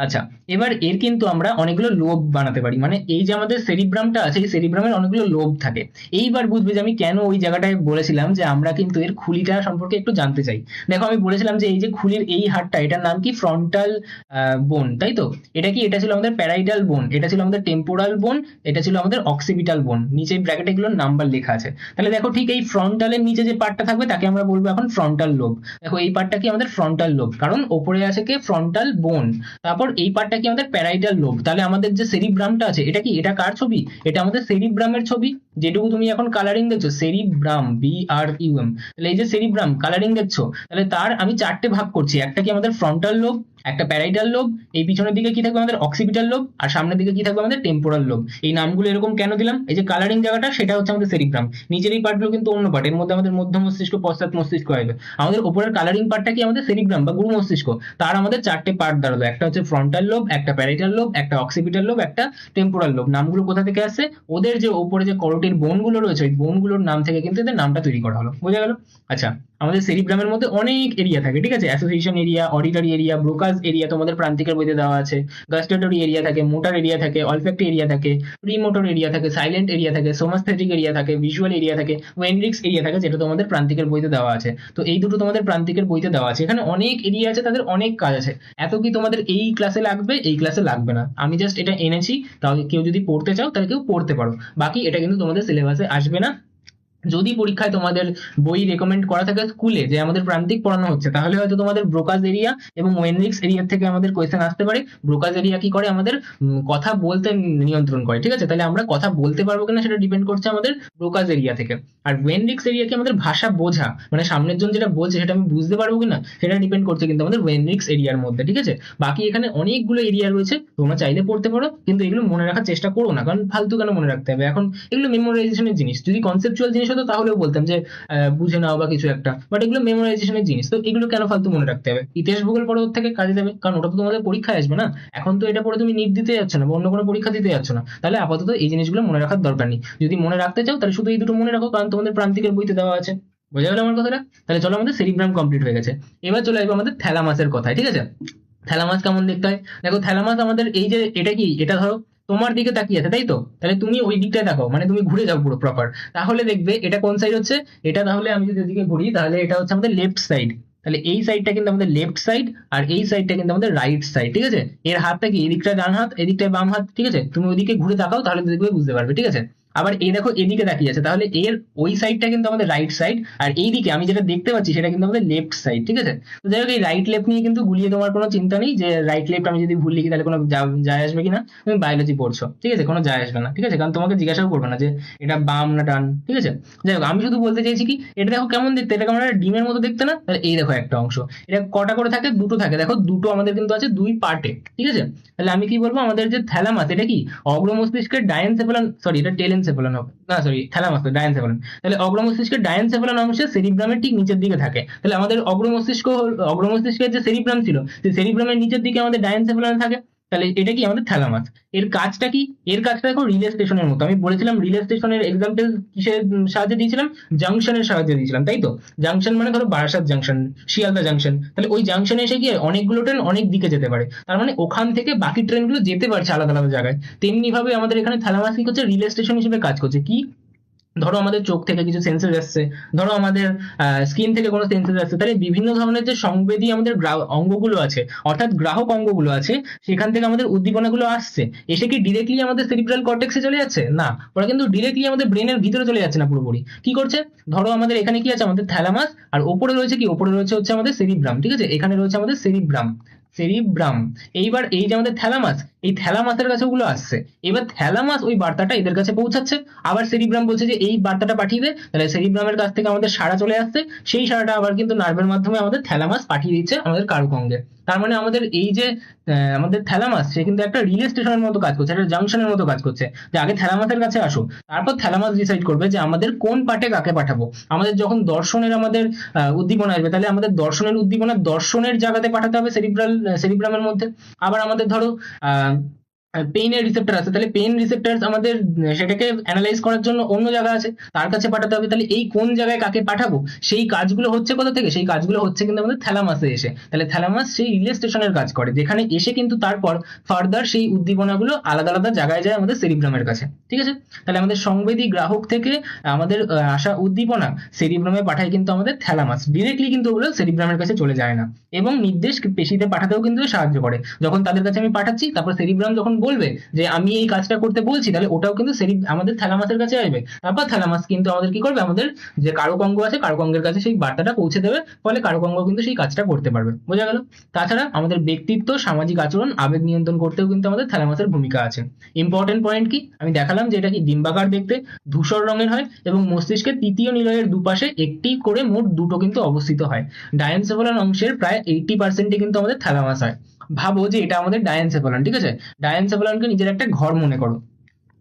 আচ্ছা, এবার এর কিন্তু আমরা অনেকগুলো লোব বানাতে পারি, মানে এই যে আমাদের সেরিব্রামটা আছে, এই সেরিব্রামের অনেকগুলো লোব থাকে। এইবার বুঝবে যে আমি কেন ওই জায়গাটায় বলেছিলাম যে আমরা কিন্তু এর খুলিটা সম্পর্কে একটু জানতে চাই। দেখো আমি বলেছিলাম যে এই যে খুলির এই হাড়টা, এটার নাম কি? ফ্রন্টাল বোন, তাই তো? এটা কি? এটা ছিল আমাদের প্যারাইটাল বোন, এটা ছিল আমাদের টেম্পোরাল বোন, এটা ছিল আমাদের অক্সিপিটাল বোন। নিচে ব্র্যাকেটে এগুলোর নাম্বার লেখা আছে। তাহলে দেখো ঠিক এই ফ্রন্টালের নিচে যে পার্টটা থাকবে তাকে আমরা বলবো এখন ফ্রন্টাল লোব। দেখো এই পার্টটা কি? আমাদের ফ্রন্টাল লোব, কারণ ওপরে আছে কি? ফ্রন্টাল বোন। তারপর এই পার্টটা কি? আমাদের প্যারাইটাল লোব। তাহলে আমাদের যে সেরিব্রামটা আছে, এটা কি? এটা কার ছবি? এটা আমাদের সেরিব্রামের ছবি। যেটুকু তুমি এখন কালারিং দেখছো, সেরিব্রাম, BRUM। তাহলে এই যে সেরিব্রাম কালারিং দেখছো, তাহলে তার আমি চারটে ভাগ করছি। একটা কি? আমাদের ফ্রন্টাল লোব, একটা প্যারাইটাল লোব, এই পিছনের দিকে কি থাকবে? আমাদের অক্সিপিটাল লোব, আর সামনের দিকে কি থাকবে? আমাদের টেম্পোরাল লোব। এই নামগুলো এরকম কেন দিলাম? এই যে কালারিং জায়গাটা, সেটা হচ্ছে আমাদের সেরিব্রাম। নিচের এই পার্টগুলো কিন্তু অন্য পার্ট, এর মধ্যে আমাদের মধ্য মস্তিষ্ক, পশ্চাৎ মস্তিষ্ক আসবে। আমাদের উপরের কালারিং পার্টটা কি? আমাদের সেরিব্রাম বা গুরু মস্তিষ্ক। তার আমাদের চারটে পার্ট দাঁড়ালো, একটা হচ্ছে ফ্রন্টাল লোব, একটা প্যারাইটাল লোব, একটা অক্সিপিটাল লোব, একটা টেম্পোরাল লোব। নামগুলো কোথা থেকে আসছে? ওদের যে উপরে যে করোটির বোনগুলো রয়েছে, ওই বোনগুলোর নাম থেকে কিন্তু এদের নামটা তৈরি করা হলো। বোঝা গেল? আচ্ছা, আমাদের সেরিব্রামের মধ্যে অনেক এরিয়া থাকে, ঠিক আছে? Association area, auditory area, Broca's area তোমাদের প্রান্তিকের বইতে দেওয়া আছে। গাস্টেটরি এরিয়া থাকে, মোটর এরিয়া থাকে, অলফ্যাক্টরি এরিয়া থাকে, প্রিমোটর এরিয়া থাকে, সাইলেন্ট এরিয়া থাকে, সোমাস্থেটিক এরিয়া থাকে, ভিজুয়াল এরিয়া থাকে, ওয়েনরিক্স এরিয়া থাকে, যেটা তোমাদের প্রান্তিকের বইতে দেওয়া আছে। তো এই দুটো তোমাদের প্রান্তিকের বইতে দেওয়া আছে। এখানে অনেক এরিয়া আছে, তাদের অনেক কাজ আছে। এত কি তোমাদের এই ক্লাসে লাগবে? এই ক্লাসে লাগবে না, আমি জাস্ট এটা এনেছি, তাহলে কেউ যদি পড়তে চাও তাহলে কেউ পড়তে পারো। বাকি এটা কিন্তু তোমাদের সিলেবাসে আসবে না। যদি পরীক্ষায় তোমাদের বই রেকমেন্ড করা থাকে স্কুলে যে আমাদের প্রান্তিক পড়ানো হচ্ছে, তাহলে হয়তো তোমাদের ব্রোকাজ এরিয়া এবং ওয়েনরিক্স এরিয়া থেকে আমাদের কোয়েশ্চেন আসতে পারে। ব্রোকাজ এরিয়া কি করে? আমাদের কথা বলতে নিয়ন্ত্রণ করে, ঠিক আছে? তাহলে আমরা কথা বলতে পারবো কিনা সেটা ডিপেন্ড করছে আমাদের ব্রোকাজ এরিয়া থেকে। আর ওয়েনরিক্স এরিয়া কি? আমাদের ভাষা বোঝা, মানে সামনের জন যেটা বলছে সেটা আমি বুঝতে পারবো কিনা, সেটা ডিপেন্ড করছে কিন্তু আমাদের ওয়েনরিক্স এরিয়ার মধ্যে, ঠিক আছে? বাকি এখানে অনেকগুলো এরিয়া রয়েছে, তোমরা চাইলে পড়তে পারো, কিন্তু এগুলো মনে রাখার চেষ্টা করো না, কারণ ফালতু কেন মনে রাখতে হবে? এখন এগুলো মেমোরাইজেশনের জিনিস। যদি কনসেপচুয়াল জিনিস হতো তাহলেও বলতাম যে বুঝে নাও বা কিছু একটা, বাট এগুলো মেমোরাইজেশনের জিনিস, তো এগুলো কেন ফালতু মনে রাখতে হবে? ইতিহাস ভূগোল পড়ো, ওর থেকে কাজে দেবে, কারণ ওটা তো তোমাদের পরীক্ষায় আসবে না। এখন তো এটা পড়ে তুমি নিট দিতে যাচ্ছ না বা অন্য কোনো পরীক্ষা দিতে যাচ্ছ না, তাহলে আপাতত এই জিনিসগুলো মনে রাখার দরকার নেই। যদি মনে রাখতে চাও তাহলে শুধু এই দুটো মনে রাখো, কারণ তোমাদের প্রান্তিকের বইতে দেওয়া আছে। বোঝা গেল আমার কথাটা? তাহলে চলো, আমাদের সেরিব্রাম কমপ্লিট হয়ে গেছে। এবার চলে আসবো আমাদের থ্যালামাসের কথায়, ঠিক আছে? থ্যালামাস কেমন দেখতে হয়? দেখো থ্যালামাস আমাদের এই যে, এটা কি? এটা ধরো তোমার দিকে তাকিয়ে আছে, তাই তো? তাহলে তুমি ওই দিকটায় দেখো, মানে তুমি ঘুরে যাও পুরো প্রপার, তাহলে দেখবে এটা কোন সাইড হচ্ছে। এটা তাহলে আমি যদি এদিকে ঘুরি, তাহলে এটা হচ্ছে আমাদের লেফট সাইড। তাহলে এই সাইডটা কিন্তু আমাদের লেফট সাইড, আর এই সাইডটা কিন্তু আমাদের রাইট সাইড, ঠিক আছে? এর হাতটা কি? এদিকটা ডান হাত, এদিকটায় বাম হাত, ঠিক আছে? তুমি ওইদিকে ঘুরে তাকাও, তাহলে দেখবে, বুঝতে পারবে, ঠিক আছে? আবার এই দেখো এদিকে তাকিয়ে আছে, তাহলে এর ওই সাইডটা কিন্তু আমাদের রাইট সাইড, আর এইদিকে আমি যেটা দেখতে পাচ্ছি সেটা কিন্তু আমাদের লেফট সাইড, ঠিক আছে? তো যাই হোক, এই রাইট লেফট নিয়ে কিন্তু গুলিয়ে তোমার কোনো চিন্তা নেই যে রাইট লেফট আমি যদি ভুল লিখি তাহলে কোনো যায় আসবে কিনা। তুমি বায়োলজি পড়ছো, ঠিক আছে? কোনো যায় আসবে না, ঠিক আছে? কারণ তোমাকে জিজ্ঞাসাও করবে না যে এটা বাম না ডান, ঠিক আছে? যাই হোক, আমি শুধু বলতে চাইছি কি, এটা দেখো কেমন দেখতে, এটা কেমন একটা ডিমের মতো দেখতে না? তাহলে এই দেখো একটা অংশ, এটা কটা করে থাকে? দুটো থাকে, দেখো দুটো আমাদের কিন্তু আছে দুই পার্টে, ঠিক আছে? তাহলে আমি কি বলবো, আমাদের যে থ্যালামাস, এটা কি? অগ্র মস্তিষ্কের ডায়েনসেফালান, সরি এটা টেলেনসেফালান ডায়ানসেফালন হবে, না সরি থ্যালামাস ডায়ানসেফালন। তাহলে অগ্রমস্তিষ্কের ডায়ানসেফালন অংশে সেরিব্রামের ঠিক নিচের দিকে থাকে। তাহলে আমাদের অগ্রমস্তিষ্কের যে সেরিব্রাম ছিল, সেই সেরিব্রামের নিচের দিকে আমাদের ডায়ানসেফালন থাকে। তাহলে এটা কি আমাদের থ্যালামাস। এর কাজটা কি? এর কাজটা দেখো রিলে স্টেশনের মতো। আমি বলেছিলাম রিলে স্টেশনের এক্সাম্পল কিসের সাহায্যে দিয়েছিলাম? জাংশনের সাহায্যে দিয়েছিলাম, তাই তো? জাংশন মানে ধরো বারাসাত জাংশন, শিয়ালদা জাংশন। তাহলে ওই জাংশনে এসে গিয়ে অনেকগুলো ট্রেন অনেক দিকে যেতে পারে, তার মানে ওখান থেকে বাকি ট্রেনগুলো যেতে পারছে আলাদা আলাদা জায়গায়। তেমনি ভাবে আমাদের এখানে থ্যালামাস কি করছে? রিলে স্টেশন হিসেবে কাজ করছে। কি? ধরো আমাদের চোখ থেকে কিছু সেন্সর আসছে, ধরো আমাদের স্কিন থেকে কোনো সেন্সর আসছে, তাহলে বিভিন্ন ধরনের যে সংবেদী আমাদের অঙ্গগুলো আছে, অর্থাৎ গ্রাহক অঙ্গগুলো আছে, সেখান থেকে আমাদের উদ্দীপনাগুলো আসছে, এসে কি ডিরেক্টলি আমাদের সেরিব্রাল কর্টেক্সে চলে যাচ্ছে? না, ওরা কিন্তু ডিরেক্টলি আমাদের ব্রেনের ভিতরে চলে যাচ্ছে না পুরোপুরি। কি করছে? ধরো আমাদের এখানে কি আছে? আমাদের থ্যালামাস, আর ওপরে রয়েছে কি? ওপরে রয়েছে হচ্ছে আমাদের সেরিব্রাম, ঠিক আছে? এখানে রয়েছে আমাদের সেরিব্রাম, সেরিব্রাম। এইবার এই যে আমাদের থ্যালামাস, এই থ্যালামাসের কাছে ওগুলো আসছে। এবার থ্যালামাস ওই বার্তাটা এদের কাছে পৌঁছাচ্ছে, আবার সেরিব্রাম বলছে যে এই বার্তাটা পাঠিয়ে দে। তাহলে সেরিব্রামের কাছ থেকে আমাদের সাড়া চলে আসছে, সেই সাড়াটা আবার কিন্তু নার্ভের মাধ্যমে আমাদের থ্যালামাস পাঠিয়ে দিচ্ছে আমাদের কারক অঙ্গে। তার মানে আমাদের এই যে আমাদের থ্যালামাস, সে কিন্তু একটা রিলে স্টেশনের মতো কাজ করছে, একটা জাংশনের মতো কাজ করছে। যে আগে থ্যালামাসের কাছে আসো, তারপর থ্যালামাস ডিসাইড করবে যে আমাদের কোন পার্টে কাকে পাঠাবো। আমাদের যখন দর্শনের আমাদের উদ্দীপনা আসবে, তাহলে আমাদের দর্শনের উদ্দীপনা দর্শনের জায়গাতে পাঠাতে হবে সেরিব্রামের মধ্যে। আবার আমাদের ধরো পেইনের রিসেপ্টর আছে, তাহলে পেইন রিসেপ্টর আমাদের সেটাকে অ্যানালাইজ করার জন্য অন্য জায়গা আছে, তার কাছে পাঠাতে হবে। তাহলে এই কোন জায়গায় কাকে পাঠাবো, সেই কাজগুলো হচ্ছে কোথা থেকে? সেই কাজগুলো হচ্ছে কিন্তু আমাদের থ্যালামাসে এসে। তাহলে থ্যালামাস সেই রিলে স্টেশনের কাজ করে, যেখানে এসে কিন্তু তারপর ফার্দার সেই উদ্দীপনাগুলো আলাদা আলাদা জায়গায় যায় আমাদের সেরিব্রামের কাছে, ঠিক আছে? তাহলে আমাদের সংবেদী গ্রাহক থেকে আমাদের আসা উদ্দীপনা সেরিব্রামে পাঠায় কিন্তু আমাদের থ্যালামাস, ডিরেক্টলি কিন্তু ওগুলো সেরিব্রামের কাছে চলে যায় না। এবং নির্দেশ পেশিতে পাঠাতেও কিন্তু সাহায্য করে। যখন তাদের কাছে আমি পাঠাচ্ছি, তারপর সেরিব্রাম যখন বলবে যে আমি এই কাজটা করতে বলছি, তাহলে ওটাও কিন্তু আমাদের থ্যালামাসের কাছে আসবে। তারপর থ্যালামাস কিন্তু আমাদের কি করবে? আমাদের যে কারক অঙ্গ আছে, কারক অঙ্গের কাছে সেই বার্তাটা পৌঁছে দেবে, ফলে কারক অঙ্গ কিন্তু সেই কাজটা করতে পারবে। বোঝা গেল? তাছাড়া আমাদের ব্যক্তিত্ব, সামাজিক আচরণ, আবেগ নিয়ন্ত্রণ করতেও কিন্তু আমাদের থ্যালামাসের ভূমিকা আছে। ইম্পর্টেন্ট পয়েন্ট কি? আমি দেখালাম যে এটা কি ডিম্বাকার দেখতে, ধূসর রঙের হয়, এবং মস্তিষ্কের তৃতীয় নিলয়ের দুপাশে একটি করে মোট দুটো কিন্তু অবস্থিত হয়। ডায়ানসেফালন অংশের প্রায় 80% কিন্তু আমাদের থ্যালামাস হয়। ভাবো যে এটা আমাদের ডায়ানসেফালন, ঠিক আছে? ডায়ানসেফালনকে নিজের একটা ঘর মনে করো।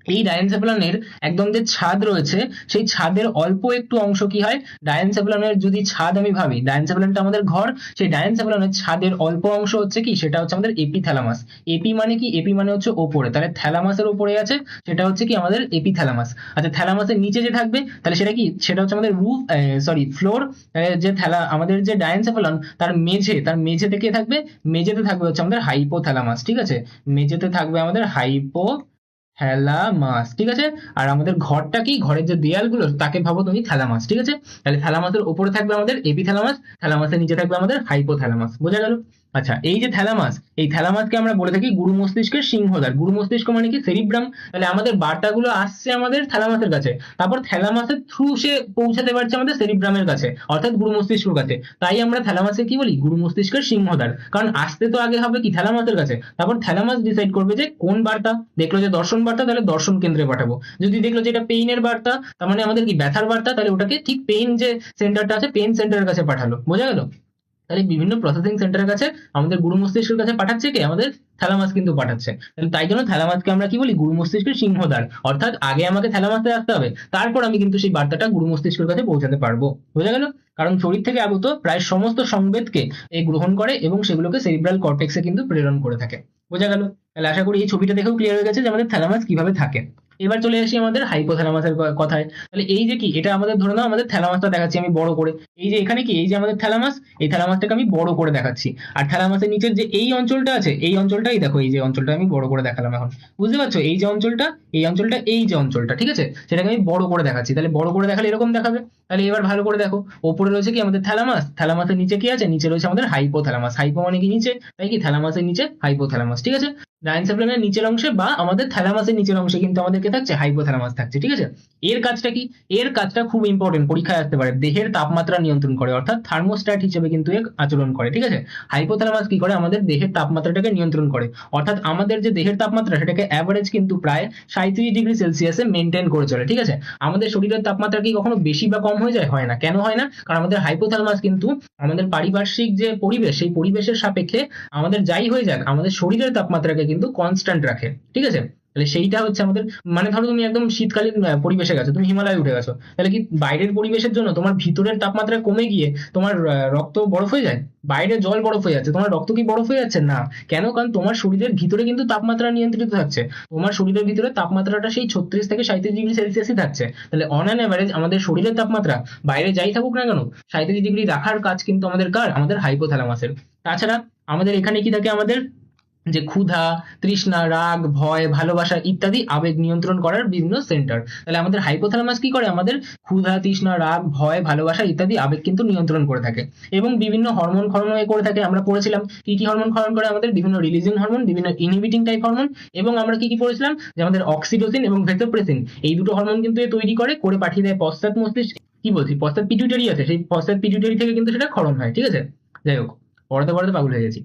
এই ডায়ানসেফালনের একদম যে ছাদ রয়েছে, সেই ছাদের অল্প একটু অংশ কি হয়? ডায়ানসেফালনের যদি ছাদ আমি ভাবি, ডায়ানসেফালনটা আমাদের ঘর, সেই ডায়ানসেফালনের ছাদের অল্প অংশ হচ্ছে কি? সেটা হচ্ছে আমাদের এপিথ্যালামাস। এপি মানে কি? এপি মানে হচ্ছে ওপরে, তাহলে থ্যালামাসের উপরে আছে, সেটা হচ্ছে কি? আমাদের এপিথ্যালামাস। আচ্ছা, থ্যালামাসের নিচে যে থাকবে, তাহলে সেটা কি? সেটা হচ্ছে আমাদের ফ্লোর। যে আমাদের যে ডায়ানসেফালন, তার মেঝে থেকে থাকবে, মেঝেতে থাকবে হচ্ছে আমাদের হাইপোথ্যালামাস, ঠিক আছে? মেঝেতে থাকবে আমাদের থ্যালামাস, ঠিক আছে? আর আমাদের ঘরটা কি? ঘরের যে দেয়ালগুলো, তাকে ভাবো তুমি থ্যালামাস, ঠিক আছে? তাহলে থ্যালামাসের উপরে থাকবে আমাদের এপিথ্যালামাস, থ্যালামাসের নিচে থাকবে আমাদের হাইপোথ্যালামাস। বোঝা গেল? আচ্ছা, এই যে থ্যালামাস, এই থ্যালামাসকে আমরা বলে থাকি গুরু মস্তিষ্কের সিংহদ্বার। গুরু মস্তিষ্ক মানে কি? সেরিব্রাম। তাহলে আমাদের বার্তাগুলো আসছে আমাদের থ্যালামাসের কাছে, তারপর থ্যালামাসের থ্রু সে পৌঁছাতে পারছে আমাদের সেরিব্রামের কাছে, অর্থাৎ গুরু মস্তিষ্কের কাছে। তাই আমরা থ্যালামাসকে কি বলি? গুরু মস্তিষ্কের সিংহদ্বার। কারণ আসতে তো আগে হবে কি? থ্যালামাসের কাছে। তারপর থ্যালামাস ডিসাইড করবে যে কোন বার্তা। দেখলো যে দর্শন বার্তা, তাহলে দর্শন কেন্দ্রে পাঠাবো। যদি দেখলো যে এটা পেইনের বার্তা, তার মানে আমাদের কি? ব্যথার বার্তা, তাহলে ওটাকে ঠিক পেইন যে সেন্টারটা আছে, পেইন সেন্টারের কাছে পাঠালো। বোঝা গেল? তাহলে বিভিন্ন প্রসেসিং সেন্টারের কাছে আমাদের গুরু মস্তিষ্কের কাছে পাঠাচ্ছে কি? আমাদের থ্যালামাস কিন্তু পাঠাচ্ছে। তাহলে তাই জন্য থ্যালামাসকে আমরা কি বলি? গুরু মস্তিষ্কের সিংহদ্বার। অর্থাৎ আগে আমাকে থ্যালামাসে আসতে হবে, তারপর আমি কিন্তু সেই বার্তাটা গুরু মস্তিষ্কের কাছে পৌঁছাতে পারবো। বোঝা গেল? কারণ শরীর থেকে আগত প্রায় সমস্ত সংবেদকে এ গ্রহণ করে এবং সেগুলোকে সেরিব্রাল কর্টেক্সে কিন্তু প্রেরণ করে থাকে। বোঝা গেল? তাহলে আশা করি এই ছবিটা দেখেও ক্লিয়ার হয়ে গেছে যে আমাদের থ্যালামাস কিভাবে থাকে। এবার চলে আসি আমাদের হাইপোথ্যালামাসের কথায়। তাহলে এই যে কি, এটা আমাদের ধরে নাও আমাদের থ্যালামাসটা দেখাচ্ছি আমি বড় করে। এই যে এখানে কি, এই যে আমাদের থ্যালামাস, এই থ্যালামাসটাকে আমি বড় করে দেখাচ্ছি। আর থ্যালামাসের নিচের যে এই অঞ্চলটা আছে, এই অঞ্চলটাই দেখো, এই যে অঞ্চলটা আমি বড় করে দেখালাম এখন। বুঝতে পারছো? এই যে অঞ্চলটা, এই অঞ্চলটা, এই যে অঞ্চলটা, ঠিক আছে? সেটাকে আমি বড় করে দেখাচ্ছি। তাহলে বড় করে দেখালে এরকম দেখাবে। তাহলে এবার ভালো করে দেখো, ওপরে রয়েছে কি? আমাদের থ্যালামাস। থ্যালামাসের নিচে কি আছে? নিচে রয়েছে আমাদের হাইপোথ্যালামাস। হাইপো মানে কি? নিচে, তাই কি থ্যালামাসের নিচে হাইপোথ্যালামাস, ঠিক আছে? ডায়ানসেফালনের নিচের অংশে বা আমাদের থ্যালামাসের নিচের অংশে কিন্তু আমাদের কে থাকছে? হাইপোথ্যালামাস থাকছে, ঠিক আছে? এর কাজটা কি? এর কাজটা খুব ইম্পর্টেন্ট, পরীক্ষায় আসতে পারে। দেহের তাপমাত্রা নিয়ন্ত্রণ করে, অর্থাৎ থার্মোস্ট্যাট হিসেবে কিন্তু এক আচরণ করে, ঠিক আছে? হাইপোথ্যালামাস কি করে? আমাদের দেহের তাপমাত্রাটাকে নিয়ন্ত্রণ করে, অর্থাৎ আমাদের যে দেহের তাপমাত্রা, সেটাকে অ্যাভারেজ কিন্তু প্রায় 37°C মেনটেন করে চলে, ঠিক আছে? আমাদের শরীরের তাপমাত্রা কি কখনো বেশি বা কম হয়ে যায়? হয় না। কেন হয় না? কারণ আমাদের হাইপোথ্যালামাস কিন্তু আমাদের পারিপার্শ্বিক যে পরিবেশ, সেই পরিবেশের সাপেক্ষে আমাদের যাই হয়ে যাক, আমাদের শরীরের তাপমাত্রাকে কিন্তু কনস্ট্যান্ট রাখে, ঠিক আছে? তাহলে সেইটা হচ্ছে আমাদের, মানে ধরো তুমি একদম শীতকালীন পরিবেশে গেছো, তুমি হিমালয়ে উঠে গেছো, তাহলে কি বাইরের পরিবেশের জন্য তোমার ভিতরের তাপমাত্রা কমে গিয়ে তোমার রক্ত বরফ হয়ে যায়? বাইরে জল বরফ হয়ে যাচ্ছে, তোমার রক্ত কি বরফ হয়ে যাচ্ছে না? কেন? কারণ তোমার শরীরের ভিতরে কিন্তু তাপমাত্রা নিয়ন্ত্রিত থাকছে। তোমার শরীরের ভিতরে তাপমাত্রাটা সেই 36 থেকে 37 ডিগ্রি সেলসিয়াসই থাকছে। তাহলে অন অ্যান অ্যাভারেজ আমাদের শরীরের তাপমাত্রা বাইরে যাই থাকুক না কেন, 37 ডিগ্রি রাখার কাজ কিন্তু আমাদের কার? আমাদের হাইপোথ্যালামাসের। তাছাড়া আমাদের এখানে কি থাকে? আমাদের যে ক্ষুধা, তৃষ্ণা, রাগ, ভয়, ভালোবাসা ইত্যাদি আবেগ নিয়ন্ত্রণ করার বিভিন্ন সেন্টার। তাহলে আমাদের হাইপোথ্যালামাস কি করে? আমাদের ক্ষুধা, তৃষ্ণা, রাগ, ভয়, ভালোবাসা ইত্যাদি আবেগ কিন্তু নিয়ন্ত্রণ করে থাকে, এবং বিভিন্ন হরমোন ক্ষরণ করে থাকে। আমরা পড়েছিলাম কি কি হরমোন ক্ষরণ করে আমাদের? বিভিন্ন রিলিজিং হরমোন, বিভিন্ন ইনহিবিটিং টাইপ হরমোন, এবং আমরা কি কি পড়েছিলাম যে আমাদের অক্সিটোসিন এবং ভেসোপ্রেসিন, এই দুটো হরমোন কিন্তু এ তৈরি করে পাঠিয়ে দেয় পশ্চাৎ মস্তিষ্ক, কি বলছি, পশ্চাৎ পিটুইটারি আছে, সেই পশ্চাৎ পিটুইটারি থেকে কিন্তু সেটা ক্ষরণ হয়। ঠিক আছে, যাই হোক, পড়াতে পড়াতে পাগল হয়ে গেছি।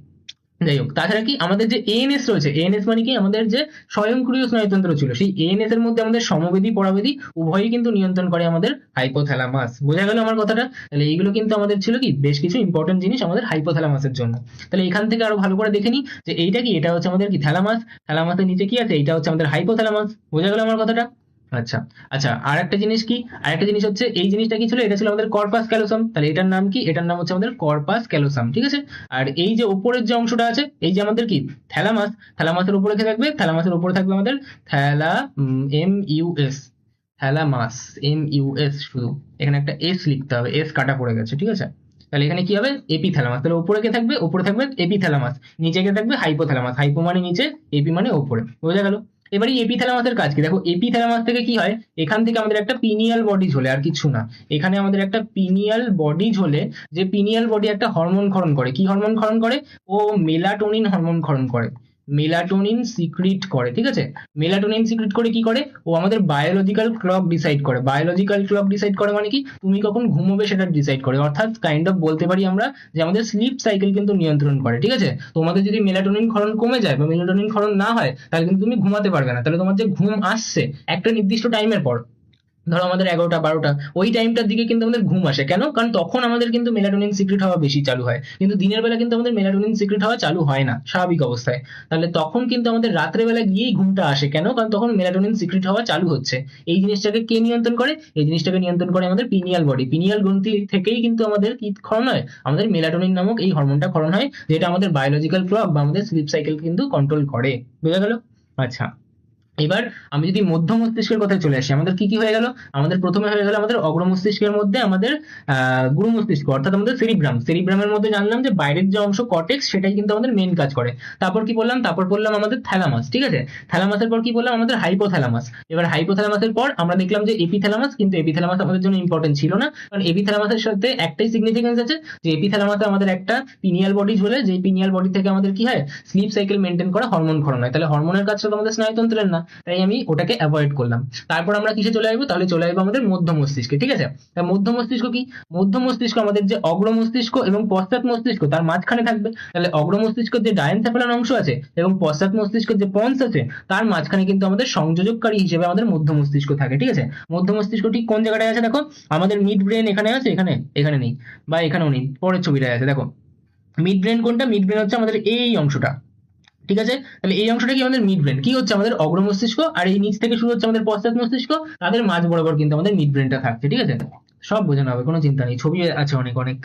যাই হোক, তাছাড়া কি আমাদের যে এএনএস রয়েছে, এএনএস মানে কি? আমাদের যে স্বয়ংক্রিয় স্নায়ুতন্ত্র ছিল, সেই এএনএস এর মধ্যে আমাদের সমবেদী পরাবেদী উভয়ই কিন্তু নিয়ন্ত্রণ করে আমাদের হাইপোথ্যালামাস। বোঝা গেল আমার কথাটা? তাহলে এইগুলো কিন্তু আমাদের ছিল কি বেশ কিছু ইম্পর্টেন্ট জিনিস আমাদের হাইপোথ্যালামাসের জন্য। তাহলে এখান থেকে আরো ভালো করে দেখে নিই যে এইটা কি, এটা হচ্ছে আমাদের কি থ্যালামাস, থ্যালামাসের নিচে কি আছে? এইটা হচ্ছে আমাদের হাইপোথ্যালামাস। বোঝা গেল আমার কথাটা? আচ্ছা, আচ্ছা, আর একটা জিনিস কি, আর একটা জিনিস হচ্ছে এই জিনিসটা কি ছিল? এটা ছিল আমাদের কর্পাস ক্যালোসাম। তাহলে এটার নাম কি? এটার নাম হচ্ছে আমাদের কর্পাস ক্যালোসাম। ঠিক আছে, আর এই যে উপরের যে অংশটা আছে, এই যে আমাদের কি থ্যালামাস, থ্যালামাসের উপরে কি থাকবে? থ্যালামাসের উপরে থাকবে আমাদের thala M U S, thalamus, M U S, শুধু এখানে একটা এস লিখতে হবে, এস কাটা পড়ে গেছে। ঠিক আছে, তাহলে এখানে কি হবে? এপিথ্যালামাস। তাহলে উপরে কে থাকবে? উপরে থাকবে এপিথ্যালামাস, নিচে কে থাকবে? হাইপোথ্যালামাস। হাইপো মানে নিচে, এপি মানে উপরে। বোঝা গেল? এবারে এপিথ্যালামাসের কাজ কি? দেখো, এপিথ্যালামাস থেকে কি হয়? এখান থেকে আমাদের একটা পিনিয়াল বডি ঝোলে, আর কিছু না। এখানে আমাদের একটা পিনিয়াল বডি ঝোলে, যে পিনিয়াল বডি একটা হরমোন ক্ষরণ করে। কি হরমোন ক্ষরণ করে? ও মেলাটোনিন হরমোন ক্ষরণ করে, মেলাটোনিন সিক্রিট করে। ঠিক আছে, মেলাটোনিন সিক্রিট করে কি করে? ও আমাদের বায়োলজিক্যাল ক্লক ডিসাইড করে। বায়োলজিক্যাল ক্লক ডিসাইড করে মানে কি? তুমি কখন ঘুমোবে সেটা ডিসাইড করে। অর্থাৎ কাইন্ড অফ বলতে পারি আমরা যে আমাদের স্লিপ সাইকেল কিন্তু নিয়ন্ত্রণ করে। ঠিক আছে, তোমাদের যদি মেলাটোনিন ক্ষরণ কমে যায় বা মেলাটোনিন ক্ষরণ না হয়, তাহলে কিন্তু তুমি ঘুমাতে পারবে না। তাহলে তোমার যে ঘুম আসছে একটা নির্দিষ্ট টাইমের পর, ধরো আমাদের 11টা 12টা, ওই টাইমটার দিকে কিন্তু আমাদের ঘুম আসে। কেন? কারণ তখন আমাদের কিন্তু মেলাটোনিন সিক্রেট হওয়া বেশি চালু হয়, কিন্তু দিনের বেলা কিন্তু আমাদের মেলাটোনিন সিক্রেট হওয়া চালু হয় না স্বাভাবিক অবস্থায়। তাহলে তখন কিন্তু আমাদের রাত্রেবেলা গিয়েই ঘুমটা আসে। কেন? কারণ তখন মেলাটোনিন সিক্রেট হওয়া চালু হচ্ছে। এই জিনিসটাকে কে নিয়ন্ত্রণ করে? এই জিনিসটাকে নিয়ন্ত্রণ করে আমাদের পিনিয়াল বডি। পিনিয়াল গ্রন্থি থেকেই কিন্তু আমাদের কি ক্ষরণ হয়? আমাদের মেলাটোনিন নামক এই হরমোনটা ক্ষরণ হয়, যেটা আমাদের বায়োলজিক্যাল ক্লক বা আমাদের স্লিপ সাইকেল কিন্তু কন্ট্রোল করে। বোঝা গেল? আচ্ছা, এবার আমি যদি মধ্য মস্তিষ্কের কথায় চলে আসি, আমাদের কি কি হয়ে গেল? আমাদের প্রথমে হয়ে গেল আমাদের অগ্র মস্তিষ্কের মধ্যে আমাদের গুরু মস্তিষ্ক, অর্থাৎ আমাদের সেরিব্রাম। সেরিব্রামের মধ্যে জানলাম যে বাইরের যে অংশ কর্টেক্স, সেটাই কিন্তু আমাদের মেন কাজ করে। তারপর কি বললাম? তারপর বললাম আমাদের থ্যালামাস। ঠিক আছে, থ্যালামাসের পর কি বললাম? আমাদের হাইপোথ্যালামাস। এবার হাইপোথ্যালামাসের পর আমরা দেখলাম যে এপিথ্যালামাস, কিন্তু এপিথ্যালামাস আমাদের জন্য ইম্পর্টেন্ট ছিল না, কারণ এপিথ্যালামাসের সাথে একটাই সিগনিফিকেন্স আছে, যে এপিথ্যালামাসে আমাদের একটা পিনিয়াল বডি ঝোলে, যে পিনিয়াল বডি থেকে আমাদের কি হয়? স্লিপ সাইকেল মেনটেন করা হরমোন ক্ষরণ হয়। তাহলে হরমোনের কাজটা তো আমাদের স্নায়ুতন্ত্রের না, তাই আমি ওটাকে অ্যাভয়েড করলাম। তারপর আমরা কিসে চলে আসবো? তাহলে চলে আসবো আমাদের মধ্য মস্তিষ্কে। ঠিক আছে, তা মধ্য মস্তিষ্ক কি? মধ্য মস্তিষ্ক আমাদের যে অগ্র মস্তিষ্ক এবং পশ্চাৎ মস্তিষ্ক তার মাঝখানে থাকবে। তাহলে অগ্র মস্তিষ্কের যে ডায়েনসেফালান অংশ আছে এবং পশ্চাৎ মস্তিষ্কের যে পন্স আছে, তার মাঝখানে কিন্তু আমাদের সংযোজককারী হিসেবে আমাদের মধ্য মস্তিষ্ক থাকে। ঠিক আছে, মধ্য মস্তিষ্ক ঠিক কোন জায়গাটায় আছে? দেখো, আমাদের মিড ব্রেন এখানে আছে, এখানে এখানে নেই, বা এখানেও নেই, পরের ছবিটায় আছে। দেখো, মিড ব্রেন কোনটা? মিড ব্রেন হচ্ছে আমাদের এই অংশটা। ঠিক আছে, তাহলে এই অংশটা কি? আমাদের মিড ব্রেন। কি হচ্ছে? আমাদের অগ্র মস্তিষ্ক, আর এই নিচ থেকে শুরু হচ্ছে আমাদের পশ্চাৎ মস্তিষ্ক, তাদের মাঝ বরাবর কিন্তু আমাদের মিড ব্রেনটা থাকছে। ঠিক আছে, সব বোঝানো হবে, কোনো চিন্তা নেই, ছবি আছে অনেক অনেক,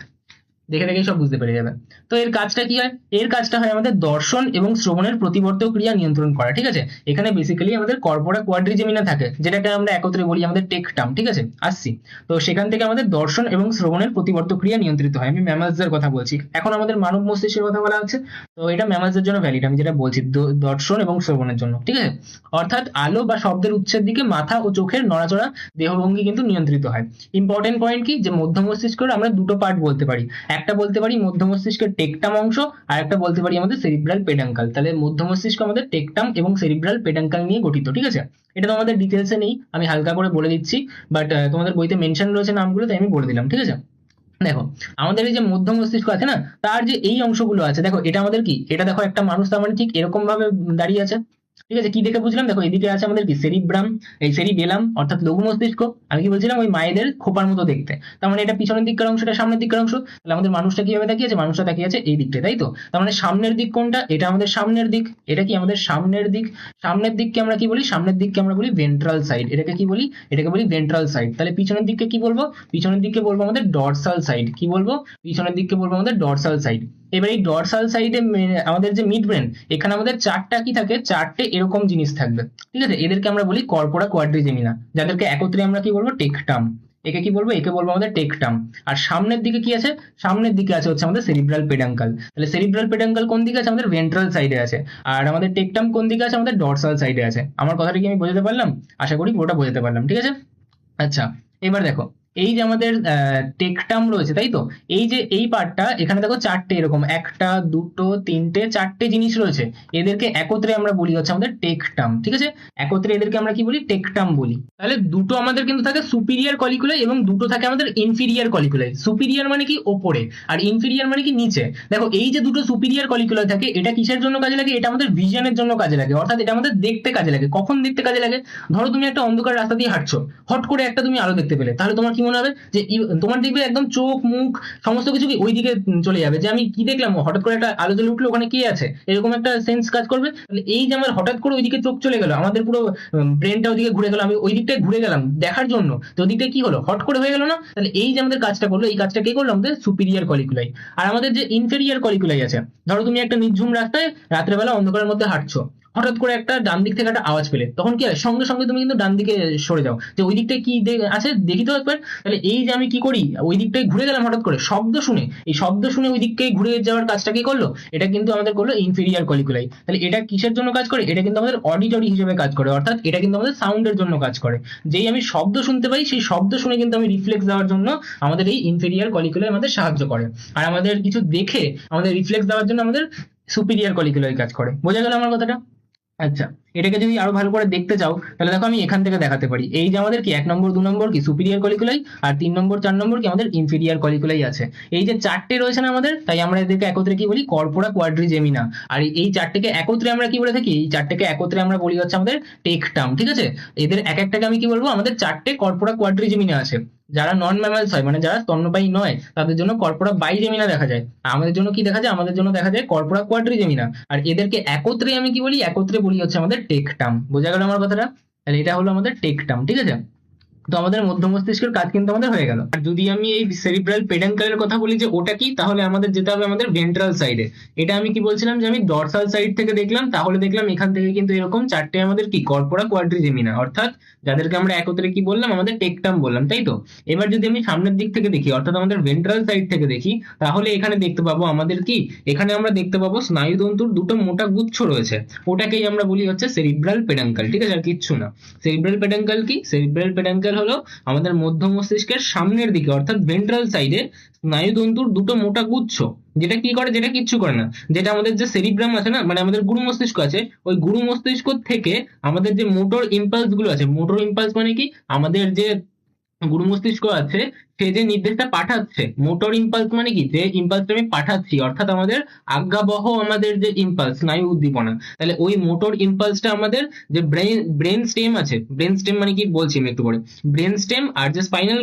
দেখে দেখে সব বুঝতে পেরে যাবে। তো এর কাজটা কি হয়? এর কাজটা হয় আমাদের দর্শন এবং শ্রবণের প্রতিবর্তক ক্রিয়া নিয়ন্ত্রণ করা। ঠিক আছে, এখানে বেসিক্যালি আমাদের কর্পোরা কোয়াড্রিজেমিনা থাকে, যেটাকে আমরা একত্রে বলি আমাদের টেকটাম। ঠিক আছে, আসছি তো সেখান থেকে আমাদের দর্শন এবং শ্রবণের প্রতিবর্তক ক্রিয়া নিয়ন্ত্রিত হয়। আমি ম্যামালসদের কথা বলছি, এখন আমাদের মানব মস্তিষ্কের কথা বলা হচ্ছে, তো এটা ম্যামালসদের জন্য ভ্যালিড, আমি যেটা বলছি দর্শন এবং শ্রবণের জন্য। ঠিক আছে, অর্থাৎ আলো বা শব্দের উৎসের দিকে মাথা ও চোখের নড়াচড়া, দেহভঙ্গি কিন্তু নিয়ন্ত্রিত হয়। ইম্পর্টেন্ট পয়েন্ট কি? যে মধ্য মস্তিষ্কের আমরা দুটো পার্ট বলতে পারি, একটা বলতে পারি মধ্য মস্তিষ্কের টেকটাম অংশ, আর একটা বলতে পারি আমাদের সেরিব্রাল পেডাঙ্কাল। তাহলে মধ্য মস্তিষ্ক আমাদের টেকটাম এবং সেরিব্রাল পেডাঙ্কাল নিয়ে গঠিত। ঠিক আছে, এটা তো আমাদের ডিটেলসে নেই, আমি হালকা করে বলে দিচ্ছি, বাট তোমাদের বইতে মেনশন রয়েছে নামগুলো, তাই আমি বলে দিলাম। ঠিক আছে, দেখো, আমাদের এই যে মধ্য মস্তিষ্ক আছে না, তার যে এই অংশগুলো আছে, দেখো এটা আমাদের কি? এটা দেখো একটা মানুষ, তার মানে ঠিক এরকম ভাবে দাঁড়িয়ে আছে। ঠিক আছে, কি দেখে বুঝলাম? দেখো এদিকে আছে আমাদের কি সেরিব্রাম, এই সেরিবেলাম অর্থাৎ লঘু মস্তিষ্ক। আমি কি বলছিলাম? ওই মায়েদের খোপার মতো দেখতে। তার মানে এটা পিছনের দিককার অংশ, এটা সামনের দিককার অংশ। তাহলে আমাদের মানুষটা কিভাবে তাকিয়ে আছে? মানুষটা তাকিয়ে আছে এই দিকটা, তাই তো? তার মানে সামনের দিক কোনটা? এটা আমাদের সামনের দিক। এটা কি আমাদের সামনের দিক? সামনের দিককে আমরা কি বলি? সামনের দিককে আমরা বলি ভেন্ট্রাল সাইড। এটাকে কি বলি? এটাকে বলি ভেন্ট্রাল সাইড। তাহলে পিছনের দিককে কি বলবো? পিছনের দিককে বলবো আমাদের ডরসাল সাইড। কি বলবো? পিছনের দিককে বলবো আমাদের ডরসাল সাইড। এবার এই ডরসাল সাইডে আমাদের যে মিড ব্রেন, এখানে আমাদের চারটা কি থাকে? চারটে এরকম জিনিস থাকবে। ঠিক আছে, এদেরকে আমরা বলি কর্পোরা কোয়াড্রিজেমিনা, যাদেরকে একত্রে আমরা কি বলবো? টেকটাম। একে কি বলবো? একে বলবো আমাদের টেকটাম। আর সামনের দিকে কি আছে? সামনের দিকে আছে হচ্ছে আমাদের সেরিব্রাল পেডাঙ্কাল। তাহলে সেরিব্রাল পেডাঙ্কাল কোন দিকে আছে? আমাদের ভেন্ট্রাল সাইডে আছে। আর আমাদের টেকটাম কোন দিকে আছে? আমাদের ডরসাল সাইডে আছে। আমার কথাটা কি আমি বোঝাতে পারলাম? আশা করি পুরোটা বোঝাতে পারলাম। ঠিক আছে, আচ্ছা, এবার দেখো এই যে আমাদের টেকটাম রয়েছে, তাই তো? এই যে এই পার্টটা, এখানে দেখো চারটে এরকম, একটা দুটো তিনটে চারটে জিনিস রয়েছে। এদেরকে একত্রে আমরা বলি হচ্ছে আমাদের টেকটাম। ঠিক আছে, একত্রে এদেরকে আমরা কি বলি? টেকটাম বলি। তাহলে দুটো আমাদের কিন্তু থাকে সুপিরিয়র কলিকুলাই এবং দুটো থাকে আমাদের ইনফিরিয়র কলিকুলাই। সুপিরিয়র মানে কি? ওপরে, আর ইনফিরিয়র মানে কি? নিচে। দেখো এই যে দুটো সুপিরিয়র কলিকুলাই থাকে, এটা কিসের জন্য কাজে লাগে? এটা আমাদের ভিশনের জন্য কাজে লাগে, অর্থাৎ এটা আমাদের দেখতে কাজে লাগে। কখন দেখতে কাজে লাগে? ধরো তুমি একটা অন্ধকার রাস্তা দিয়ে হাঁটছো, হট করে একটা তুমি আলো দেখতে পেলে, তাহলে তোমার কি মনে হবে? যে তোমার দেখবে একদম চোখ মুখ সমস্ত কিছু কি ওইদিকে চলে যাবে, যে আমি কি দেখলাম, হঠাৎ করে একটা আলো জ্বলে উঠলো, ওখানে কি আছে, এরকম একটা সেন্স কাজ করবে। তাহলে এই যে আমার হঠাৎ করে ওইদিকে চোখ চলে গেল, আমাদের পুরো ব্রেনটা ওইদিকে ঘুরে গেল, আমি ওই দিকটায় ঘুরে গেলাম দেখার জন্য, তো ওদিকটা কি হলো? হট করে হয়ে গেল না? তাহলে এই যে আমাদের কাজটা করলো, এই কাজটা কে করলো? আমাদের সুপিরিয়র কলিকুলাই। আর আমাদের যে ইনফেরিয়র কলিকুলাই আছে, ধরো তুমি একটা নির্ঝুম রাস্তায় রাত্রেবেলা অন্ধকারের মধ্যে হাঁটছো, হঠাৎ করে একটা ডান দিক থেকে একটা আওয়াজ পেলে, তখন কি হয়? সঙ্গে সঙ্গে তুমি কিন্তু ডান দিকে সরে যাও, যে ওই দিকটায় কি আছে দেখি তো একবার। তাহলে এই যে আমি কি করি, ওই দিকটায় ঘুরে গেলাম হঠাৎ করে শব্দ শুনে, এই শব্দ শুনে ওই দিকটায় ঘুরে যাওয়ার কাজটা কি করলো? এটা কিন্তু আমাদের করলো ইনফেরিয়র কলিকুলাই। তাহলে এটা কিসের জন্য কাজ করে? এটা কিন্তু আমাদের অডিটরি হিসেবে কাজ করে, অর্থাৎ এটা কিন্তু আমাদের সাউন্ডের জন্য কাজ করে। যেই আমি শব্দ শুনতে পাই, সেই শব্দ শুনে কিন্তু আমি রিফ্লেক্স দেওয়ার জন্য আমাদের এই ইনফেরিয়র কলিকুলাই আমাদের সাহায্য করে। আর আমাদের কিছু দেখে আমাদের রিফ্লেক্স দেওয়ার জন্য আমাদের সুপিরিয়র কলিকুলাই কাজ করে। বোঝা গেল আমার কথাটা? আচ্ছা, এটাকে যদি আরো ভালো করে দেখতে চাও, তাহলে দেখো আমি এখান থেকে দেখাতে পারি। এই যে আমাদের কি 1 নম্বর 2 নম্বর কি সুপিরিয়র কলিকুলাই, আর 3 নম্বর 4 নম্বর কি আমাদের ইনফিরিয়র কলিকুলাই আছে। এই যে চারটে রয়েছে না আমাদের, তাই আমরা এদেরকে একত্রে কি বলি? কর্পোরা কোয়াড্রিজেমিনা। আর এই চারটেকে একত্রে আমরা কি বলে থাকি? এই চারটেকে একত্রে আমরা বলি হচ্ছে আমাদের টেকটাম। ঠিক আছে, এদের এক একটাকে আমি কি বলবো? আমাদের চারটে কর্পোরা কোয়াড্রিজেমিনা আছে। যারা নন ম্যামালস হয়, মানে যারা স্তন্যপায়ী নয়, তাদের জন্য কর্পোরা বাইজেমিনা দেখা যায়। আমাদের জন্য কি দেখা যায়? আমাদের জন্য দেখা যায় কর্পোরা কোয়াড্রিজেমিনা। আর এদেরকে একত্রে আমি কি বলি? একত্রে বলি হচ্ছে আমাদের টেকটাম। বোঝা গেল আমার কথাটা? তাহলে এটা হলো আমাদের টেকটাম। ঠিক আছে, তো আমাদের মধ্য মস্তিষ্কের কাজ কিন্তু আমাদের হয়ে গেল। আর যদি আমি এই সেরিব্রাল পেডাঙ্কালের কথা বলি যে ওটা কি, তাহলে আমাদের যেতে হবে আমাদের ভেন্ট্রাল সাইডে। এটা আমি কি বলছিলাম? যে আমি ডরসাল সাইড থেকে দেখলাম, তাহলে দেখলাম এখান থেকে কিন্তু এরকম চারটে আমাদের কি কর্পোরা কোয়াড্রিজেমিনা, অর্থাৎ যাদেরকে আমরা একত্রে কি বললাম? আমাদের টেকটাম বললাম, তাই তো? এবার যদি আমি সামনের দিক থেকে দেখি, অর্থাৎ আমাদের ভেন্ট্রাল সাইড থেকে দেখি, তাহলে এখানে দেখতে পাবো আমাদের কি, এখানে আমরা দেখতে পাবো স্নায়ুতন্তুর দুটো মোটা গুচ্ছ রয়েছে। ওটাকেই আমরা বলি হচ্ছে সেরিব্রাল পেডাঙ্কাল। ঠিক আছে, আর কিচ্ছু না। সেরিব্রাল পেডাঙ্কাল কি? সেরিব্রাল পেডাঙ্কাল হলো আমাদের মধ্য মস্তিষ্কের সামনের দিকে, অর্থাৎ ভেন্ট্রাল সাইডে স্নায়ুতন্তুর দুটো মোটা গুচ্ছ, যেটা কি করে? যেটা কিচ্ছু করে না। যেটা আমাদের যে সেরিব্রাম আছে না, মানে আমাদের গুরু মস্তিষ্ক আছে, ওই গুরু মস্তিষ্ক থেকে আমাদের যে মোটর ইম্পালস গুলো আছে, মোটর ইম্পালস মানে কি? আমাদের যে গুরু মস্তিষ্ক আছে, সে যে নির্দেশটা পাঠাচ্ছে, মোটর ইম্পালস মানে কি? যে ইম্পালসটা আমি পাঠাচ্ছি, অর্থাৎ আমাদের আজ্ঞাবহ আমাদের যে ইম্পালস, স্নায়ু উদ্দীপনা, তাহলে ওই মোটর ইম্পালসটা আমাদের যে ব্রেন স্টেম আছে, ব্রেন স্টেম মানে কি বলছি আমি একটু পরে। ব্রেন স্টেম আর যে স্পাইনাল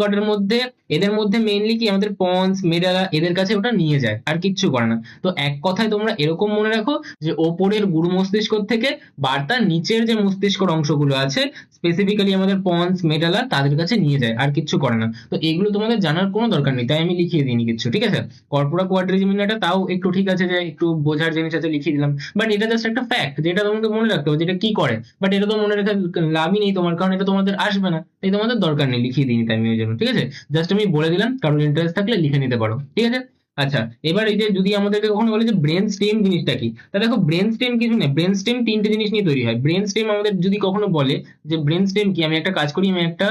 কর্ডের মধ্যে, এদের মধ্যে মেইনলি কি আমাদের পন্স মেডালা, এদের কাছে ওটা নিয়ে যায়, আর কিচ্ছু করে না। তো এক কথায় তোমরা এরকম মনে রাখো যে ওপরের গুরু মস্তিষ্ক থেকে বার্তা নিচের যে মস্তিষ্কর অংশগুলো আছে, স্পেসিফিক্যালি আমাদের পন্স মেডালা, তাদের কাছে নিয়ে যায়, আর কিচ্ছু করে না। তো এগুলো তোমাদের জানার কোনো দরকার নেই, তাই আমি লিখিয়ে দিইনি কিছু। ঠিক আছে, কর্পোরা কোয়াড্রিজেমিনাটা তাও একটু ঠিক আছে, যে একটু বোঝার জিনিস আছে, লিখিয়ে দিলাম। বাট এটা জাস্ট একটা ফ্যাক্ট, যেটা তোমাকে মনে রাখতে হবে, যেটা কি করে। বাট এটা তো মনে রেখে লাভই নেই তোমার, কারণ এটা তোমাদের আসবে না, তাই তোমাদের দরকার নেই, লিখিয়ে দিইনি তাই আমি ওই জন্য। ঠিক আছে, জাস্ট আমি বলে দিলাম, কারণ ইন্টারেস্ট থাকলে লিখে নিতে পারো। ঠিক আছে, আচ্ছা, এবার এই যে যদি আমাদেরকে কখনো বলে যে ব্রেন স্টেম জিনিসটা কি, তাহলে দেখো ব্রেন স্টেম কিছু নেই। ব্রেন স্টেম তিনটে জিনিস নিয়ে তৈরি হয়। ব্রেন স্টেম আমাদের যদি কখনো বলে যে ব্রেন স্টেম কি, আমি একটা কাজ করি, আমি একটা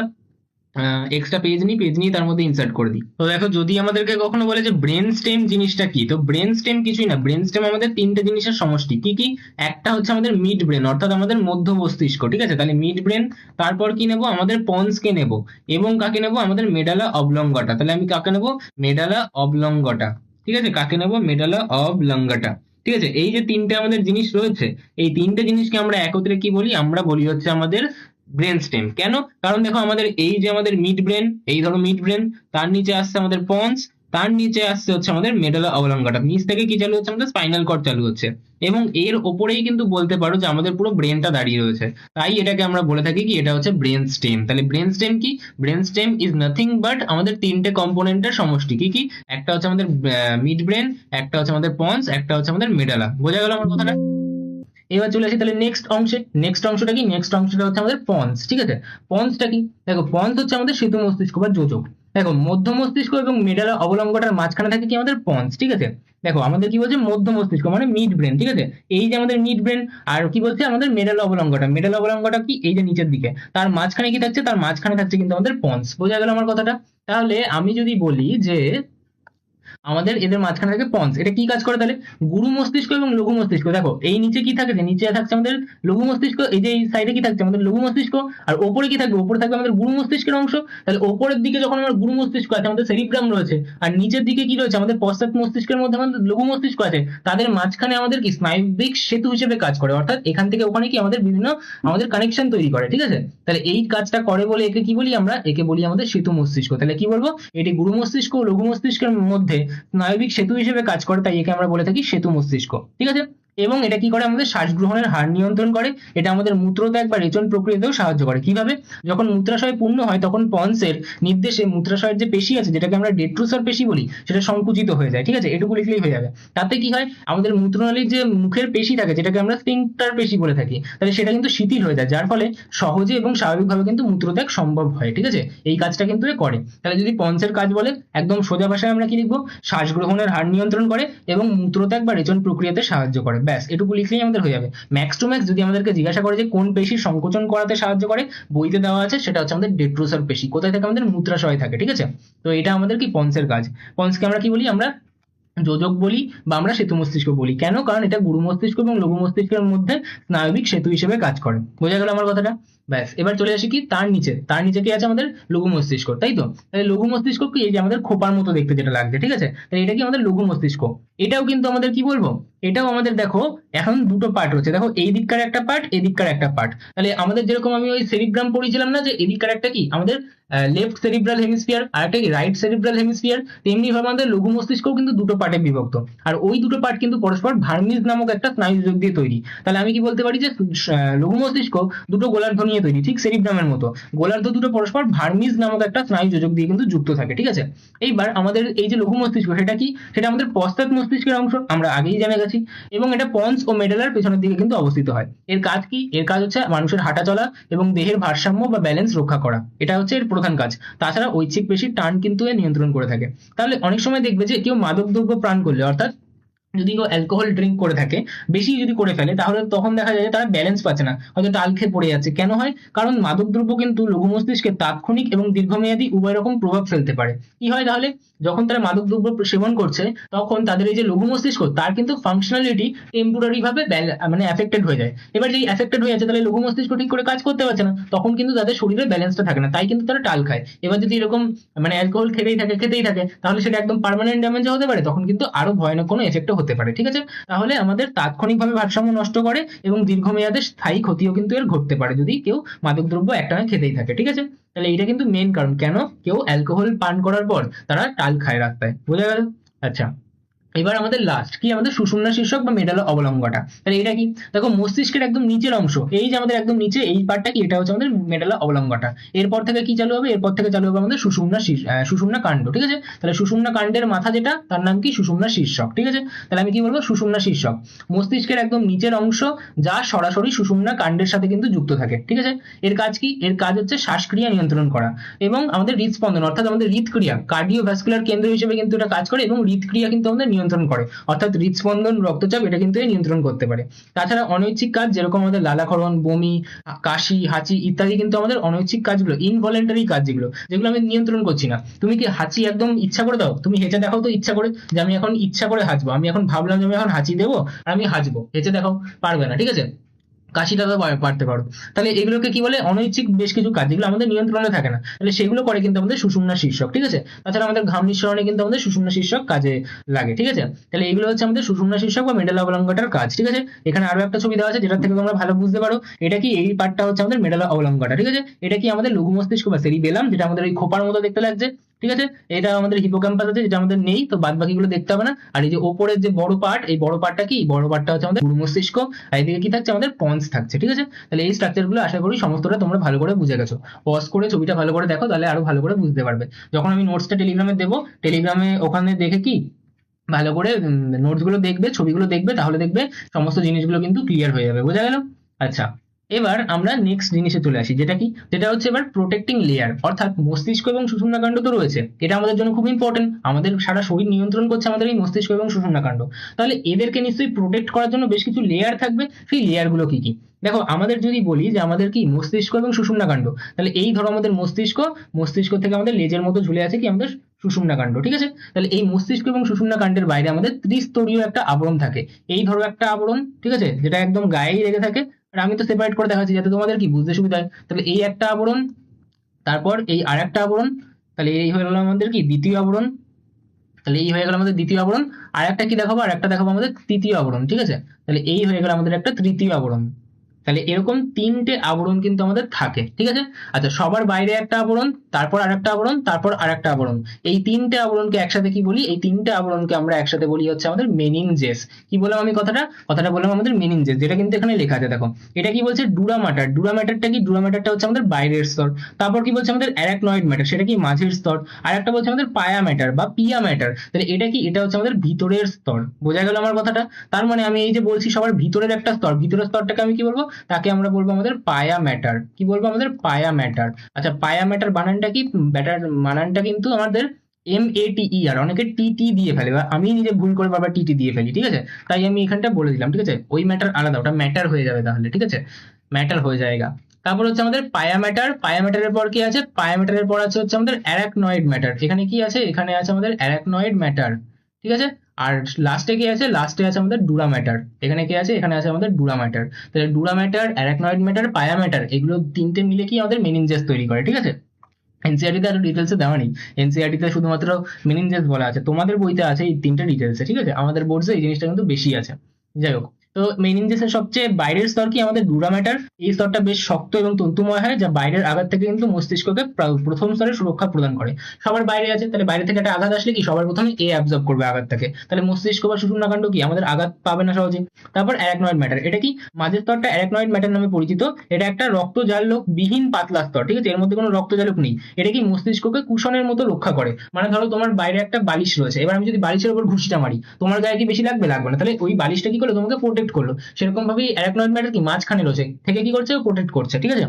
এক্সট্রা পেজ নিয়ে তার মধ্যে ইনসার্ট করে দিই। তো দেখো যদি আমাদেরকে কখনো বলে যে ব্রেন স্টেম জিনিসটা কি, তো ব্রেন স্টেম কিছুই না। ব্রেন স্টেম আমাদের তিনটে জিনিসের সমষ্টি। কি কি? একটা হচ্ছে আমাদের মিড ব্রেন, অর্থাৎ আমাদের মধ্য মস্তিষ্ক। ঠিক আছে, তাহলে মিড ব্রেন, তারপর কি নেবো? আমাদের পন্সকে নেবো, এবং কাকে নেবো? আমাদের মেডালা অবলঙ্গটা। তাহলে আমি কাকে নেবো? মেডালা অবলঙ্গটা। ঠিক আছে, কাকে নেবো? মেডালা অবলঙ্গটা। ঠিক আছে, এই যে তিনটে আমাদের জিনিস রয়েছে, এই তিনটে জিনিসকে আমরা একত্রে কি বলি, আমরা বলি হচ্ছে আমাদের ব্রেন স্টেম। কেন? কারণ দেখো আমাদের এই যে আমাদের মিড ব্রেন, এই ধরো মিড ব্রেন, তার নিচে আসছে আমাদের পন্স, তার নিচে আসছে হচ্ছে আমাদের মেডালা অবলঙ্গাটা, নিচ থেকে কি চালু হচ্ছে, আমাদের স্পাইনাল কর্ড চালু হচ্ছে, এবং এর ওপরেই কিন্তু বলতে পারো যে আমাদের পুরো ব্রেনটা দাঁড়িয়ে রয়েছে। তাই এটাকে আমরা বলে থাকি কি এটা হচ্ছে ব্রেন স্টেম। তাহলে ব্রেন স্টেম কি? Brain stem is nothing but আমাদের তিনটে কম্পোনেন্টের সমষ্টি। কি কি? একটা হচ্ছে আমাদের মিড ব্রেন, একটা হচ্ছে আমাদের পন্স, একটা হচ্ছে আমাদের মেডালা। বোঝা গেল আমার কথাটা? এবার চলে আসি তাহলে নেক্সট অংশে। নেক্সট অংশটা কি? নেক্সট অংশটা হচ্ছে আমাদের পন্স। ঠিক আছে, পন্সটা কি? দেখো পন্স হচ্ছে আমাদের সেতু মস্তিষ্ক বা যোজক। দেখো মধ্য মস্তিষ্ক এবং মেডালা অবলঙ্গটার মাঝখানে থাকে কি? আমাদের পন্স। ঠিক আছে, দেখো আমাদের কি বলছে, মধ্য মস্তিষ্ক মানে মিড ব্রেন। ঠিক আছে, এই যে আমাদের মিড ব্রেন, আর কি বলছে আমাদের মেডালা অবলঙ্গটা। মেডালা অবলঙ্গটা কি? এই যে নিচের দিকে, তার মাঝখানে কি থাকছে? তার মাঝখানে থাকছে কিন্তু আমাদের পন্স। বোঝা গেল আমার কথাটা? তাহলে আমি যদি বলি যে আমাদের এদের মাঝখানে থাকে পন্স, এটা কি কাজ করে তাহলে? গুরু মস্তিষ্ক এবং লঘু মস্তিষ্ক। দেখো এই নিচে কি থাকে? নিচে থাকছে আমাদের লঘু মস্তিষ্ক, এই যে এই সাইডে কি থাকছে? আমাদের লঘু মস্তিষ্ক। আর ওপরে কি থাকবে? ওপরে থাকবে আমাদের গুরু মস্তিষ্কের অংশ। তাহলে ওপরের দিকে যখন আমার গুরু মস্তিষ্ক আছে, আমাদের সেরিব্রাম রয়েছে, আর নিচের দিকে কি রয়েছে? আমাদের পশ্চাৎ মস্তিষ্কের মধ্যে আমাদের লঘু মস্তিষ্ক আছে। তাদের মাঝখানে আমাদের কি স্নায়বিক সেতু হিসেবে কাজ করে, অর্থাৎ এখান থেকে ওখানে কি আমাদের বিভিন্ন আমাদের কানেকশন তৈরি করে। ঠিক আছে, তাহলে এই কাজটা করে বলে একে কি বলি আমরা? একে বলি আমাদের সেতু মস্তিষ্ক। তাহলে কি বলবো? এটি গুরু মস্তিষ্ক ও লঘু মস্তিষ্কের মধ্যে স্নায়বিক সেতু হিসেবে কাজ করে, তাই একে আমরা বলে থাকি সেতু মস্তিষ্ক। ঠিক আছে, এবং এটা কি করে? আমাদের শ্বাস গ্রহণের হার নিয়ন্ত্রণ করে। এটা আমাদের মূত্রত্যাগ বা রেচন প্রক্রিয়াতেও সাহায্য করে। কিভাবে? যখন মূত্রাশয় পূর্ণ হয় তখন পন্সের নির্দেশে মূত্রাশয়ের যে পেশি আছে, যেটাকে আমরা ডেট্রুসার পেশি বলি, সেটা সংকুচিত হয়ে যায়। ঠিক আছে, এটুকু লিখলেই হয়ে যাবে। তাতে কি হয়? আমাদের মূত্রনালীর যে মুখের পেশি থাকে, যেটাকে আমরা স্ফিংক্টার পেশি বলে থাকি, তাহলে সেটা কিন্তু শিথিল হয়ে যায়, যার ফলে সহজে এবং স্বাভাবিকভাবে কিন্তু মূত্রত্যাগ সম্ভব হয়। ঠিক আছে, এই কাজটা কিন্তু এ করে। তাহলে যদি পন্সের কাজ বলে, একদম সোজা ভাষায় আমরা কি লিখবো? শ্বাস গ্রহণের হার নিয়ন্ত্রণ করে এবং মূত্রত্যাগ বা রেচন প্রক্রিয়াতে সাহায্য করে। ব্যাস, এটুকু লিখলেই আমাদের হয়ে যাবে। ম্যাক্স টু ম্যাক্স যদি আমাদেরকে জিজ্ঞাসা করে যে কোন পেশি সংকোচন করাতে সাহায্য করে, বইতে দেওয়া আছে সেটা হচ্ছে আমাদের ডেট্রোসার পেশি। কোথায় থাকে? আমাদের মূত্রাশয়ে থাকে। ঠিক আছে, তো এটা আমাদের কি পন্সের কাজ। পন্সকে আমরা কি বলি? আমরা যোজক বলি বা আমরা সেতু মস্তিষ্ক বলি। কেন? কারণ এটা গুরু মস্তিষ্ক এবং লঘু মস্তিষ্কের মধ্যে স্নায়বিক সেতু হিসেবে কাজ করে। বোঝা গেল আমার কথাটা? ব্যাস, এবার চলে আসি কি তার নিচে। তার নিচে কি আছে? আমাদের লঘু মস্তিষ্ক, তাই তো? তাহলে লঘু মস্তিষ্ক কি? এই যে আমাদের খোপার মতো দেখতে যেটা লাগছে। ঠিক আছে, তাহলে এটা কি? আমাদের লঘু মস্তিষ্ক। এটাও কিন্তু আমাদের কি বলবো, এটাও আমাদের দেখো এখন দুটো পার্ট রয়েছে। দেখো এই দিককার একটা পার্ট, এদিককার একটা পার্ট। তাহলে আমাদের যেরকম আমি ওই সেরিব্রাম পড়িয়েছিলাম না, যে এদিককার একটা কি আমাদের লেফট সেরিব্রাল হেমিস্ফিয়ার আর একটা কি রাইট সেরিব্রাল হেমিস্ফিয়ার, তেমনি ভাবে আমাদের লঘু মস্তিষ্কও কিন্তু দুটো পার্টে বিভক্ত। আর ওই দুটো পার্ট কিন্তু পরস্পর ভার্মিজ নামক একটা স্নায়ু যোগ দিয়ে তৈরি। তাহলে আমি কি বলতে পারি যে লঘু মস্তিষ্ক দুটো গোলার্ধ নিয়ে তৈরি, ঠিক সেরিব্রামের মতো। গোলার্ধ দুটো পরস্পর ভার্মিজ নামক একটা স্নায়ু যোজক দিয়ে কিন্তু যুক্ত থাকে। ঠিক আছে, এইবার আমাদের এই যে লঘু মস্তিষ্ক, সেটা কি? সেটা আমাদের পশ্চাৎ মস্তিষ্কের অংশ, আমরা আগেই জেনে গেছি, এবং এটা পন্স ও মেডালার পেছনের দিকে কিন্তু অবস্থিত হয়। এর কাজ কি? এর কাজ হচ্ছে মানুষের হাঁটা চলা এবং দেহের ভারসাম্য বা ব্যালেন্স রক্ষা করা। এটা হচ্ছে এর প্রধান কাজ। তাছাড়া ঐচ্ছিক পেশির টান কিন্তু এ নিয়ন্ত্রণ করে থাকে। তাহলে অনেক সময় দেখবে যে কেউ মাদক দ্রব্য পান করলে, অর্থাৎ যদি কেউ অ্যালকোহল ড্রিঙ্ক করে থাকে, বেশি যদি করে ফেলে, তাহলে তখন দেখা যায় যে তারা ব্যালেন্স পাচ্ছে না, হয়তো টাল খেয়ে পড়ে যাচ্ছে। কেন হয়? কারণ মাদকদ্রব্য কিন্তু লঘু মস্তিষ্কে তাৎক্ষণিক এবং দীর্ঘমেয়াদী উভয় রকম প্রভাব ফেলতে পারে। কি হয় তাহলে? যখন তারা মাদকদ্রব্য সেবন করছে, তখন তাদের এই যে লঘু মস্তিষ্ক, তার কিন্তু ফাংশনালিটি টেম্পোরারি ভাবে মানে অ্যাফেক্টেড হয়ে যায়। এবার যেই অ্যাফেক্টেড হয়ে যাচ্ছে, তাহলে লঘু মস্তিষ্ক ঠিক করে কাজ করতে পারছে না, তখন কিন্তু তাদের শরীরে ব্যালেন্সটা থাকে না, তাই কিন্তু তারা টাল খায়। এবার যদি এরকম মানে অ্যালকোহল খেতেই থাকে, তাহলে সেটা একদম পার্মানেন্ট ড্যামেজ হতে পারে, তখন কিন্তু আরো ভয়ানক কোনো এফেক্টও হতে পারে। ঠিক আছে, তাহলে আমাদের তাৎক্ষণিকভাবে ভারসাম্য নষ্ট করে এবং দীর্ঘমেয়াদে স্থায়ী ক্ষতিও কিন্তু এর ঘটতে পারে যদি কেউ মাদকদ্রব্য একটানা খেতেই থাকে। ঠিক আছে, তাহলে এটা কিন্তু মেন কারণ কেন কেউ অ্যালকোহল পান করার পর তারা টাল খায় রাস্তায়। বোঝা গেল? আচ্ছা, এবার আমাদের লাস্ট কি? আমাদের সুষুম্না শীর্ষক বা মেডালা অবলঙ্গটা। তাহলে এটা কি? দেখো মস্তিষ্কের একদম নিচের অংশ, এই যে আমাদের একদম নিচে এই পার্টটা কি? এটা হচ্ছে আমাদের মেডালা অবলঙ্গটা। এরপর থেকে কি চালু হবে? এরপর থেকে চালু হবে আমাদের সুষুম্না কাণ্ড। ঠিক আছে, তাহলে সুষুম্না কাণ্ডের মাথা যেটা, তার নাম কি? সুষুম্না শীর্ষক। ঠিক আছে, তাহলে আমি কি বলবো? সুষুম্না শীর্ষক মস্তিষ্কের একদম নিচের অংশ, যা সরাসরি সুষুম্না কাণ্ডের সাথে কিন্তু যুক্ত থাকে। ঠিক আছে, এর কাজ কি? এর কাজ হচ্ছে শ্বাসক্রিয়া নিয়ন্ত্রণ করা এবং আমাদের হৃদস্পন্দন, অর্থাৎ আমাদের হৃদক্রিয়া, কার্ডিওভাস্কুলার কেন্দ্র হিসেবে কিন্তু এটা কাজ করে, এবং হৃদক্রিয়া কিন্তু আমাদের নিয়ন্ত্রণ করে, অর্থাৎ হৃদস্পন্দন, রক্তচাপ, এটা কিন্তু নিয়ন্ত্রণ করতে পারে। তাছাড়া অনৈচ্ছিক কাজ, যেরকম আমাদের লালাক্ষরণ, বমি, কাশি, হাঁচি ইত্যাদি কিন্তু আমাদের অনৈচ্ছিক কাজগুলো, ইনভলেন্টারি কাজ, যেগুলো আমি নিয়ন্ত্রণ করছি না। তুমি কি হাঁচি একদম ইচ্ছা করে দাও? তুমি হেঁচে দেখাও তো ইচ্ছা করে, যে আমি এখন ইচ্ছা করে হাঁচবো, আমি এখন ভাবলাম যে আমি এখন হাঁচি দেবো আর আমি হাঁচবো, হেঁচে দেখাও, পারবে না। ঠিক আছে, কাশিটা তো পারতে পারো। তাহলে এগুলোকে কি বলে, অনৈচ্ছিক বেশ কিছু কাজ যেগুলো আমাদের নিয়ন্ত্রণে থাকে না, তাহলে সেগুলো করে কিন্তু আমাদের সুষুম্না শীর্ষক, ঠিক আছে। তাছাড়া আমাদের ঘাম নিঃসরণে কিন্তু আমাদের সুষুম্না শীর্ষক কাজে লাগে, ঠিক আছে। তাহলে এগুলো হচ্ছে আমাদের সুষুম্না শীর্ষক বা মেডালা অবলঙ্গটার কাজ, ঠিক আছে। এখানে আরো একটা ছবি দেওয়া আছে যেটা থেকে তোমরা ভালো বুঝতে পারো। এটা কি, এই পার্টটা হচ্ছে আমাদের মেডালা অবলঙ্গটা, ঠিক আছে। এটা কি আমাদের লঘু মস্তিষ্ক বা সেরিবেলাম, যেটা আমাদের এই খোপার মতো দেখতে লাগছে, ঠিক আছে। এটা আমাদের হিপোক্যাম্পাস আছে যেটা আমাদের নেই, তো বাদ বাকিগুলো দেখতে হবে না। আর এই যে ওপরের যে বড় পার্ট, এই বড় পার্টটা কি, বড় পার্টটা হচ্ছে আমাদের গুরু মস্তিষ্ক, আর এদিকে কি থাকছে, আমাদের পন্স থাকছে, ঠিক আছে। তাহলে এই স্ট্রাকচার গুলো আশা করি সমস্তটা তোমরা ভালো করে বুঝে গেছো। পজ করে ছবিটা ভালো করে দেখো, তাহলে আরো ভালো করে বুঝতে পারবে। যখন আমি নোটসটা টেলিগ্রামে দেবো, টেলিগ্রামে ওখানে দেখে কি ভালো করে নোটস গুলো দেখবে, ছবিগুলো দেখবে, তাহলে দেখবে সমস্ত জিনিসগুলো কিন্তু ক্লিয়ার হয়ে যাবে, বোঝা গেল। আচ্ছা, এবার আমরা নেক্সট জিনিসে চলে আসি, যেটা কি, যেটা হচ্ছে এবার প্রোটেক্টিং লেয়ার, অর্থাৎ মস্তিষ্ক এবং সুষুম্নাকাণ্ড তো রয়েছে, এটা আমাদের জন্য খুব ইম্পর্টেন্ট, আমাদের সারা শরীর নিয়ন্ত্রণ করছে আমাদের এই মস্তিষ্ক এবং সুষুম্নাকাণ্ড। তাহলে এদেরকে নিশ্চয়ই প্রোটেক্ট করার জন্য বেশ কিছু লেয়ার থাকবে। সেই লেয়ার গুলো কি কি, দেখো আমাদের যদি বলি যে আমাদের কি মস্তিষ্ক এবং সুষুম্নাকাণ্ড, তাহলে এই ধরো আমাদের মস্তিষ্ক, মস্তিষ্ক থেকে আমাদের লেজের মতো ঝুলে আছে কি আমাদের সুষুম্নাকাণ্ড, ঠিক আছে। তাহলে এই মস্তিষ্ক এবং সুষুম্নাকাণ্ডের বাইরে আমাদের ত্রিস্তরীয় একটা আবরণ থাকে। এই ধরো একটা আবরণ, ঠিক আছে, যেটা একদম গায়েই লেগে থাকে। আর আমি তো সেপারেট করে দেখাচ্ছি যাতে তোমাদের কি বুঝতে সুবিধা হয়। তাহলে এই একটা আবরণ, তারপর এই আরেকটা আবরণ, তাহলে এই হয়ে গেল আমাদের কি দ্বিতীয় আবরণ, তাহলে এই হয়ে গেল আমাদের দ্বিতীয় আবরণ। আর একটা কি দেখাবো, আর একটা দেখাবো আমাদের তৃতীয় আবরণ, ঠিক আছে। তাহলে এই হয়ে গেল আমাদের একটা তৃতীয় আবরণ। তাহলে এরকম তিনটে আবরণ কিন্তু আমাদের থাকে, ঠিক আছে। আচ্ছা, সবার বাইরে একটা আবরণ, তারপর আরেকটা আবরণ, তারপর আরেকটা আবরণ। এই তিনটে আবরণকে একসাথে কি বলি, এই তিনটে আবরণকে আমরা একসাথে বলি হচ্ছে আমাদের মেনিনজেস। কি বললাম আমি কথাটা, কথাটা বললাম আমাদের মেনিনজেস, যেটা কিন্তু এখানে লেখা আছে দেখো। এটা কি বলছে, ডুরা ম্যাটার। ডুরা ম্যাটারটা কি, ডুরা ম্যাটারটা হচ্ছে আমাদের বাইরের স্তর। তারপর কি বলছে আমাদের অ্যারাকনয়েড ম্যাটার, সেটা কি মাঝের স্তর। আর একটা বলছে আমাদের পায়া ম্যাটার বা পিয়া ম্যাটার, তাহলে এটা কি, এটা হচ্ছে আমাদের ভিতরের স্তর। বোঝা গেল আমার কথাটা। তার মানে আমি এই যে বলছি সবার ভিতরের একটা স্তর, ভিতরের স্তরটাকে আমি কি বলবো, তাকে আমরা বলবো আমাদের পায়া ম্যাটার। কি বলবো, আমাদের পায়া ম্যাটার। আচ্ছা, পায়া ম্যাটার বানানটা কি, ব্যাটার বানানটা কিন্তু আমাদের MATER, অনেকে TT দিয়ে ফেলে, বা আমি নিজে ভুল করে বারবার TT দিয়ে ফেলি, ঠিক আছে। তাই আমি এখানটা বলে দিলাম, ঠিক আছে। ওই ম্যাটার আলাদা, ওটা ম্যাটার হয়ে যাবে তাহলে, ঠিক আছে, ম্যাটার হয়ে যায়গা। তারপর হচ্ছে আমাদের পায়া ম্যাটার। পায়া ম্যাটারের পর কি আছে, পায়া ম্যাটারের পর আছে হচ্ছে আমাদের অ্যারাকনয়েড ম্যাটার। এখানে কি আছে, এখানে আছে আমাদের অ্যারাকনয়েড ম্যাটার, ঠিক আছে। আর লাস্টে কি আছে, লাস্টে আছে আমাদের ডুরা ম্যাটার। এখানে কি আছে, এখানে আছে আমাদের ডুরা ম্যাটার। তাহলে ডুরা ম্যাটার, অ্যারাকনয়েড ম্যাটার, পায়া ম্যাটার, এগুলো তিনটে মিলে কি আমাদের মেনিনজেস তৈরি করে, ঠিক আছে। এনসিআরটিতে আরো ডিটেলসে দেওয়া নেই, এনসিআরটিতে শুধুমাত্র মেনিনজেস বলা আছে, তোমাদের বইতে আছে এই তিনটে ডিটেলসে, ঠিক আছে। আমাদের বোর্ডসে এই জিনিসটা কিন্তু বেশি আছে। যাই হোক, তো মেনিনজেসের সবচেয়ে বাইরের স্তর কি, আমাদের ডুরা ম্যাটার। এই স্তরটা বেশ শক্ত এবং তন্তুময় হয়, যা বাইরের আঘাত থেকে কিন্তু মস্তিষ্ককে প্রথম স্তরে সুরক্ষা প্রদান করে। সবার বাইরে আছে, তাহলে বাইরে থেকে একটা আঘাত আসলে কি সবার প্রথমে এ অ্যাবজর্ব করবে আঘাতটাকে, তাহলে মস্তিষ্ক বা সুষুম্নাকাণ্ড কি আমাদের আঘাত পাবে না সহজে। তারপর অ্যারাকনয়েড ম্যাটার, এটা কি মাঝের স্তরটা অ্যারাকনয়েড ম্যাটার নামে পরিচিত। এটা একটা রক্তজালক বিহীন পাতলা স্তর, ঠিক আছে, এর মধ্যে কোনো রক্তজালক নেই। এটা কি মস্তিষ্ককে কুশনের মতো রক্ষা করে। মানে ধরো তোমার বাইরে একটা বালিশ রয়েছে, এবার আমি যদি বালিশের উপর ঘুষিটা মারি, তোমার গায়ে কি বেশি লাগবে, লাগবে না, তাহলে ওই বালিশটা কি করলো, তোমাকে প্রোটেক্ট করলো। সেরকম ভাবেই অ্যারাকনয়েড ম্যাটার কি মাঝখানে রয়েছে, থেকে কি করছে, প্রোটেক্ট করছে, ঠিক আছে।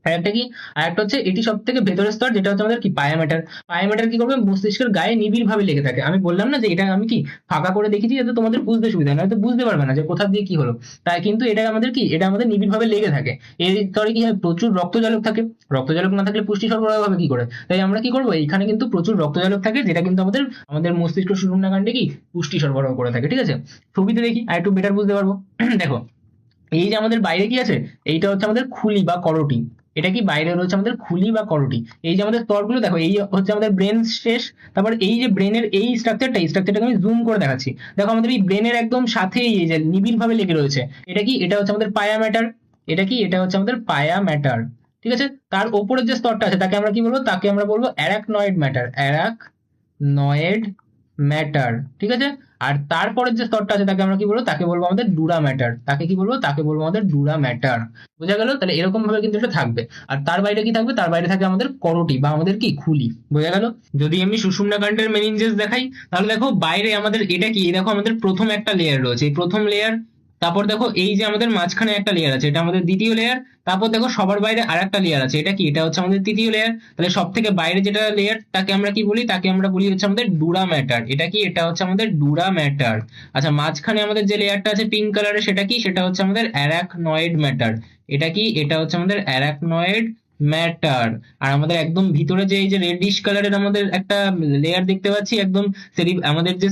আর একটা কি, আর একটা হচ্ছে এটি সব থেকে ভেতরের স্তর, যেটা হচ্ছে আমাদের কি পায়া ম্যাটার। পায়া ম্যাটার কি করবে, মস্তিষ্কের গায়ে নিবিড় ভাবে লেগে থাকে। আমি বললাম না যে এটা আমি কি ফাঁকা করে দেখেছি যাতে তোমাদের বুঝতে সুবিধা হয়, নয়তো বুঝতে পারবে না যে কোথা দিয়ে কি হলো। তাই কিন্তু এটা আমাদের কি, এটা আমাদের নিবিড় ভাবে লেগে থাকে। এর স্তরে কি হয়, প্রচুর রক্তজালক থাকে। রক্তজালক না থাকলে পুষ্টি সরবরাহ হবে কি করে, তাই আমরা কি করবো, এইখানে কিন্তু প্রচুর রক্তজালক থাকে, যেটা কিন্তু আমাদের আমাদের মস্তিষ্ক সুষুম্নাকাণ্ডে কি পুষ্টি সরবরাহ করে থাকে, ঠিক আছে। ছবিতে দেখি আর একটু বেটার বুঝতে পারবো। দেখো, এই যে আমাদের বাইরে কি আছে, এইটা হচ্ছে আমাদের খুলি বা করটি। এটা কি বাইরে রয়েছে আমাদের খুলি বা করটি। এই যে আমাদের স্তরগুলো দেখো, এই হচ্ছে আমাদের ব্রেন শেষ। তারপর এই যে ব্রেনের এই স্ট্রাকচারটা, এই স্ট্রাকচারটাকে আমি জুম করে দেখাচ্ছি। দেখো আমাদের এই ব্রেনের একদম সাথেই এই যে নিবিড় ভাবে লেগে রয়েছে। এটা কি, এটা হচ্ছে আমাদের পায়া ম্যাটার। এটা কি, এটা হচ্ছে আমাদের পায়া ম্যাটার, ঠিক আছে। তার উপরের যে স্তরটা আছে তাকে আমরা কি বলবো, তাকে আমরা বলবো অ্যারাকনয়েড ম্যাটার। অ্যারাকনয়েড ম্যাটার, ঠিক আছে। আর তারপরের যে স্তরটা আছে তাকে আমরা কি বলবো, তাকে বলবো আমাদের ডুরা ম্যাটার। তাকে কি বলবো, তাকে বলবো আমাদের ডুরা ম্যাটার। বোঝা গেল, তাহলে এরকম ভাবে কিন্তু এটা থাকবে। আর তার বাইরে কি থাকবে, তার বাইরে থাকে আমাদের করটি বা আমাদের কি খুলি। বোঝা গেল। যদি আমি সুষুম্নাকাণ্ডের মেনিনজেস দেখাই, তাহলে দেখো বাইরে আমাদের এটা কি, দেখো আমাদের প্রথম একটা লেয়ার রয়েছে, এই প্রথম লেয়ার। তারপর দেখো এই যে আমাদের মাঝখানে একটা লেয়ার আছে, এটা আমাদের দ্বিতীয় লেয়ার। তারপর দেখো সবার বাইরে আরেকটা লেয়ার আছে, এটা কি, এটা হচ্ছে আমাদের তৃতীয় লেয়ার। তাহলে সব থেকে বাইরে যেটা লেয়ার তাকে আমরা কি বলি, তাকে আমরা বলি হচ্ছে আমাদের ডুরা ম্যাটার। এটা কি, এটা হচ্ছে আমাদের ডুরা ম্যাটার। আচ্ছা, মাঝখানে আমাদের যে লেয়ারটা আছে পিঙ্ক কালারের, সেটা কি, সেটা হচ্ছে আমাদের অ্যারাকনয়েড ম্যাটার। এটা কি, এটা হচ্ছে আমাদের অ্যারাকনয়েড ম্যাটার। আর আমাদের একদম ভিতরে যে এই যে রেডিশ কালারের আমাদের একটা লেয়ার দেখতে পাচ্ছি একদম আমাদের যে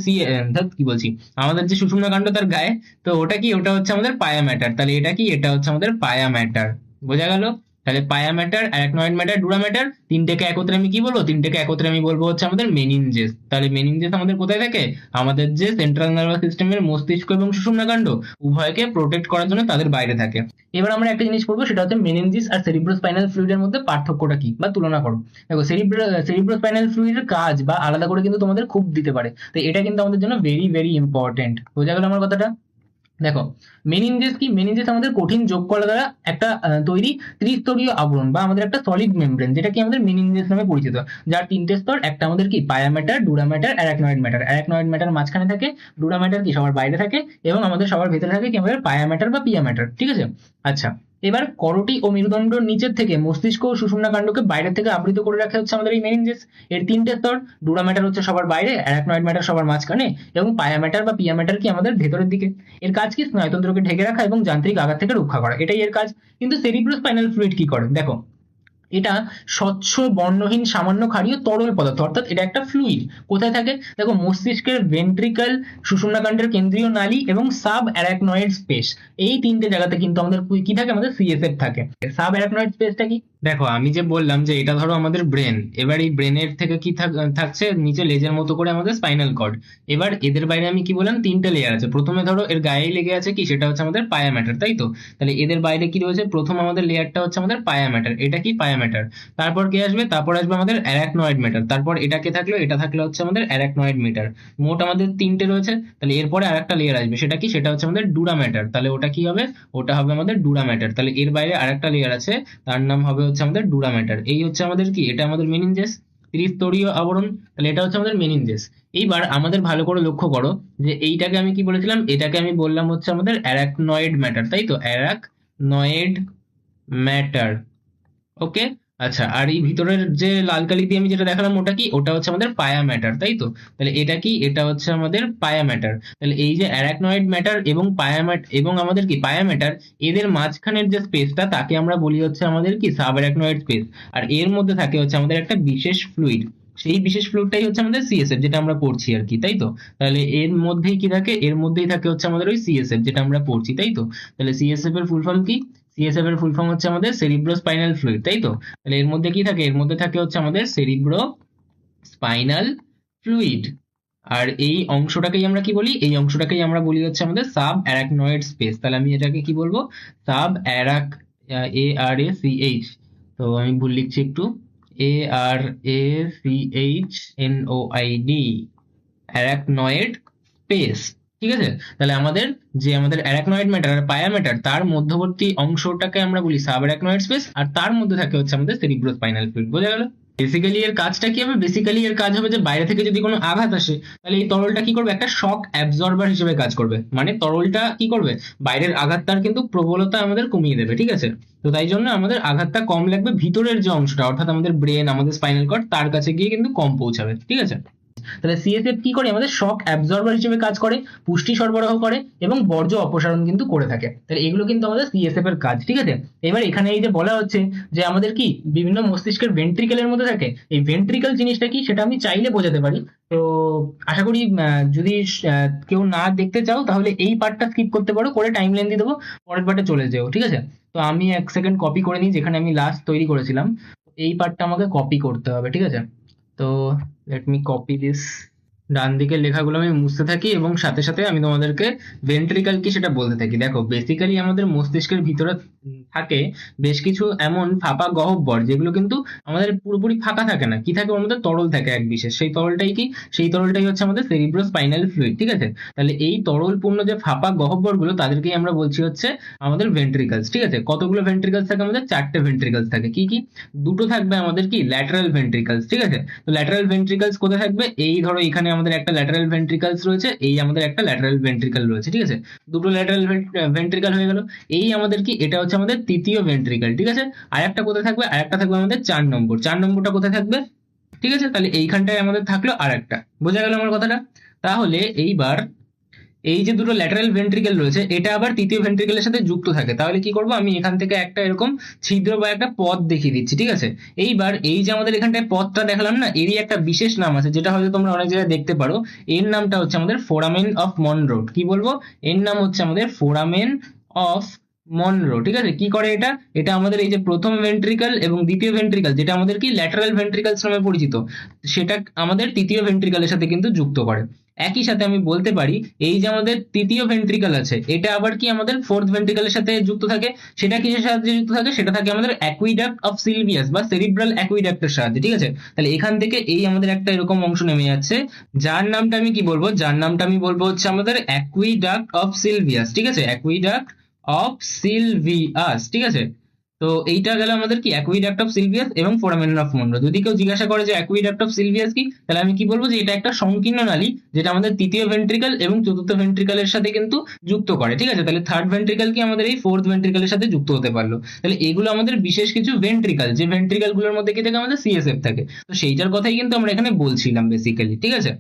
কি বলছি, আমাদের যে সুষুম্না কাণ্ড তার গায়ে, তো ওটা কি, ওটা হচ্ছে আমাদের পায়া ম্যাটার। তাহলে এটা কি, এটা হচ্ছে আমাদের পায়া ম্যাটার। বোঝা গেল? তাহলে pia mater, arachnoid mater, dura mater, তিনটেকে একত্রে আমি কি বলবো, তিনটেকে একত্রে আমি বলবো হচ্ছে আমাদের মেনিনজেস। তাহলে মেনিনজেস আমাদের কোথায় থাকে, আমাদের যে সেন্ট্রাল নার্ভাস সিস্টেমের মস্তিষ্ক এবং সুষুম্না কাণ্ড উভয়কে প্রোটেক্ট করার জন্য তাদের বাইরে থাকে। এবার আমরা একটা জিনিস পড়বো, সেটা হচ্ছে মেনিনজিস আর সেরিব্রোস্পাইনাল ফ্লুইডের মধ্যে পার্থক্যটা কি বা তুলনা করো। দেখো সেরিব্রোস্পাইনাল ফ্লুইডের কাজ বা আলাদা করে কিন্তু তোমাদের খুব দিতে পারে, তো এটা কিন্তু আমাদের জন্য ভেরি ভেরি ইম্পর্টেন্ট। বোঝা গেল আমার কথাটা? দেখো, মেনিনজেস কি, মেনিনজেস আমাদের কঠিন যোগ কলা দ্বারা একটা তৈরি ত্রিস্তরীয় আবরণ বা আমাদের একটা সলিড মেমব্রেন, যেটা কি আমাদের মেনিনজেস নামে পরিচিত, যার তিনটে স্তর। একটা আমাদের কি পায়া matter, dura matter, arachnoid matter. Arachnoid matter মাঝখানে থাকে, ডুরা ম্যাটার কি সবার বাইরে থাকে, এবং আমাদের সবার ভেতরে থাকে কি আমাদের পায়া ম্যাটার বা পিয়া ম্যাটার। ঠিক আছে? আচ্ছা, এবার করোটি ও মেরুদণ্ডর নিচের থেকে মস্তিষ্ক ও সুষুম্না কাণ্ডকে বাইরে থেকে আবৃত করে রাখে হচ্ছে আমাদের এই মেনিনজেস। এর তিনটে স্তর, ডুরা ম্যাটার হচ্ছে সবার বাইরে, অ্যারাকনয়েড ম্যাটার সবার মাঝখানে, এবং পায়া ম্যাটার বা পিয়া ম্যাটার কি আমাদের ভেতরের দিকে। এর কাজ কি, স্নায়ুতন্ত্রকে ঢেকে রাখা এবং যান্ত্রিক আঘাত থেকে রক্ষা করা, এটাই এর কাজ। কিন্তু সেরিব্রোস্পাইনাল ফ্লুইড কি করে, দেখো, এটা স্বচ্ছ বর্ণহীন সামান্য ক্ষারীয় তরল পদার্থ, অর্থাৎ এটা একটা ফ্লুইড। কোথায় থাকে, দেখো, মস্তিষ্কের ভেন্ট্রিকল, সুষুম্নাকাণ্ডের কেন্দ্রীয় নালী এবং সাব অ্যারাকনয়েড স্পেস, এই তিনটে জায়গাতে কিন্তু আমাদের কি থাকে, আমাদের সিএসএফ থাকে। সাব অ্যারাকনয়েড স্পেসটা কি, দেখো আমি যে বললাম যে এটা ধরো আমাদের ব্রেন, এবার এই ব্রেনের থেকে কি থাকছে নিচে লেজের মতো করে আমাদের স্পাইনাল কর্ড। এবার এদের বাইরে আমি কি বললাম, তিনটা লেয়ার আছে। প্রথমে ধরো এর গায়েই লেগে আছে কি, সেটা হচ্ছে আমাদের পায়া ম্যাটার, তাই তো? তাহলে এদের বাইরে কি রয়েছে, প্রথম আমাদের লেয়ারটা হচ্ছে আমাদের পায়া ম্যাটার, এটা কি পায়া ম্যাটার। তারপর কি আসবে, তারপর আসবে আমাদের অ্যারাকনয়েড ম্যাটার, তারপর এটাকে থাকলো, এটা থাকলো হচ্ছে আমাদের অ্যারাকনয়েড ম্যাটার। মোট আমাদের তিনটে রয়েছে। তাহলে এরপরে আরেকটা লেয়ার আসবে, সেটা কি, সেটা হচ্ছে আমাদের ডুরা ম্যাটার। তাহলে ওটা কি হবে, ওটা হবে আমাদের ডুরা ম্যাটার। তাহলে এর বাইরে আরেকটা লেয়ার আছে, তার নাম হবে হচ্ছে আমাদের ডুরা ম্যাটার। এই হচ্ছে আমাদের কি, এটা আমাদের মেনিনজেস, ত্রিস্তরীয় আবরণ। তাহলে এটা হচ্ছে আমাদের মেনিনজেস। এইবার আমাদের ভালো করে লক্ষ্য করো যে এইটাকে আমি কি বলেছিলাম, এটাকে আমি বললাম হচ্ছে আমাদের অ্যারাকনয়েড ম্যাটার, তাই তো? Arachnoid mater. ওকে। আচ্ছা, আর এই ভিতরের যে লাল কালি দিয়ে আমি যেটা দেখালাম, ওটা কি, ওটা হচ্ছে আমাদের পায়া ম্যাটার, তাই তো? তাহলে এটা কি, এটা হচ্ছে আমাদের পায়া ম্যাটার। তাহলে এই যে অ্যারাকনয়েড ম্যাটার এবং পায়া ম্যাটার এবং আমাদের কি পায়া ম্যাটার, এদের মাঝখানের যে স্পেসটা তাকে আমরা বলি হচ্ছে আমাদের কি সাব অ্যারাকনয়েড স্পেস। আর এর মধ্যে থাকে হচ্ছে আমাদের একটা বিশেষ ফ্লুইড, সেই বিশেষ ফ্লুইডটাই হচ্ছে আমাদের সিএসএফ, যেটা আমরা পড়ছি আর কি, তাই তো? তাহলে এর মধ্যেই কি থাকে, এর মধ্যেই থাকে হচ্ছে আমাদের ওই সিএসএফ যেটা আমরা পড়ছি, তাই তো? তাহলে সিএসএফ এর ফুল ফর্ম কি, সিএসএফ এর ফুল ফর্ম হচ্ছে আমাদের সেরিব্রো স্পাইনাল ফ্লুইড, তাই তো? তাহলে এর মধ্যে কি থাকে, এর মধ্যে থাকে হচ্ছে আমাদের সেরিব্রো স্পাইনাল ফ্লুইড। আর এই অংশটাকেই আমরা কি বলি, এই অংশটাকেই আমরা বলি হচ্ছে আমাদের সাব অ্যারাকনয়েড স্পেস। তাহলে আমি এটাকে কি বলবো, সাব অ্যারাক, ARACH, তো আমি ভুল লিখছি একটু, ARACHNOID, অ্যারাকনয়েড স্পেস। ঠিক আছে? তাহলে আমাদের যে আমাদের অ্যারাকনয়েড ম্যাটার আর পায়া ম্যাটার, তার মধ্যবর্তী অংশটাকে আমরা বলি সাব অ্যারাকনয়েড স্পেস, আর তার মধ্যে থাকে হচ্ছে আমাদের সেরিব্রোস্পাইনাল ফ্লুইড। বোঝা গেল? বেসিক্যালি এর কাজটা কি হবে, বেসিক্যালি এর কাজ হবে যে বাইরে থেকে যদি কোনো আঘাত আসে, তাহলে এই তরলটা কি করবে, একটা শক অ্যাবজর্বার হিসেবে কাজ করবে। মানে তরলটা কি করবে, বাইরের আঘাতটার কিন্তু প্রবলতা আমাদের কমিয়ে দেবে। ঠিক আছে? তো তাই জন্য আমাদের আঘাতটা কম লাগবে, ভিতরের যে অংশটা অর্থাৎ আমাদের ব্রেন, আমাদের স্পাইনাল কর্ড, তার কাছে গিয়ে কিন্তু কম পৌঁছাবে। ঠিক আছে? তাহলে সিএসএফ কি করে, আমাদের শক অ্যাবজর্বার হিসেবে কাজ করে, পুষ্টি সরবরাহ করে এবং বর্জ্য অপসারণ কিন্তু করে থাকে। তাহলে এগুলো কিন্তু আমাদের সিএসএফ এর কাজ। ঠিক আছে? এবার এখানে এই যে বলা হচ্ছে যে আমাদের কি বিভিন্ন মস্তিষ্কের ভেন্ট্রিকেলের মধ্যে থাকে, এই ভেন্ট্রিকেল জিনিসটা কি সেটা আমি চাইলে বোঝাতে পারি। তো আশা করি যদি কেউ না দেখতে চাও তাহলে এই পার্টটা স্কিপ করতে পারো, করে টাইম লাইন দিয়ে দেবো, পরের পার্টে চলে যাও। ঠিক আছে? তো আমি 1 সেকেন্ড কপি করে নিই, যেখানে আমি লাস্ট তৈরি করেছিলাম এই পার্টটা আমাকে কপি করতে হবে। ঠিক আছে? তো লেট মি কপি দিস। ডান দিকের লেখাগুলো আমি মুছতে থাকি এবং সাথে সাথে আমি তোমাদেরকে ভেন্ট্রিকল কি সেটা বলতে থাকি। দেখো, বেসিক্যালি আমাদের মস্তিষ্কের ভিতরে থাকে বেশ কিছু এমন ফাঁপা গহ্বর, যেগুলো কিন্তু আমাদের পুরোপুরি ফাঁকা থাকে না, কি থাকে ওর মধ্যে তরল থাকে এক বিশেষ, সেই তরলটাই কি, সেই তরলটাই হচ্ছে আমাদের সেরিব্রো স্পাইনাল ফ্লুইড। ঠিক আছে? তাহলে এই তরলপূর্ণ যে ফাঁপা গহ্বর গুলো, তাদেরকেই আমরা বলছি হচ্ছে আমাদের ভেন্ট্রিকলস। ঠিক আছে? কতগুলো ভেন্ট্রিকলস থাকে, আমাদের 4টে ভেন্ট্রিকলস থাকে। কি কি, দুটো থাকবে আমাদের কি ল্যাটারাল ভেন্ট্রিকলস। ঠিক আছে? তো ল্যাটারাল ভেন্ট্রিকলস কোথায় থাকবে, এই ধরো এখানে আমাদের একটা ল্যাটারাল ভেন্ট্রিকলস রয়েছে, এই আমাদের একটা ল্যাটারাল ভেন্ট্রিকল রয়েছে। ঠিক আছে? দুটো ল্যাটারাল ভেন্ট্রিকল হয়ে গেল। এই আমাদের কি, এটা হচ্ছে আমাদের তৃতীয় ভেন্ট্রিকল। ঠিক আছে? আর একটা কোথায় থাকবে, আর একটা থাকবে আমাদের 4 নম্বর। 4 নম্বরটা কোথায় থাকবে, ঠিক আছে? তাহলে এইখানটায় আমাদের থাকলো আর একটা। বোঝা গেল আমার কথাটা? তাহলে এইবার এই যে দুটো ল্যাটারাল ভেন্ট্রিকেল রয়েছে এটা আবার তৃতীয় ভেন্ট্রিকেলের সাথে যুক্ত থাকে। তাহলে কি করব, আমি এখান থেকে একটা এরকম ছিদ্র বা একটা পথ দেখিয়ে দিচ্ছি, ঠিক আছে। এইবার এই যে আমাদের এখানটায় পথটা দেখালাম না, এরই একটা বিশেষ নাম আছে যেটা হয়তো তোমরা অনেক জায়গায় দেখতে পারো। এর নামটা হচ্ছে আমাদের ফোরামেন অফ মনরো। কি বলবো, এর নাম হচ্ছে আমাদের ফোরামেন অফ মনরো। ঠিক আছে, কি করে এটা, এটা আমাদের এই যে প্রথম ভেন্ট্রিকল এবং দ্বিতীয় ভেন্ট্রিকল, যেটা আমাদের কি ল্যাটারাল ভেন্ট্রিকলস নামে পরিচিত, সেটা আমাদের তৃতীয় ভেন্ট্রিকলের সাথে কিন্তু যুক্ত করে। একই সাথে আমি বলতে পারি এই যে আমাদের তৃতীয় ভেন্ট্রিকল আছে এটা আবার কি আমাদের ফোর্থ ভেন্ট্রিকলের সাথে যুক্ত থাকে। সেটা কিসের সাহায্যে যুক্ত থাকে, সেটা থাকে আমাদের অ্যাকুইডাক্ট অফ সিলভিয়াস বা সেরিব্রাল অ্যাকুইডাক্টের সাহায্যে। ঠিক আছে, তাহলে এখান থেকে এই আমাদের একটা এরকম অংশ নেমে যাচ্ছে, যার নামটা আমি কি বলবো, যার নামটা আমি বলবো হচ্ছে আমাদের অ্যাকুইডাক্ট অফ সিলভিয়াস। ঠিক আছে, অ্যাকুইডাক্ট অফ সিলভিয়াস। ঠিক আছে, তো এইটা গেল আমাদের কি অ্যাকুইডাক্ট অফ সিলভিয়াস এবং ফোরামেন অফ মনরো। যদি কেউ জিজ্ঞাসা করে যে অ্যাকুইডাক্ট অফ সিলভিয়াস কি, তাহলে আমি কি বলবো যে এটা একটা সংকীর্ণ নালী যেটা আমাদের তৃতীয় ভেন্ট্রিকল এবং চতুর্থ ভেন্ট্রিকলের সাথে কিন্তু যুক্ত করে। ঠিক আছে, তাহলে থার্ড ভেন্ট্রিকল কি আমাদের এই ফোর্থ ভেন্ট্রিকলের সাথে যুক্ত হতে পারলো। তাহলে এগুলো আমাদের বিশেষ কিছু ভেন্ট্রিকল, যে ভেন্ট্রিকল গুলোর মধ্যে কি থাকে আমাদের সিএসএফ থাকে। তো সেইটার কথাই কিন্তু আমরা এখানে বলছিলাম বেসিক্যালি। ঠিক আছে,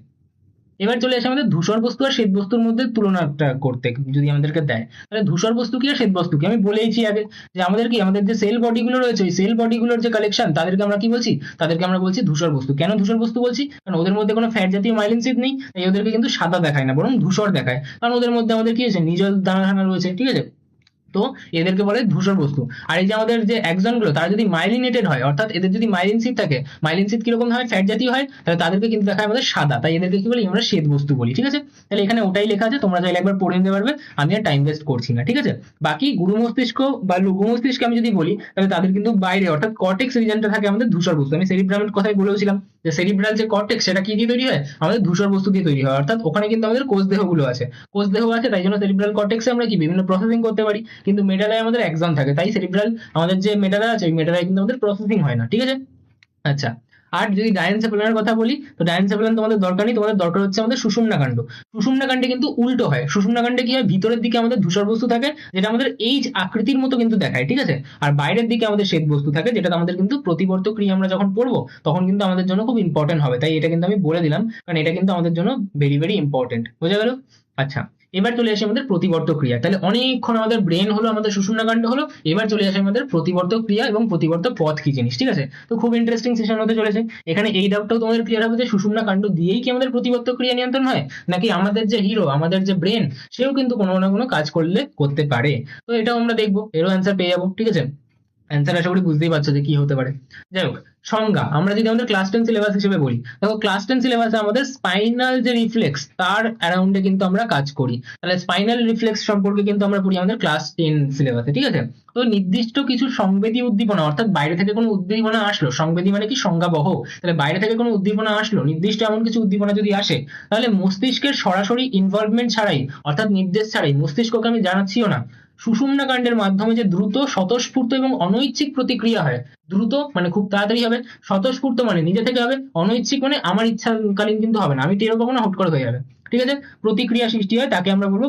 এবার চলে আসে আমাদের ধূসর বস্তু আর শ্বেত বস্তুর মধ্যে তুলনাটা করতে, যদি আমাদেরকে দেয় তাহলে ধূসর বস্তু কি আর শ্বেত বস্তু কি। আমি বলেইছি আগে যে আমাদের কি, আমাদের যে সেল বডি গুলো রয়েছে ওই সেল বডি গুলোর যে কালেকশন, তাদেরকে আমরা কি বলছি, তাদেরকে আমরা বলছি ধূসর বস্তু। কেন ধূসর বস্তু বলছি, কারণ ওদের মধ্যে কোনো ফ্যাট জাতীয় মাইলিন সিদ নেই, তাই ওদেরকে কিন্তু সাদা দেখায় না, বরং ধূসর দেখায়, কারণ ওদের মধ্যে আমাদের কি আছে, নিজল দানা দানা রয়েছে। ঠিক আছে, তো এদেরকে বলে ধূসর বস্তু। আর এই যে আমাদের যে অ্যাক্সন গুলো তারা যদি মাইলিনেটেড হয়, অর্থাৎ এদের যদি মাইলিন সিট থাকে, মাইলিন সিট কিরকম হয়, ফ্যাট জাতীয় হয়, তাহলে তাদেরকে কিন্তু দেখায় আমাদের সাদা, তাই এদেরকে কি বলি, আমরা শ্বেত বস্তু বলি। ঠিক আছে, তাহলে এখানে ওটাই লেখা আছে, তোমরা চাইলে একবার পড়ে নিতে পারবে, আমি আর টাইম ওয়েস্ট করছি না। ঠিক আছে, বাকি গুরু মস্তিষ্ক বা লঘু মস্তিষ্ক আমি যদি বলি, তাহলে তাদের কিন্তু বাইরে অর্থাৎ কর্টেক্স রিজনটা থাকে আমাদের ধূসর বস্তু। আমি সেরিব্রামের কথাই বলেছিলাম যে সেরিব্রাল যে কর্টেক্স সেটা কি দিয়ে তৈরি হয়, আমাদের ধূসর বস্তু দিয়ে তৈরি হয়, অর্থাৎ ওখানে কিন্তু আমাদের কোষ দেহগুলো আছে, কোষ দেহ আছে, তাই জন্য সেরিব্রাল কর্টেক্সে আমরা কি বিভিন্ন প্রসেসিং করতে পারি। কিন্তু মেডালায় আমাদের এক্সন থাকে, তাই সেরিব্রাল আমাদের যে মেডালা আছে ওই মেডালায় কিন্তু আমাদের প্রসেসিং হয় না। ঠিক আছে, আচ্ছা। আর যদি ডায়ানসেফালনের কথা বলি, তো ডায়ানসেফালন তোমাদের দরকার নেই, তোমাদের দরকার হচ্ছে আমাদের সুষুম্নাকাণ্ড। সুষুম্নাকাণ্ডে কিন্তু উল্টো হয়, সুষুম্নাকাণ্ডে কি হয়, ভিতরের দিকে আমাদের ধূসর বস্তু থাকে যেটা আমাদের এইচ আকৃতির মতো কিন্তু দেখায়। ঠিক আছে, আর বাইরের দিকে আমাদের শ্বেত বস্তু থাকে যেটা আমাদের কিন্তু প্রতিবর্ত ক্রিয়া আমরা যখন পড়বো তখন কিন্তু আমাদের জন্য খুব ইম্পর্টেন্ট হবে, তাই এটা কিন্তু আমি বলে দিলাম, কারণ এটা কিন্তু আমাদের জন্য ভেরি ভেরি ইম্পর্টেন্ট। বোঝা গেল? আচ্ছা, এবার চলে আসে আমাদের প্রতিবর্ত ক্রিয়া। তাহলে অনেকক্ষণ আমাদের ব্রেন হলো, আমাদের সুষুম্নাকাণ্ড হলো, এবার চলে আসে আমাদের প্রতিবর্ত ক্রিয়া এবং প্রতিবর্ত পথ কি জিনিস। ঠিক আছে, তো খুব ইন্টারেস্টিং সেশন হতে চলেছে। এখানে এই ডাউটটাও তোমাদের ক্লিয়ার হবে যে সুষুম্নাকাণ্ড দিয়েই কি আমাদের প্রতিবর্ত ক্রিয়া নিয়ন্ত্রণ হয়, নাকি আমাদের যে হিরো, আমাদের যে ব্রেন, সেও কিন্তু কোনো না কোনো কাজ করলে করতে পারে। তো এটাও আমরা দেখবো, এরও অ্যান্সার পেয়ে যাবো। ঠিক আছে, অ্যান্সার আশা করি বুঝতেই পারছো যে কি হতে পারে। যাই হোক, সংজ্ঞা আমরা যদি আমাদের ক্লাস 10 সিলেবাস হিসেবে বলি, দেখো ক্লাস 10 সিলেবাসে আমাদের স্পাইনাল যে রিফ্লেক্স তার অ্যারাউন্ডে কিন্তু আমরা কাজ করি। তাহলে স্পাইনাল রিফ্লেক্স সম্পর্কে কিন্তু আমরা পড়ি আমাদের ক্লাস 10 সিলেবাসে। ঠিক আছে, তো নির্দিষ্ট কিছু সংবেদী উদ্দীপনা, অর্থাৎ বাইরে থেকে কোনো উদ্দীপনা আসলো, সংবেদী মানে কি সংজ্ঞাবহ, তাহলে বাইরে থেকে কোনো উদ্দীপনা আসলো, নির্দিষ্ট এমন কিছু উদ্দীপনা যদি আসে, তাহলে মস্তিষ্কের সরাসরি ইনভলভমেন্ট ছাড়াই, অর্থাৎ নির্দেশ ছাড়াই, মস্তিষ্ককে আমি জানাচ্ছিও না, সুষুম্নাকাণ্ডের মাধ্যমে যে দ্রুত স্বতঃস্ফূর্ত এবং অনৈচ্ছিক প্রতিক্রিয়া হয়, দ্রুত মানে খুব তাড়াতাড়ি হবে, স্বতঃস্ফূর্ত মানে নিজে থেকে হবে, অনৈচ্ছিক মানে আমার ইচ্ছাকালীন কিন্তু হবে না, আমি টেরও পাবো না, হুট করে হয়ে যাবে। ঠিক আছে, প্রতিক্রিয়া সৃষ্টি হয়, তাকে আমরা বলবো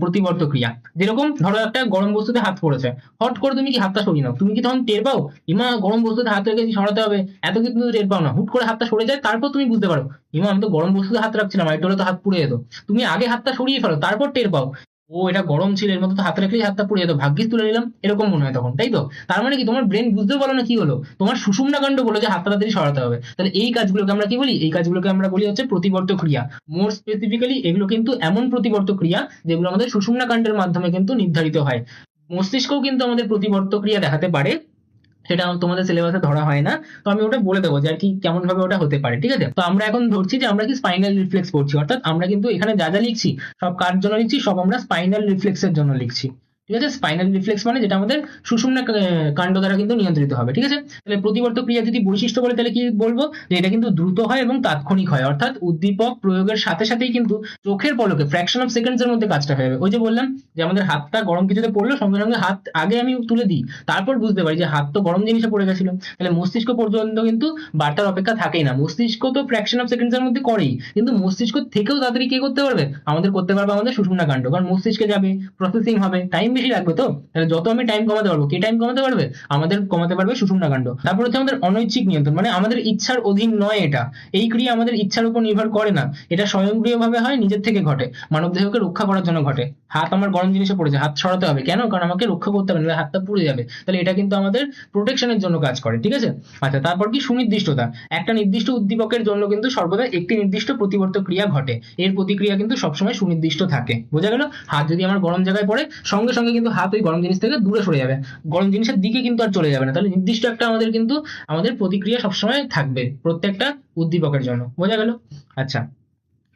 প্রতিবর্ত ক্রিয়া। যেরকম ধরো একটা গরম বস্তুতে হাত পড়েছে, হট করে তুমি কি হাতটা সরিয়ে নাও, তুমি কি তখন টের পাও ইমা গরম বস্তুতে হাত রেখেছি সরাতে হবে, এত কিন্তু টের পাও না, হুট করে হাতটা সরে যায়, তারপর তুমি বুঝতে পারো ইমা আমি তো গরম বস্তুতে হাত রাখছিলাম, আর তো হাত পুড়ে যেত। তুমি আগে হাতটা সরিয়ে ফেলো, তারপর টের পাও ও এটা গরম ছিল, এর মধ্যে তো হাত রাখলেই হাতটা পুড়ে যেত, ভাগ্যিস তুলে নিলাম, এরকম মনে হয় তখন, তাই তো? তার মানে কি তোমার ব্রেন বুঝতেও পারো না কি হলো, তোমার সুষুম্নাকাণ্ড বলে যে হাতটা তাড়াতাড়ি সরাতে হবে। তাহলে এই কাজগুলোকে আমরা কি বলি, এই কাজগুলোকে আমরা বলি হচ্ছে প্রতিবর্ত ক্রিয়া। মোর স্পেসিফিক্যালি এগুলো কিন্তু এমন প্রতিবর্ত ক্রিয়া যেগুলো আমাদের সুষুম্নাকাণ্ডের মাধ্যমে কিন্তু নির্ধারিত হয়। মস্তিষ্কও কিন্তু আমাদের প্রতিবর্ত ক্রিয়া দেখাতে পারে, সেটা তোমাদের সিলেবাসে ধরা হয় না, তো আমি ওটা বলে দেবো যে আর কি কেমন ভাবে ওটা হতে পারে। ঠিক আছে, তো আমরা এখন ধরছি যে আমরা কি স্পাইনাল রিফ্লেক্স পড়ছি, অর্থাৎ আমরা কিন্তু এখানে যা যা লিখছি সব কার জন্য লিখছি, সব আমরা স্পাইনাল রিফ্লেক্সের জন্য লিখছি। ঠিক আছে, স্পাইনাল রিফ্লেক্স মানে যেটা আমাদের সুষুম্না কাণ্ড দ্বারা কিন্তু নিয়ন্ত্রিত হবে। ঠিক আছে, তাহলে প্রতিবর্ত ক্রিয়া যদি বৈশিষ্ট্য বলে তাহলে কি বলবো, যে এটা কিন্তু দ্রুত হয় এবং তাৎক্ষণিক হয়, অর্থাৎ উদ্দীপক প্রয়োগের সাথে সাথেই কিন্তু চোখের পলকে ফ্র্যাকশন অফ সেকেন্ডস এর মধ্যে কাজটা হয়ে যাবে। ওই যে বললাম যে আমাদের হাতটা গরম কিছুতে পড়লো, সঙ্গে সঙ্গে হাত আগে আমি তুলে দিই, তারপর বুঝতে পারি যে হাত তো গরম জিনিসে পড়ে গেছিল। তাহলে মস্তিষ্ক পর্যন্ত কিন্তু বার্তার অপেক্ষা থাকেই না, মস্তিষ্ক তো ফ্র্যাকশন অফ সেকেন্ডস এর মধ্যে করেই, কিন্তু মস্তিষ্ক থেকেও তাড়াতাড়ি কে করতে পারবে, আমাদের করতে পারবে আমাদের সুষুম্না কাণ্ড, কারণ মস্তিষ্কে যাবে, প্রসেসিং হবে, টাইম বেশি লাগবে, তো তাহলে যত আমি টাইম কমাতে পারবো, কি টাইম কমাতে পারবে, আমাদের কমাতে পারবে সুষুম্না কাণ্ড। তারপর হচ্ছে আমাদের অনৈচ্ছিক নিয়ন্ত্রণ, মানে আমাদের ইচ্ছার অধীন নয় এটা, এই ক্রিয়া আমাদের ইচ্ছার উপর নির্ভর করে না, এটা স্বয়ংক্রিয়ভাবে হয়, নিজের থেকে ঘটে, মানব দেহকে রক্ষা করার জন্য ঘটে। হাত আমার গরম জিনিসে পড়েছে, হাত সরাতে হবে কেন, কারণ আমাকে রক্ষা করতে হবে, নাহলে হাতটা পুড়ে যাবে, তাহলে এটা কিন্তু আমাদের প্রোটেকশনের জন্য কাজ করে, ঠিক আছে। আচ্ছা, তারপর কি সুনির্দিষ্টতা, একটা নির্দিষ্ট উদ্দীপকের জন্য কিন্তু সর্বদা একটি নির্দিষ্ট প্রতিবর্ত ক্রিয়া ঘটে, এর প্রতিক্রিয়া কিন্তু সবসময় সুনির্দিষ্ট থাকে। বোঝা গেল? হাত যদি আমার গরম জায়গায় পড়ে, সঙ্গে সঙ্গে কিন্তু হাত ওই গরম জিনিস থেকে দূরে সরে যাবে, গরম জিনিসের দিকে কিন্তু আর চলে যাবে না, তাহলে নির্দিষ্ট একটা আমাদের কিন্তু আমাদের প্রতিক্রিয়া সবসময় থাকবে প্রত্যেকটা উদ্দীপকের জন্য। বোঝা গেল? আচ্ছা,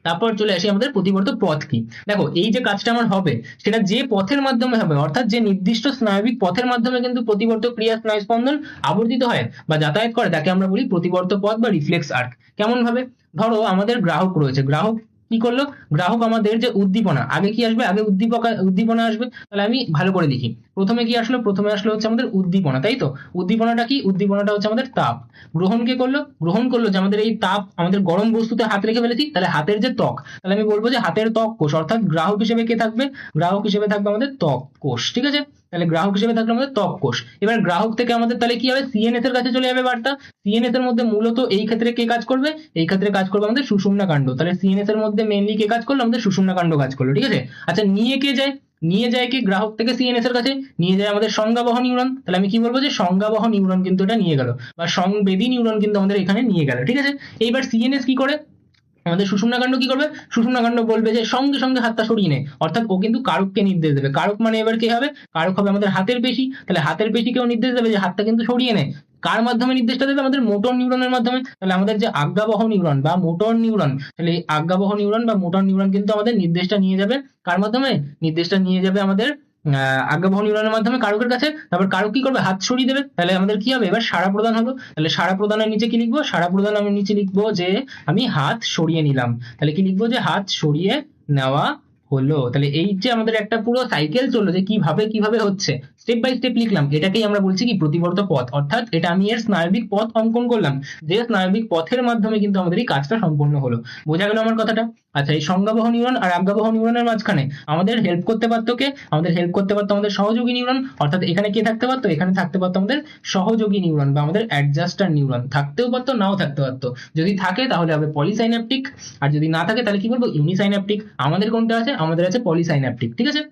তারপর চলে আসি আমাদের প্রতিবর্ত পথ কি। দেখো, এই যে কাজটা আমার হবে, সেটা যে পথের মাধ্যমে হবে, অর্থাৎ যে নির্দিষ্ট স্নায়বিক পথের মাধ্যমে কিন্তু প্রতিবর্ত ক্রিয়া স্নায়ু স্পন্দন আবর্তিত হয় বা যাতায়াত করে, তাকে আমরা বলি প্রতিবর্ত পথ বা রিফ্লেক্স আর্ক। কেমন ভাবে? ধরো আমাদের গ্রাহক রয়েছে, গ্রাহক কি করলো, গ্রাহক আমাদের যে উদ্দীপনা, আগে কি আসবে, আগে উদ্দীপনা আসবে, তাহলে আমি ভালো করে লিখি। প্রথমে কি আসলো, প্রথমে আসলো হচ্ছে আমাদের উদ্দীপনা, তাই তো। উদ্দীপনাটা কি, উদ্দীপনাটা হচ্ছে আমাদের তাপ। গ্রহণ কে করলো, গ্রহণ করলো যে আমাদের এই তাপ, আমাদের গরম বস্তুতে হাত রেখে ফেলেছি, তাহলে হাতের যে ত্বক, তাহলে আমি বলবো যে হাতের ত্বক কোষ, অর্থাৎ গ্রাহক হিসেবে কে থাকবে, গ্রাহক হিসেবে থাকবে আমাদের ত্বক কোষ, ঠিক আছে। তাহলে গ্রাহক হিসেবে থাকলে আমাদের ত্বক কোষ। এবার গ্রাহক থেকে আমাদের তাহলে কি হবে, সিএনএস এর কাছে চলে যাবে বার্তা। সিএনএস এর মধ্যে মূলত এই ক্ষেত্রে কে কাজ করবে, এই ক্ষেত্রে কাজ করবে আমাদের সুষুম্না কাণ্ড। তাহলে সিএনএস এর মধ্যে মেইনলি কে কাজ করলো, আমাদের সুষুম্না কাণ্ড কাজ করলো, ঠিক আছে। আচ্ছা, নিয়ে কে যায়, নিয়ে যায় কি গ্রাহক থেকে সিএনএস এর কাছে, নিয়ে যায় আমাদের সংজ্ঞাবহ নিউরন। তাহলে আমি কি বলবো যে সংজ্ঞাবহ নিউরন কিন্তু এটা নিয়ে গেল, বা সংবেদী নিউরন কিন্তু আমাদের এখানে নিয়ে গেল, ঠিক আছে। এইবার সিএনএস কি করে, আমাদের সুষুম্না কাণ্ড কি করবে, সুষুম্না কাণ্ড বলবে যে সঙ্গে সঙ্গে হাতটা সরিয়ে নে, অর্থাৎ ও কিন্তু কারককে নির্দেশ দেবে। কারক মানে এবার কি হবে, কারক হবে আমাদের হাতের পেশি, তাহলে হাতের পেশিকেও নির্দেশ দেবে যে হাতটা কিন্তু সরিয়ে নে। কার মাধ্যমে নির্দেশটা দেবে, আমাদের মোটর নিউরনের মাধ্যমে। তাহলে আমাদের যে আজ্ঞাবহ নিউরন বা মোটর নিউরন, তাহলে এই আজ্ঞাবহ নিউরন বা মোটর নিউরন কিন্তু আমাদের নির্দেশটা নিয়ে যাবে কার মাধ্যমে, নির্দেশটা নিয়ে যাবে আমাদের আজ্ঞাবহ নিউরনের মাধ্যমে কারকের কাছে। তারপর কারক কি করবে, হাত সরিয়ে দেবে, তাহলে আমাদের কি হবে, এবার সাড়া প্রদান হলো। তাহলে সাড়া প্রদানের নিচে কি লিখবো, সাড়া প্রদান আমি নিচে লিখবো যে আমি হাত সরিয়ে নিলাম, তাহলে কি লিখবো যে হাত সরিয়ে নেওয়া হলো। তাহলে এই যে আমাদের একটা পুরো সাইকেল চললো, যে কিভাবে কিভাবে হচ্ছে, স্টেপ বাই স্টেপ লিখলাম, এটাকেই আমরা বলছি কি প্রতিবর্ত পথ, অর্থাৎ এটা আমি এর স্নায়বিক পথ অঙ্কন করলাম, যে স্নায়বিক পথের মাধ্যমে কিন্তু আমাদের এই কাজটা সম্পন্ন হলো। বোঝা গেল আমার কথাটা? আচ্ছা, এই সংজ্ঞাবহ নিউরন আর আজ্ঞাবহ নিউরনের মাঝখানে আমাদের হেল্প করতে পারতো কে, আমাদের হেল্প করতে পারতো আমাদের সহযোগী নিউরন, অর্থাৎ এখানে কে থাকতে পারতো, এখানে থাকতে পারতো আমাদের সহযোগী নিউরন বা আমাদের অ্যাডজাস্টার নিউরন। থাকতেও পারতো, নাও থাকতে পারতো, যদি থাকে তাহলে হবে পলিসাইন্যাপটিক, আর যদি না থাকে তাহলে কি বলবো, ইউনিসাইন্যাপটিক। আমাদের কোনটা আছে, আমাদের আছে পলিসাইন্যাপটিক, ঠিক আছে।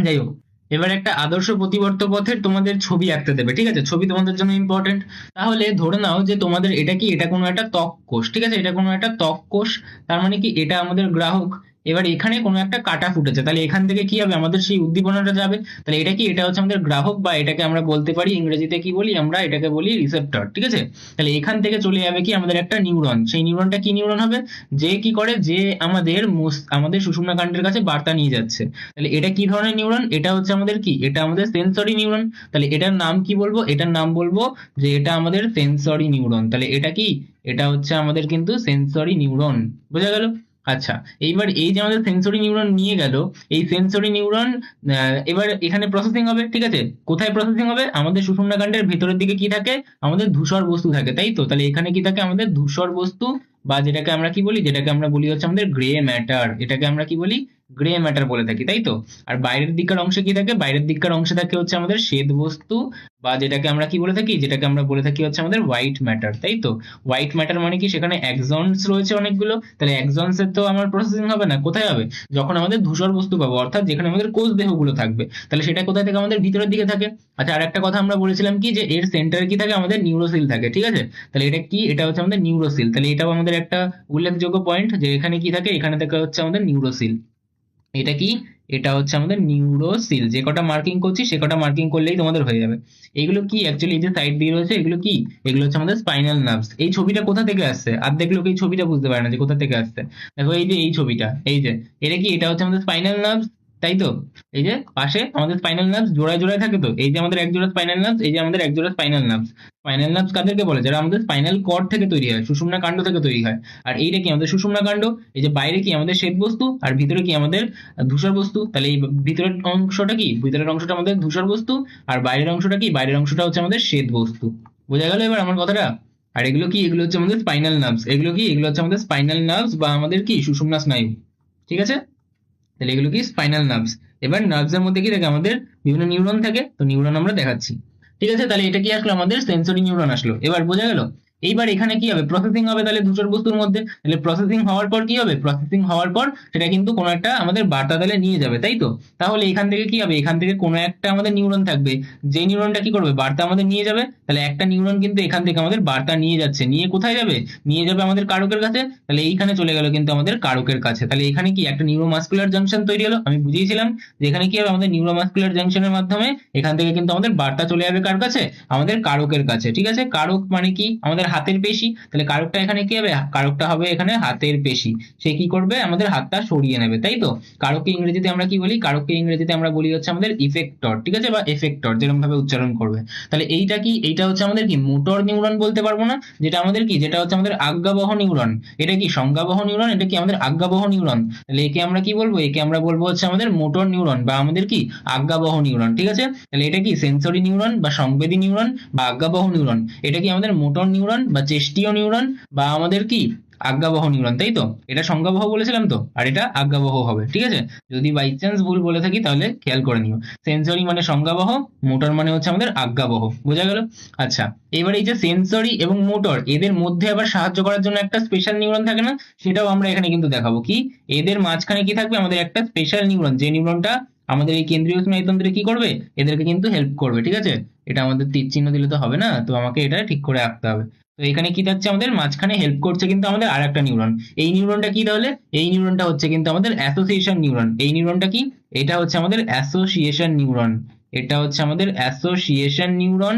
যাই হোক, এবার একটা আদর্শ প্রতিবর্ত পথের তোমাদের ছবি আঁকতে দেবে, ঠিক আছে। ছবি তোমাদের জন্য ইম্পর্টেন্ট। তাহলে ধরে নাও যে তোমাদের এটা কি, এটা কোনো একটা ত্বক কোষ, ঠিক আছে, এটা কোনো একটা ত্বক কোষ। তার মানে কি, এটা আমাদের গ্রাহক। এবার এখানে কোনো একটা কাটা ফুটেছে, তাহলে এখান থেকে কি হবে, আমাদের সেই উদ্দীপনাটা যাবে। তাহলে এটা কি, এটা হচ্ছে আমাদের গ্রাহক, বা এটাকে আমরা বলতে পারি ইংরেজিতে কি বলি, আমরা এটাকে বলি রিসেপ্টর, ঠিক আছে। তাহলে এখান থেকে চলে যাবে কি আমাদের একটা নিউরন, সেই নিউরনটা কি নিউরন হবে, যে কি করে, যে আমাদের সুষুম্না কাণ্ডের কাছে বার্তা নিয়ে যাচ্ছে। তাহলে এটা কি ধরনের নিউরন, এটা হচ্ছে আমাদের কি, এটা আমাদের সেন্সরি নিউরন। তাহলে এটার নাম কি বলবো, এটার নাম বলবো যে এটা আমাদের সেন্সরি নিউরন। তাহলে এটা কি, এটা হচ্ছে আমাদের কিন্তু সেন্সরি নিউরন। বোঝা গেল? আচ্ছা, এইবার এই যে আমাদের সেন্সরি নিউরন নিয়ে গেল, এই সেন্সরি নিউরন এবার এখানে প্রসেসিং হবে, ঠিক আছে। কোথায় প্রসেসিং হবে, আমাদের সুষুম্না কাণ্ডের ভেতরের দিকে কি থাকে, আমাদের ধূসর বস্তু থাকে, তাই তো। তাহলে এখানে কি থাকে, আমাদের ধূসর বস্তু, বা যেটাকে আমরা কি বলি, যেটাকে আমরা বলি হচ্ছে আমাদের গ্রে ম্যাটার, এটাকে আমরা কি বলি, গ্রে ম্যাটার বলে থাকি, তাই তো। আর বাইরের দিককার অংশে কি থাকে, বাইরের দিককার অংশে থাকে হচ্ছে আমাদের শ্বেত বস্তু, বা যেটাকে আমরা কি বলে থাকি, যেটাকে আমরা বলে থাকি হচ্ছে আমাদের হোয়াইট ম্যাটার, তাই তো। হোয়াইট ম্যাটার মানে কি, সেখানে এক্সনস রয়েছে অনেকগুলো, তাহলে এক্সনস এর তো আমার প্রসেসিং হবে না, কোথায় হবে, যখন আমাদের ধূসর বস্তু পাবো, অর্থাৎ যেখানে আমাদের কোষ দেহগুলো থাকবে, তাহলে সেটা কোথায় থেকে, আমাদের ভিতরের দিকে থাকে। আচ্ছা, আর একটা কথা আমরা বলেছিলাম কি, যে এর সেন্টারে কি থাকে, আমাদের নিউরোসিল থাকে, ঠিক আছে। তাহলে এটা কি, এটা হচ্ছে আমাদের নিউরোসিল। তাহলে এটাও আমাদের একটা উল্লেখযোগ্য পয়েন্ট, যে এখানে কি থাকে, এখানে থাকে হচ্ছে আমাদের নিউরোসিল। এটা কি, এটা হচ্ছে আমাদের নিউরোসিল। যে কটা মার্কিং করছি সে কটা মার্কিং করলেই তোমাদের হয়ে যাবে। এগুলো কি অ্যাকচুয়ালি, এই যে সাইড দিয়ে রয়েছে, এগুলো কি, এগুলো হচ্ছে আমাদের স্পাইনাল নার্ভস। এই ছবিটা কোথা থেকে আসছে, অর্ধেক লোক এই ছবিটা বুঝতে পারে না যে কোথা থেকে আসছে। দেখো এই যে এই ছবিটা, এই যে এটা কি, এটা হচ্ছে আমাদের স্পাইনাল নার্ভস, তাই তো। এই যে পাশে আমাদের স্পাইনাল নার্ভস জোড়ায় জোড়ায় থাকে, তো এই যে আমাদের এক জোড়া স্পাইনাল নার্ভস, এই যে আমাদের এক জোড়া স্পাইনাল নার্ভস। স্পাইনাল নার্ভস কাদেরকে বলে, যারা আমাদের স্পাইনাল কর্ড থেকে তৈরি হয়, সুষুম্না কাণ্ড থেকে তৈরি হয়। আর এইটা কি, আমাদের সুষুম্না কাণ্ড। এই যে বাইরে কি, আমাদের শ্বেত বস্তু, আর ভিতরে কি, আমাদের ধূসর বস্তু। তাহলে এই ভিতরের অংশটা কি, ভিতরের অংশটা আমাদের ধূসর বস্তু, আর বাইরের অংশটা কি, বাইরের অংশটা হচ্ছে আমাদের শ্বেত বস্তু। বোঝা গেল এবার আমার কথাটা? আর এগুলো কি, এগুলো হচ্ছে আমাদের স্পাইনাল নার্ভস। এগুলো কি, এগুলো হচ্ছে আমাদের স্পাইনাল নার্ভস বা আমাদের কি সুষুম্না স্নায়ু, ঠিক আছে। তাহলে এগুলো কি স্পাইনাল নার্ভস। এবার নার্ভস এর মধ্যে কি থাকে, আমাদের বিভিন্ন নিউরন থাকে, তো নিউরন আমরা দেখাচ্ছি। ঠিক আছে, তাহলে এটা কি আসলো, আমাদের সেন্সরি নিউরন আসলো। এবার বোঝা গেল। এইবার এখানে কি হবে, প্রসেসিং হবে তাহলে দুটোর বস্তুর মধ্যে। তাহলে প্রসেসিং হওয়ার পর কি হবে, প্রসেসিং হওয়ার পর সেটা কিন্তু কোনো একটা আমাদের বার্তা তাহলে নিয়ে যাবে, তাই তো। তাহলে এখান থেকে কি হবে, এখান থেকে কোনো একটা আমাদের নিউরন থাকবে, যে নিউরনটা কি করবে, বার্তা আমাদের নিয়ে যাবে। তাহলে একটা নিউরন কিন্তু এখান থেকে আমাদের বার্তা নিয়ে যাচ্ছে, নিয়ে কোথায় যাবে, নিয়ে যাবে আমাদের কারকের কাছে। তাহলে এইখানে চলে গেল কিন্তু আমাদের কারকের কাছে। তাহলে এখানে কি একটা নিউরোমাস্কুলার জাংশন তৈরি হলো। আমি বুঝিয়েছিলাম যে এখানে কি হবে, আমাদের নিউরোমাস্কুলার জাংশনের মাধ্যমে এখান থেকে কিন্তু আমাদের বার্তা চলে যাবে কার কাছে, আমাদের কারকের কাছে। ঠিক আছে, কারক মানে কি, আমাদের হাতের পেশি। তাহলে কারকটা এখানে কি হবে, কারকটা হবে এখানে হাতের পেশি। সে কি করবে, আমাদের হাতটা সরিয়ে নেবে, তাই তো। কারককে ইংরেজিতে আমরা কি বলি, কারককে ইংরেজিতে আমরা বলি হচ্ছে আমাদের ইফেক্টর। ঠিক আছে, বা এফেক্টর যেরকম ভাবে উচ্চারণ করবে। তাহলে এইটা কি, এইটা হচ্ছে আমাদের কি মোটর নিউরন বলতে পারবো না, যেটা আমাদের কি, যেটা হচ্ছে আমাদের আজ্ঞাবহ নিউরন। এটা কি সংজ্ঞাবহ নিউরন, এটা কি আমাদের আজ্ঞাবহ নিউরন। তাহলে একে আমরা কি বলবো, একে আমরা বলবো হচ্ছে আমাদের মোটর নিউরন বা আমাদের কি আজ্ঞাবহ নিউরন। ঠিক আছে, তাহলে এটা কি সেন্সরি নিউরন বা সংবেদী নিউরন বা আজ্ঞাবহ নিউরন। এটা কি আমাদের মোটর নিউরন বা চেষ্টীয় নিউরন বা আমাদের কি আজ্ঞাবহ নিউরন, তাই তো। এটা সংজ্ঞাবহ বলেছিলাম তো, আর এটা আজ্ঞাবহ হবে। ঠিক আছে, যদি বাই চান্স ভুল বলে থাকি তাহলে খেয়াল করে নিও। সেন্সরি মানে সংজ্ঞাবহ, মোটর মানে হচ্ছে আমাদের আজ্ঞাবহ। বোঝা গেল। আচ্ছা, এবার এই যে সেন্সরি এবং মোটর, এদের মধ্যে আবার সাহায্য করার জন্য একটা স্পেশাল নিউরন থাকে না, সেটাও আমরা এখানে কিন্তু দেখাবো। কি, এদের মাঝখানে কি থাকবে, আমাদের একটা স্পেশাল নিউরন, যে নিউরনটা আমাদের এই কেন্দ্রীয় স্নায়ুতন্ত্রে কি করবে, এদেরকে কিন্তু হেল্প করবে। ঠিক আছে, এটা আমাদের তীর চিহ্ন দিলে তো হবে না, তো আমাকে এটা ঠিক করে আঁকতে হবে। তো এখানে কি থাকছে, আমাদের মাঝখানে হেল্প করছে কিন্তু আমাদের আর একটা নিউরন। এই নিউরনটা কি তাহলে, এই নিউরনটা হচ্ছে কিন্তু আমাদের অ্যাসোসিয়েশন নিউরন। এই নিউরনটা কি, এটা হচ্ছে আমাদের অ্যাসোসিয়েশন নিউরন। এটা হচ্ছে আমাদের অ্যাসোসিয়েশন নিউরন,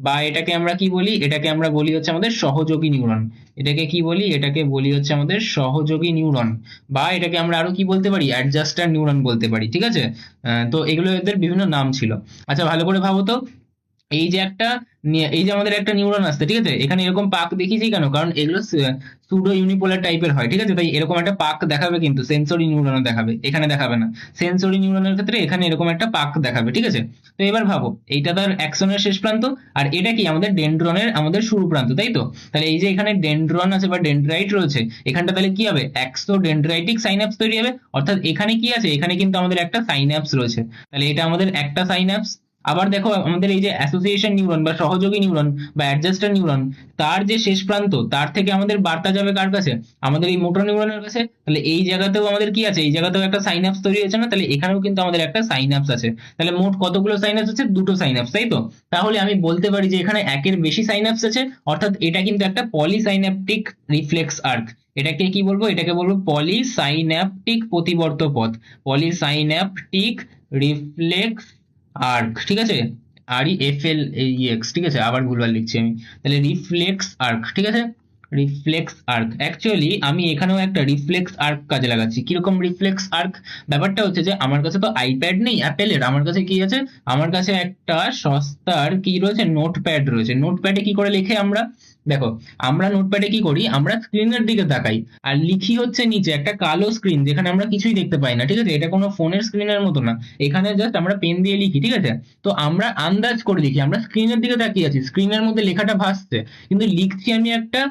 বা এটাকে আমরা কি বলি, এটাকে আমরা বলি হচ্ছে আমাদের সহযোগী নিউরন। এটাকে কি বলি, এটাকে বলি হচ্ছে আমাদের সহযোগী নিউরন, বা এটাকে আমরা আরো কি বলতে পারি, অ্যাডজাস্টার নিউরন বলতে পারি। ঠিক আছে, তো এগুলো এদের বিভিন্ন নাম ছিল। আচ্ছা, ভালো করে ভাবো তো, এই যে একটা এই যে আমাদের একটা নিউরন আসছে, ঠিক আছে, এখানে এরকম পাক দেখিয়েছি কেন, কারণ এগুলো সুডো ইউনিপোলার টাইপের হয়। ঠিক আছে, তাই এরকম একটা পাক দেখাবে, কিন্তু সেন্সরি নিউরনও দেখাবে, এখানে দেখাবে না। সেন্সরি নিউরনের ক্ষেত্রে এখানে এরকম একটা পাক দেখাবে। ঠিক আছে, তো এবার ভাবো, এইটা তার অ্যাক্সনের শেষ প্রান্ত, আর এটা কি আমাদের ডেনড্রনের আমাদের শুরু প্রান্ত, তাই তো। তাহলে এই যে এখানে ডেনড্রন আছে বা ডেনড্রাইট রয়েছে, এখানটা তাহলে কি হবে, এক্সোডেনড্রাইটিক সাইন্যাপস তৈরি হবে। অর্থাৎ এখানে কি আছে, এখানে কিন্তু আমাদের একটা সাইন্যাপস রয়েছে। তাহলে এটা আমাদের একটা সাইন্যাপস। আবার দেখো, আমাদের এই যে অ্যাসোসিয়েশন নিউরন বা সহযোগী নিউরন বা অ্যাডজাস্টার নিউরন, তার যে শেষ প্রান্ত, তার থেকে আমাদের বার্তা যাবে কার কাছে, আমাদের এই মোটর নিউরনের কাছে। তাহলে এই জায়গাতেও আমাদের কি আছে, এই জায়গাতেও একটা সাইন্যাপস তৈরি হয়েছে না, তাহলে এখানেও কিন্তু আমাদের একটা সাইন্যাপস আছে। তাহলে মোট কতগুলো সাইন্যাপস আছে, দুটো সাইন্যাপস, তাই তো। তাহলে আমি বলতে পারি যে এখানে একের বেশি সাইন্যাপস আছে, অর্থাৎ এটা কিন্তু একটা পলিসাইন্যাপটিক রিফ্লেক্স আর্ক। এটাকে কি বলবো, এটাকে বলবো পলিসাইন্যাপটিক প্রতিবর্ত পথ, পলিসাইন্যাপটিক রিফ্লেক্স আর্ক। ঠিক আছে, আর ই এফ এল এক্স, ঠিক আছে, আবার ভুলভাল লিখছি আমি। তাহলে রিফ্লেক্স আর্ক, ঠিক আছে, রিফ্লেক্স আর্ক। অ্যাকচুয়ালি আমি এখানেও একটা রিফ্লেক্স আর্ক কাজে লাগাচ্ছি। কিরকম রিফ্লেক্স আর্ক, ব্যাপারটা হচ্ছে যে আমার কাছে তো আইপ্যাড নেই অ্যাপেলের, আমার কাছে কি আছে, আমার কাছে একটা সস্তার কি রয়েছে, নোটপ্যাড রয়েছে। নোটপ্যাডে কি করে লিখে আমরা, দেখো, আমরা নোটপ্যাডে কি করি, আমরা স্ক্রিনের দিকে তাকাই আর লিখি হচ্ছে নিচে একটা কালো স্ক্রিন, যেখানে আমরা কিছুই দেখতে পাই না। ঠিক আছে, এটা কোনো ফোনের স্ক্রিনের মতো না, এখানে জাস্ট আমরা পেন দিয়ে লিখি। ঠিক আছে, তো আমরা আন্দাজ করে লিখি, আমরা স্ক্রিনের দিকে তাকিয়ে আছি, স্ক্রিনের মধ্যে লেখাটা ভাসছে, কিন্তু লিখছি আমি একটা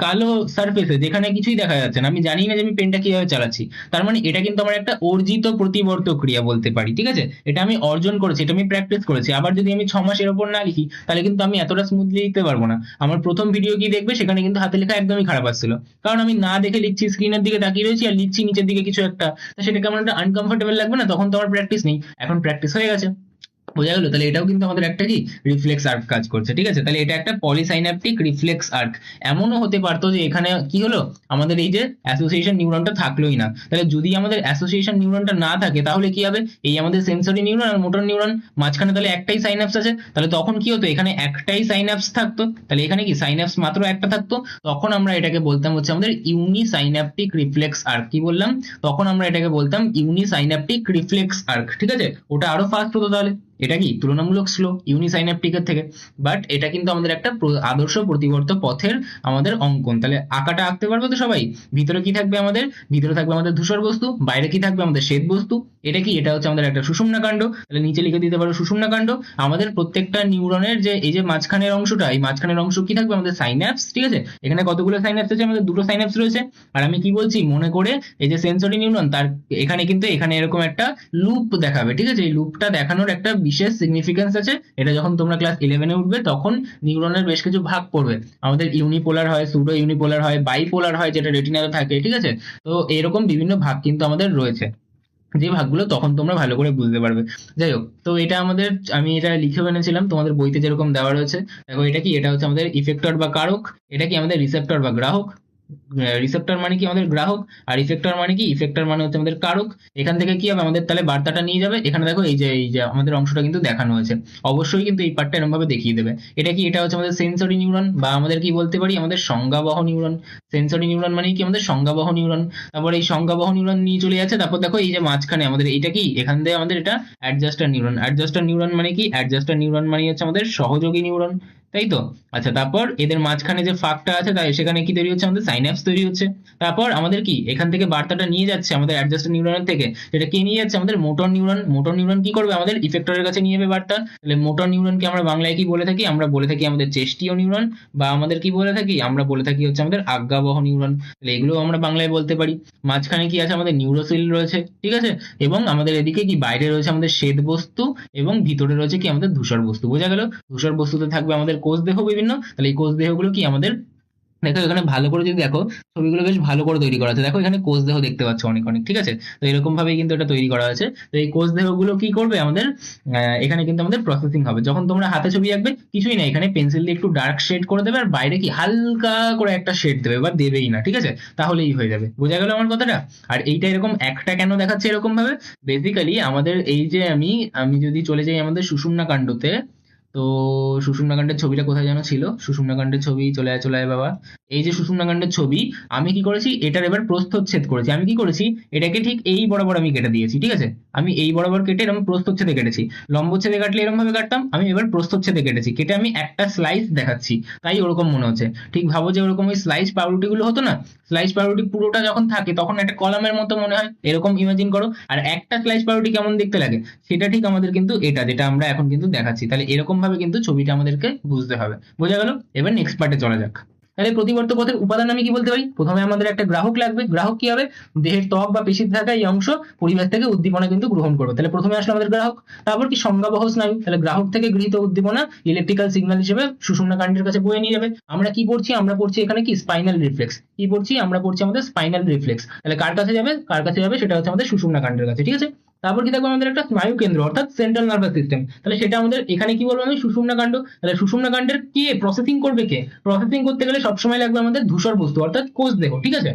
কালো সারফেসে, যেখানে কিছুই দেখা যাচ্ছে না, আমি জানি না যে আমি পেনটা কিভাবে চালাচ্ছি। তার মানে এটা কিন্তু আমার একটা অর্জিত প্রতিবর্ত ক্রিয়া বলতে পারি। ঠিক আছে, এটা আমি অর্জন করেছি, এটা আমি প্র্যাকটিস করেছি। আবার যদি আমি 6 মাসের ওপর না লিখি, তাহলে কিন্তু আমি এতটা স্মুথলি লিখতে পারবো না। আমার প্রথম ভিডিও কি দেখবে, সেখানে কিন্তু হাতে লেখা একদমই খারাপ আসছিল, কারণ আমি না দেখে লিখছি, স্ক্রিনের দিকে তাকিয়ে রয়েছি আর লিখছি নিচের দিকে কিছু একটা, তো সেটা কেমন একটা আনকমফোর্টেবল লাগবে না, তখন তো আমার প্র্যাকটিস নেই। এখন প্র্যাকটিস হয়ে গেছে, বোঝা গেল। তাহলে এটাও কিন্তু আমাদের একটা কি রিফ্লেক্স আর্ক কাজ করছে। ঠিক আছে, তাহলে এটা একটা পলিসাইন্যাপটিক রিফ্লেক্স আর্ক। এমনও হতে পারতো যে এখানে কি হলো, আমাদের এই যে অ্যাসোসিয়েশন নিউরনটা থাকলোই না। তাহলে যদি আমাদের অ্যাসোসিয়েশন নিউরনটা না থাকে, তাহলে কি হবে, এই আমাদের সেন্সরি নিউরন আর মোটর নিউরন মাঝখানে তাহলে একটাই সাইন্যাপস আছে, তাহলে তখন কি হতো, এখানে একটাই সাইন্যাপস থাকতো। তাহলে এখানে কি সাইন্যাপস মাত্র একটা থাকতো, তখন আমরা এটাকে বলতাম হচ্ছে আমাদের ইউনিসাইন্যাপটিক রিফ্লেক্স আর্ক। কি বললাম, তখন আমরা এটাকে বলতাম ইউনিসাইন্যাপটিক রিফ্লেক্স আর্ক। ঠিক আছে, ওটা আরো ফাস্ট হতো তাহলে। এটা কি তুলনামূলক স্লো ইউনিসাইন্যাপটিকের থেকে, বাট এটা কিন্তু আমাদের একটা আদর্শ প্রতিবর্ত পথের আমাদের অঙ্কন। তাহলে আঁকাটা আঁকতে পারবো তো সবাই? ভিতরে কি থাকবে আমাদের? ভিতরে থাকবে আমাদের ধূসর বস্তু, বাইরে কি থাকবে আমাদের শ্বেত বস্তু। এটা কি? এটা হচ্ছে আমাদের একটা সুষুম্না কাণ্ড। তাহলে নিচে লিখে দিতে পারো সুষুম্না কাণ্ড। আমাদের প্রত্যেকটা নিউরনের যে এই যে মাঝখানের অংশটা, এই মাঝখানের অংশ কি থাকবে আমাদের সাইন্যাপস, ঠিক আছে? এখানে কতগুলো সাইন্যাপস আছে? আমাদের দুটো সাইন্যাপস রয়েছে। আর আমি কি বলছি মনে করে, এই যে সেন্সরি নিউরন, তার এখানে কিন্তু এখানে এরকম একটা লুপ দেখাবে, ঠিক আছে? এই লুপটা দেখানোর একটা বিশেষ সিগনিফিকেন্স আছে। এটা যখন তোমরা ক্লাস 11-এ উঠবে তখন নিউরনের বেশ কিছু ভাগ পড়বে। আমাদের ইউনিপোলার হয়, সুডো ইউনিপোলার হয়, বাইপোলার হয়, যেটা রেটিনাতে থাকে, ঠিক আছে? তো এরকম বিভিন্ন ভাগ কিন্তু আমাদের রয়েছে, যে ভাগগুলো তখন তোমরা ভালো করে বুঝতে পারবে। যাই হোক, তো এটা আমাদের, আমি এটা লিখেও এনেছিলাম তোমাদের বইতে যেরকম দেওয়া রয়েছে। দেখো এটা কি? এটা হচ্ছে আমাদের ইফেক্টর বা কারক। এটা কি? আমাদের রিসেপ্টর বা গ্রাহক। রিসেপ্টর মানে কি? আমাদের গ্রাহক। আর ইফেক্টর মানে কি? ইফেক্টর মানে হচ্ছে আমাদের কারক। এখান থেকে কি হবে আমাদের? তাহলে বার্তাটা নিয়ে যাবে। এখানে দেখো এই যে আমাদের অংশটা কিন্তু দেখানো হয়েছে। অবশ্যই কিন্তু এই পার্টটা এরকম ভাবে দেখিয়ে দেবে। এটা কি? এটা হচ্ছে আমাদের সেন্সরি নিউরন, বা আমাদের কি বলতে পারি? আমাদের সংজ্ঞাবহ নিউরন। সেন্সরি নিউরন মানে কি? আমাদের সংজ্ঞাবহ নিউরন। তারপর এই সংজ্ঞাবহ নিউরন নিয়ে চলে যাচ্ছে। তারপর দেখো এই যে মাঝখানে আমাদের এইটা কি? এখান থেকে আমাদের এটা অ্যাডজাস্টার নিউরন। অ্যাডজাস্টার নিউরন মানে কি? অ্যাডজাস্টার নিউরন মানে হচ্ছে আমাদের সহযোগী নিউরন, তাই তো? আচ্ছা, তারপর এদের মাঝখানে যে ফাঁকটা আছে, তাই সেখানে কি তৈরি হচ্ছে? আমাদের সাইন্যাপস তৈরি হচ্ছে। তারপর আমাদের কি এখান থেকে বার্তাটা নিয়ে যাচ্ছে আমাদের অ্যাডজাস্টার নিউরনের থেকে, সেটা কে নিয়ে যাচ্ছে? আমাদের মোটর নিউরন। মোটর নিউরন কি করবে? আমাদের ইফেক্টরের কাছে নিয়ে যাবে বার্তা। তাহলে মোটর নিউরনকে আমরা বাংলায় কি বলে থাকি? আমরা বলে থাকি আমাদের চেষ্টীয় নিউরন, বা আমাদের কি বলে থাকি? আমরা বলে থাকি হচ্ছে আমাদের আজ্ঞাবহ নিউরন। তাহলে এগুলো আমরা বাংলায় বলতে পারি। মাঝখানে কি আছে? আমাদের নিউরোসিল রয়েছে, ঠিক আছে? এবং আমাদের এদিকে কি বাইরে রয়েছে আমাদের শ্বেত বস্তু, এবং ভিতরে রয়েছে কি আমাদের ধূসর বস্তু। বোঝা গেল? ধূসর বস্তুতে থাকবে আমাদের কোষ দেহ বিভিন্ন। তাহলে এই কোষ দেহগুলো কি আমাদের, দেখো এখানে ভালো করে যদি দেখো, ছবিগুলো বেশ ভালো করে তৈরি করা আছে। দেখো এখানে কোষ দেহ দেখতে পাচ্ছ অনেক অনেক, ঠিক আছে? তো এরকম ভাবেই কিন্তু এটা তৈরি করা আছে। তো এই কোষ দেহগুলো কি করবে আমাদের? এখানে কিন্তু আমাদের প্রসেসিং হবে। যখন তোমরা হাতে ছবি আঁকবে, কিছুই না, এখানে পেন্সিল দিয়ে একটু ডার্ক শেড করে দেবে, আর বাইরে কি হালকা করে একটা শেড দেবে, বা দেবেই না, ঠিক আছে? তাহলেই হয়ে যাবে। বোঝা গেল আমার কথাটা? আর এইটা এরকম একটা কেন দেখাচ্ছে এরকম ভাবে? বেসিক্যালি আমাদের এই যে আমি আমি যদি চলে যাই আমাদের সুষুম্না কাণ্ডতে, তো সুষুম্নাকাণ্ডের ছবিটা কোথায় যেন ছিল? সুষুম্নাকাণ্ডের ছবি চলে আয় চলে আয় বাবা। এই যে সুষুম্নাকাণ্ডের ছবি, আমি কি করেছি? এটার এবার প্রস্থচ্ছেদ করেছি। আমি কি করেছি? এটাকে ঠিক এই বরাবর আমি কেটে দিয়েছি, ঠিক আছে? আমি এই বরাবর কেটে এরকম প্রস্থচ্ছেদে কেটেছি। লম্বচ্ছেদে কাটলে এরকম ভাবে কাটতাম, আমি এবার প্রস্থচ্ছেদে কেটেছি। কেটে আমি একটা স্লাইস দেখাচ্ছি, তাই ওরকম মনে হচ্ছে। ঠিক ভাবো যে ওরকম ওই স্লাইস পাউরুটি গুলো হতো না, স্লাইস পাউরুটি পুরোটা যখন থাকে তখন একটা কলামের মতো মনে হয়, এরকম ইমাজিন করো। আর একটা স্লাইস পাউরুটি কেমন দেখতে লাগে, সেটা ঠিক আমাদের কিন্তু এটা যেটা আমরা এখন কিন্তু দেখাচ্ছি। তাহলে এরকম ভাবে কিন্তু ছবিটা আমাদেরকে বুঝতে হবে। বোঝা গেল? এবার নেক্সট পার্টে চলা যাক। তাহলে প্রতিবর্ত পথের উপাদান আমি কি বলতে পারি? প্রথমে আমাদের একটা গ্রাহক লাগবে। গ্রাহক কি হবে? দেহের ত্বক বা পেশিতে থাকা এই অংশ পরিবেশ থেকে উদ্দীপনা কিন্তু গ্রহণ করবে। তাহলে প্রথমে আসলো আমাদের গ্রাহক। তারপর কি? সংজ্ঞাবহ স্নায়ু। তাহলে গ্রাহক থেকে গৃহীত উদ্দীপনা ইলেকট্রিক্যাল সিগন্যাল হিসেবে সুষুম্না কাণ্ডের কাছে বয়ে নিয়ে যাবে। আমরা কি পড়ছি? আমরা পড়ছি এখানে কি? Spinal reflex. কি পড়ছি? আমরা পড়ছি আমাদের স্পাইনাল রিফ্লেক্স। তাহলে কার কাছে যাবে? কার কাছে যাবে? সেটা হচ্ছে আমাদের সুষুম্না কাণ্ডের কাছে, ঠিক আছে? তারপর কি থাকবে? আমাদের একটা স্নায়ু কেন্দ্র, অর্থাৎ সেন্ট্রাল নার্ভাস সিস্টেম। তাহলে সেটা আমাদের এখানে কি বলবো আমি? সুষুম্না কাণ্ড। তাহলে সুষুম্না কাণ্ডের কি প্রসেসিং করবে কে? প্রসেসিং করতে গেলে সবসময় লাগবে আমাদের ধূসর বস্তু, অর্থাৎ কোষ দেহ, ঠিক আছে?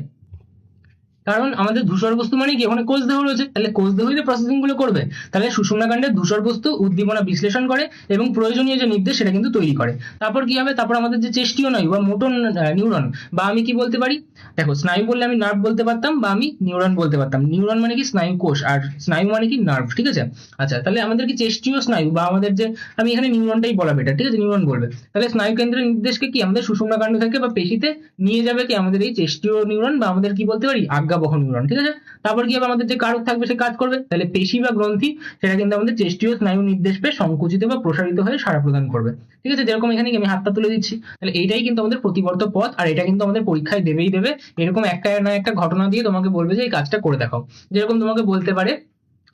কারণ আমাদের ধূসর বস্তু মানে কি? ওখানে কোষ দেহ রয়েছে, তাহলে কোষ দেহই তো প্রসেসিং গুলো করবে। তাহলে সুষুম্না কাণ্ডের ধূসর বস্তু উদ্দীপনা বিশ্লেষণ করে এবং প্রয়োজনীয় যে নির্দেশ সেটা কিন্তু তৈরি করে। তারপর কি হবে? তারপর আমাদের যে চেষ্টীয় স্নায়ু বা মোটর নিউরন, বা আমি কি বলতে পারি? দেখো স্নায়ু বললে আমি নার্ভ বলতে পারতাম, বা আমি নিউরন বলতে পারতাম। নিউরন মানে কি? স্নায়ু কোষ, আর স্নায়ু মানে কি? নার্ভ, ঠিক আছে? আচ্ছা, তাহলে আমাদের কি চেষ্টীয় স্নায়ু, বা আমাদের যে, আমি এখানে নিউরনটাই বলা বেটার, ঠিক আছে? নিউরন বলবে। তাহলে স্নায়ু কেন্দ্রের নির্দেশকে কি আমাদের সুষুম্না কাণ্ড থেকে বা পেশিতে নিয়ে যাবে কি? আমাদের এই চেষ্টীয় নিউরন, বা আমাদের কি বলতে পারি? আজ্ঞাবহ নিউরন, ঠিক আছে? তারপর কি হবে? আমাদের যে কারক থাকবে সে কাজ করবে। তাহলে পেশি বা গ্রন্থি সেটা কিন্তু আমাদের চেষ্টীয় স্নায়ু নির্দেশ পেয়ে সংকুচিত বা প্রসারিত হয়ে সাড়া প্রদান করবে, ঠিক আছে? যেরকম এখানে আমি হাতটা তুলে দিচ্ছি। তাহলে এইটাই কিন্তু আমাদের প্রতিবর্ত পথ, আর এটা কিন্তু আমাদের পরীক্ষায় দেবেই দেবে। এরকম একটা না একটা ঘটনা দিয়ে তোমাকে বলবে যে এই কাজটা করে দেখাও। যেরকম তোমাকে বলতে পারে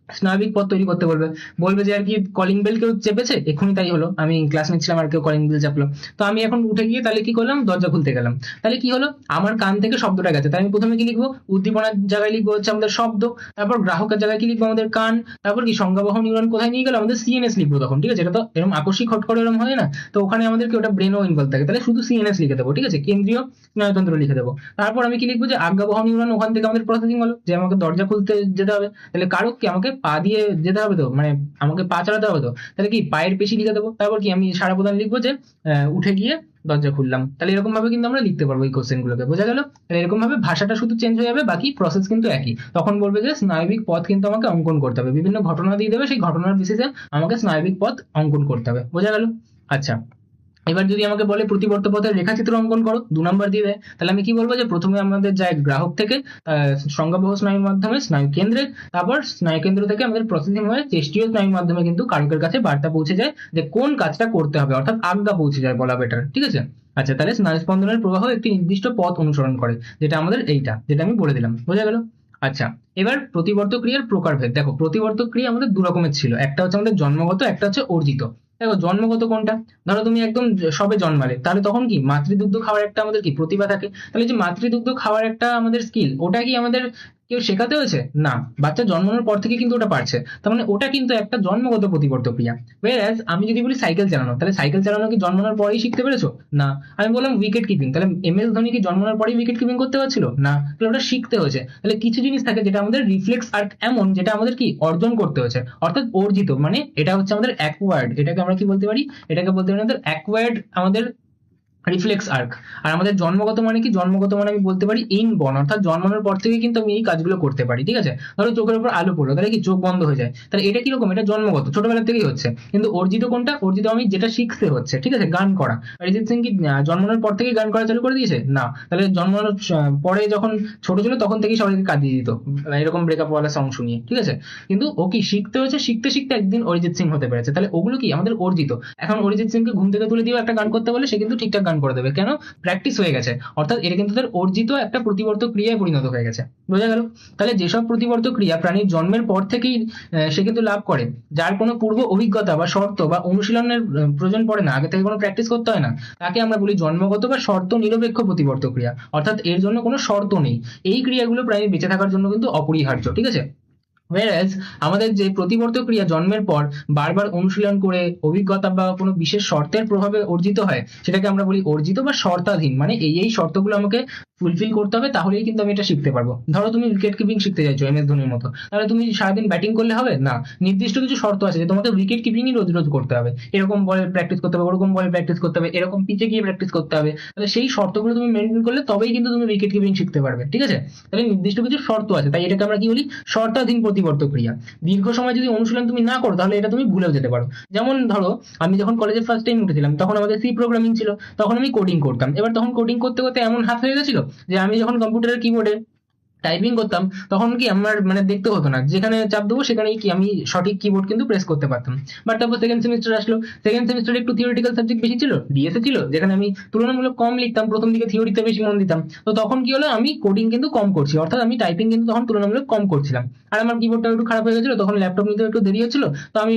স্নায়বিক পথ তৈরি করতে বলবে। বলবে যে আর কি কলিং বেল কেউ চেপেছে, এক্ষুনি তাই হলো, আমি ক্লাস নিচ্ছিলাম আর কেউ কলিং বেল চাপলো। তো আমি এখন উঠে গিয়ে তাহলে কি করলাম? দরজা খুলতে গেলাম। তাহলে কি হলো? আমার কান থেকে শব্দটা গেছে। তাই আমি প্রথমে কি লিখবো? উদ্দীপনার জায়গায় লিখবো হচ্ছে আমাদের শব্দ। তারপর গ্রাহকের জায়গায় কি লিখবো? আমাদের কান। তারপর কি? সংজ্ঞাবহ নিউরন কোথায় নিয়ে গেল? আমাদের সিএনএস লিখবো তখন, ঠিক আছে? এটা তো এরকম আকস্মিক হট করে এরকম হয় না, তো ওখানে আমাদের কি ওটা ব্রেনও ইনভলভ থাকে। তাহলে শুধু সিএনএস লিখে দেবো, ঠিক আছে? কেন্দ্রীয় স্নায়ুতন্ত্র লিখে দেবো। তারপর আমি কি লিখবো? যে আজ্ঞাবহ নিউরন, ওখান থেকে আমাদের প্রসেসিং হলো যে আমাকে দরজা খুলতে যেতে হবে। তাহলে কারক কি? আমাকে পা দিয়ে যেতে হবে তো, মানে আমাকে পা চালাতে হবে তো, তাহলে কি পায়ের পেশি লিখে দেবো, তারপর কি আমি সারা প্রধান লিখবো যে উঠে গিয়ে দরজা খুললাম। তাহলে এরকম ভাবে কিন্তু আমরা লিখতে পারবো এই কোশ্চেন গুলোকে, বোঝা গেল? তাহলে এরকম ভাবে ভাষাটা শুধু চেঞ্জ হয়ে যাবে, বাকি প্রসেস কিন্তু একই। তখন বলবে যে স্নায়বিক পথ কিন্তু আমাকে অঙ্কন করতে হবে, বিভিন্ন ঘটনা দিয়ে দেবে, সেই ঘটনার বেসিসে আমাকে স্নায়বিক পথ অঙ্কন করতে হবে, বোঝা গেল? আচ্ছা, এবার যদি আমাকে বলে প্রতিবর্ত পথের রেখাচিত্র অঙ্কন করো, 2 নম্বর দিয়ে দেয়, তাহলে আমি কি বলবো যে প্রথমে আমাদের যায় গ্রাহক থেকে সংজ্ঞাবহ স্নায়ুর মাধ্যমে স্নায়ু কেন্দ্রে, তারপর স্নায়ু কেন্দ্র থেকে আমাদের প্রসেসিং হয়ে চেষ্টীয় স্নায়ুর মাধ্যমে কিন্তু কারকের কাছে বার্তা পৌঁছে যায় যে কোন কাজটা করতে হবে, অর্থাৎ আজ্ঞা পৌঁছে যায় বলা বেটার, ঠিক আছে? আচ্ছা, তাহলে স্নায়ু স্পন্দনের প্রবাহ একটি নির্দিষ্ট পথ অনুসরণ করে, যেটা আমাদের এইটা, যেটা আমি বলে দিলাম, বোঝা গেল? আচ্ছা, এবার প্রতিবর্ত ক্রিয়ার প্রকারভেদ দেখো। প্রতিবর্ত ক্রিয়া আমাদের 2 রকমের ছিল, একটা হচ্ছে আমাদের জন্মগত, একটা হচ্ছে অর্জিত। দেখো জন্মগত কোনটা, ধরো তুমি একদম সবে জন্মালে, তাহলে তখন কি মাতৃদুগ্ধ খাওয়ার একটা আমাদের কি প্রতিভা থাকে, তাহলে যে মাতৃদুগ্ধ খাওয়ার একটা আমাদের স্কিল, ওটা কি আমাদের কেউ শেখাতে হয়েছে? না, বাচ্চা জন্মানোর পর থেকে কিন্তু ওটা পারছে, তার মানে ওটা কিন্তু একটা জন্মগত প্রতিবর্ত ক্রিয়া। Whereas আমি যদি বলি সাইকেল চালানো, তাহলে সাইকেল চালানো কি জন্মানোর পরেই শিখতে পেরেছো? না। আমি বললাম উইকেট কিপিং, তাহলে MS ধোনি কি জন্মানোর পরেই উইকেট কিপিং করতে পারছিল? না, তাহলে ওটা শিখতে হয়েছে। তাহলে কিছু জিনিস থাকে যেটা আমাদের রিফ্লেক্স আর্ট এমন, যেটা আমাদের কি অর্জন করতে হয়েছে, অর্থাৎ অর্জিত, মানে এটা হচ্ছে আমাদের অ্যাকোয়ার্ড। এটাকে আমরা কি বলতে পারি? এটাকে বলতে পারি আমাদের অ্যাকোয়ার্ড আমাদের রিফ্লেক্স আর্ক। আর আমাদের জন্মগত মানে কি? জন্মগত মানে আমি বলতে পারি ইনবর্ন, অর্থাৎ জন্মানোর পর থেকে কিন্তু আমি এই কাজগুলো করতে পারি, ঠিক আছে? ধরো চোখের উপর আলো পড়লো, তাহলে কি চোখ বন্ধ হয়ে যায়, তাহলে এটা কিরকম? এটা জন্মগত, ছোটবেলা থেকেই হচ্ছে। কিন্তু অর্জিত কোনটা? অর্জিত আমি যেটা শিখতে হচ্ছে, ঠিক আছে? গান করা, অরিজিৎ সিং কি জন্মানোর পর থেকেই গান করা চালু করে দিয়েছে? না, তাহলে জন্মানোর পরে যখন ছোট ছিল তখন থেকেই সবাইকে কাঁদিয়ে দিত এরকম ব্রেকআপ ওয়ালা সং শুনিয়ে, ঠিক আছে? কিন্তু ও কি শিখতে হয়েছে, শিখতে শিখতে একদিন অরিজিৎ সিং হতে পেরেছে, তাহলে ওগুলো কি আমাদের অর্জিত। এখন অরিজিৎ সিংকে ঘুম থেকে তুলে দিয়েও একটা গান করতে বলে সে কিন্তু ঠিকঠাক গান করে দেবে, কেন? প্র্যাকটিস হয়ে গেছে, অর্থাৎ এটা কিন্তু তার অর্জিত একটা প্রতিবর্ত ক্রিয়ায় পরিণত হয়ে গেছে, বোঝা গেল? তাহলে যেসব প্রতিবর্ত ক্রিয়া প্রাণীর জন্মের পর থেকেই সে কিন্তু লাভ করে, যার কোনো পূর্ব অভিজ্ঞতা বা শর্ত বা অনুশীলনের প্রয়োজন পড়ে না, আগে থেকে কোনো প্র্যাকটিস করতে হয় না, তাকে আমরা বলি জন্মগত বা শর্ত নিরপেক্ষ প্রতিবর্ত ক্রিয়া, অর্থাৎ এর জন্য কোনো শর্ত নেই। এই ক্রিয়াগুলো প্রাণীর বেঁচে থাকার জন্য কিন্তু অপরিহার্য, ঠিক আছে? Whereas আমাদের যে প্রতিবর্ত ক্রিয়া জন্মের পর বারবার অনুশীলন করে অভিজ্ঞতা বা কোনো বিশেষ শর্তের প্রভাবে অর্জিত হয়, সেটাকে আমরা বলি অর্জিত বা শর্তাধীন। মানে এই শর্তগুলো আমাকে ফুলফিল করতে হবে, তাহলেই কিন্তু আমি এটা শিখতে পারবো। ধরো তুমি উইকেট কিপিং শিখতে চাইছো MS ধোনির মতো, তাহলে তুমি সারাদিন ব্যাটিং করলে হবে না, নির্দিষ্ট কিছু শর্ত আছে যে তোমাকে উইকেট কিপিংই রোজ রোজ করতে হবে, এরকম বলে প্র্যাকটিস করতে হবে, ওরকম বলে প্র্যাকটিস করতে হবে, এরকম পিচে গিয়ে প্র্যাকটিস করতে হবে। তাহলে সেই শর্তগুলো তুমি মেনটেন করলে তবেই কিন্তু তুমি উইকেট কিপিং শিখতে পারবে, ঠিক আছে? তাহলে নির্দিষ্ট কিছু শর্ত আছে, তাই এটাকে আমরা কি বলি? শর্তাধীন প্রতিবর্ত ক্রিয়া। দীর্ঘ সময় যদি অনুশীলন তুমি না করো, তাহলে এটা তুমি ভুলেও যেতে পারো। যেমন ধরো আমি যখন কলেজে ফার্স্ট টাইম উঠেছিলাম, তখন আমাদের সি প্রোগ্রামিং ছিল, তখন আমি কোডিং করতাম। এবার তখন কোডিং করতে করতে এমন হাত হয়ে গেছিল যে আমি যখন কম্পিউটারের কিবোর্ডে টাইপিং করতাম, তখন কি আমার মানে দেখতে হতো না, যেখানে চাপ দেবো সেখানেই কি আমি সঠিক কিবোর্ড কিন্তু প্রেস করতে পারতাম। বাট তারপর সেকেন্ড সেমিস্টার আসলো, সেকেন্ড সেমিস্টারে একটু থিওরিটিক্যাল সাবজেক্ট বেশি ছিল, ডিএসএ ছিল, যেখানে আমি তুলনামূলক কম লিখতাম, প্রথম দিকে থিওরিতে বেশি মন দিতাম। তো তখন কি হলো, আমি কোডিং কিন্তু কম করছি, অর্থাৎ আমি টাইপিং কিন্তু তখন তুলনামূলক কম করছিলাম। আর আমার কিবোর্ডটা একটু খারাপ হয়ে গেছিল, তখন ল্যাপটপ নিতে একটু দেরি হচ্ছিল, তো আমি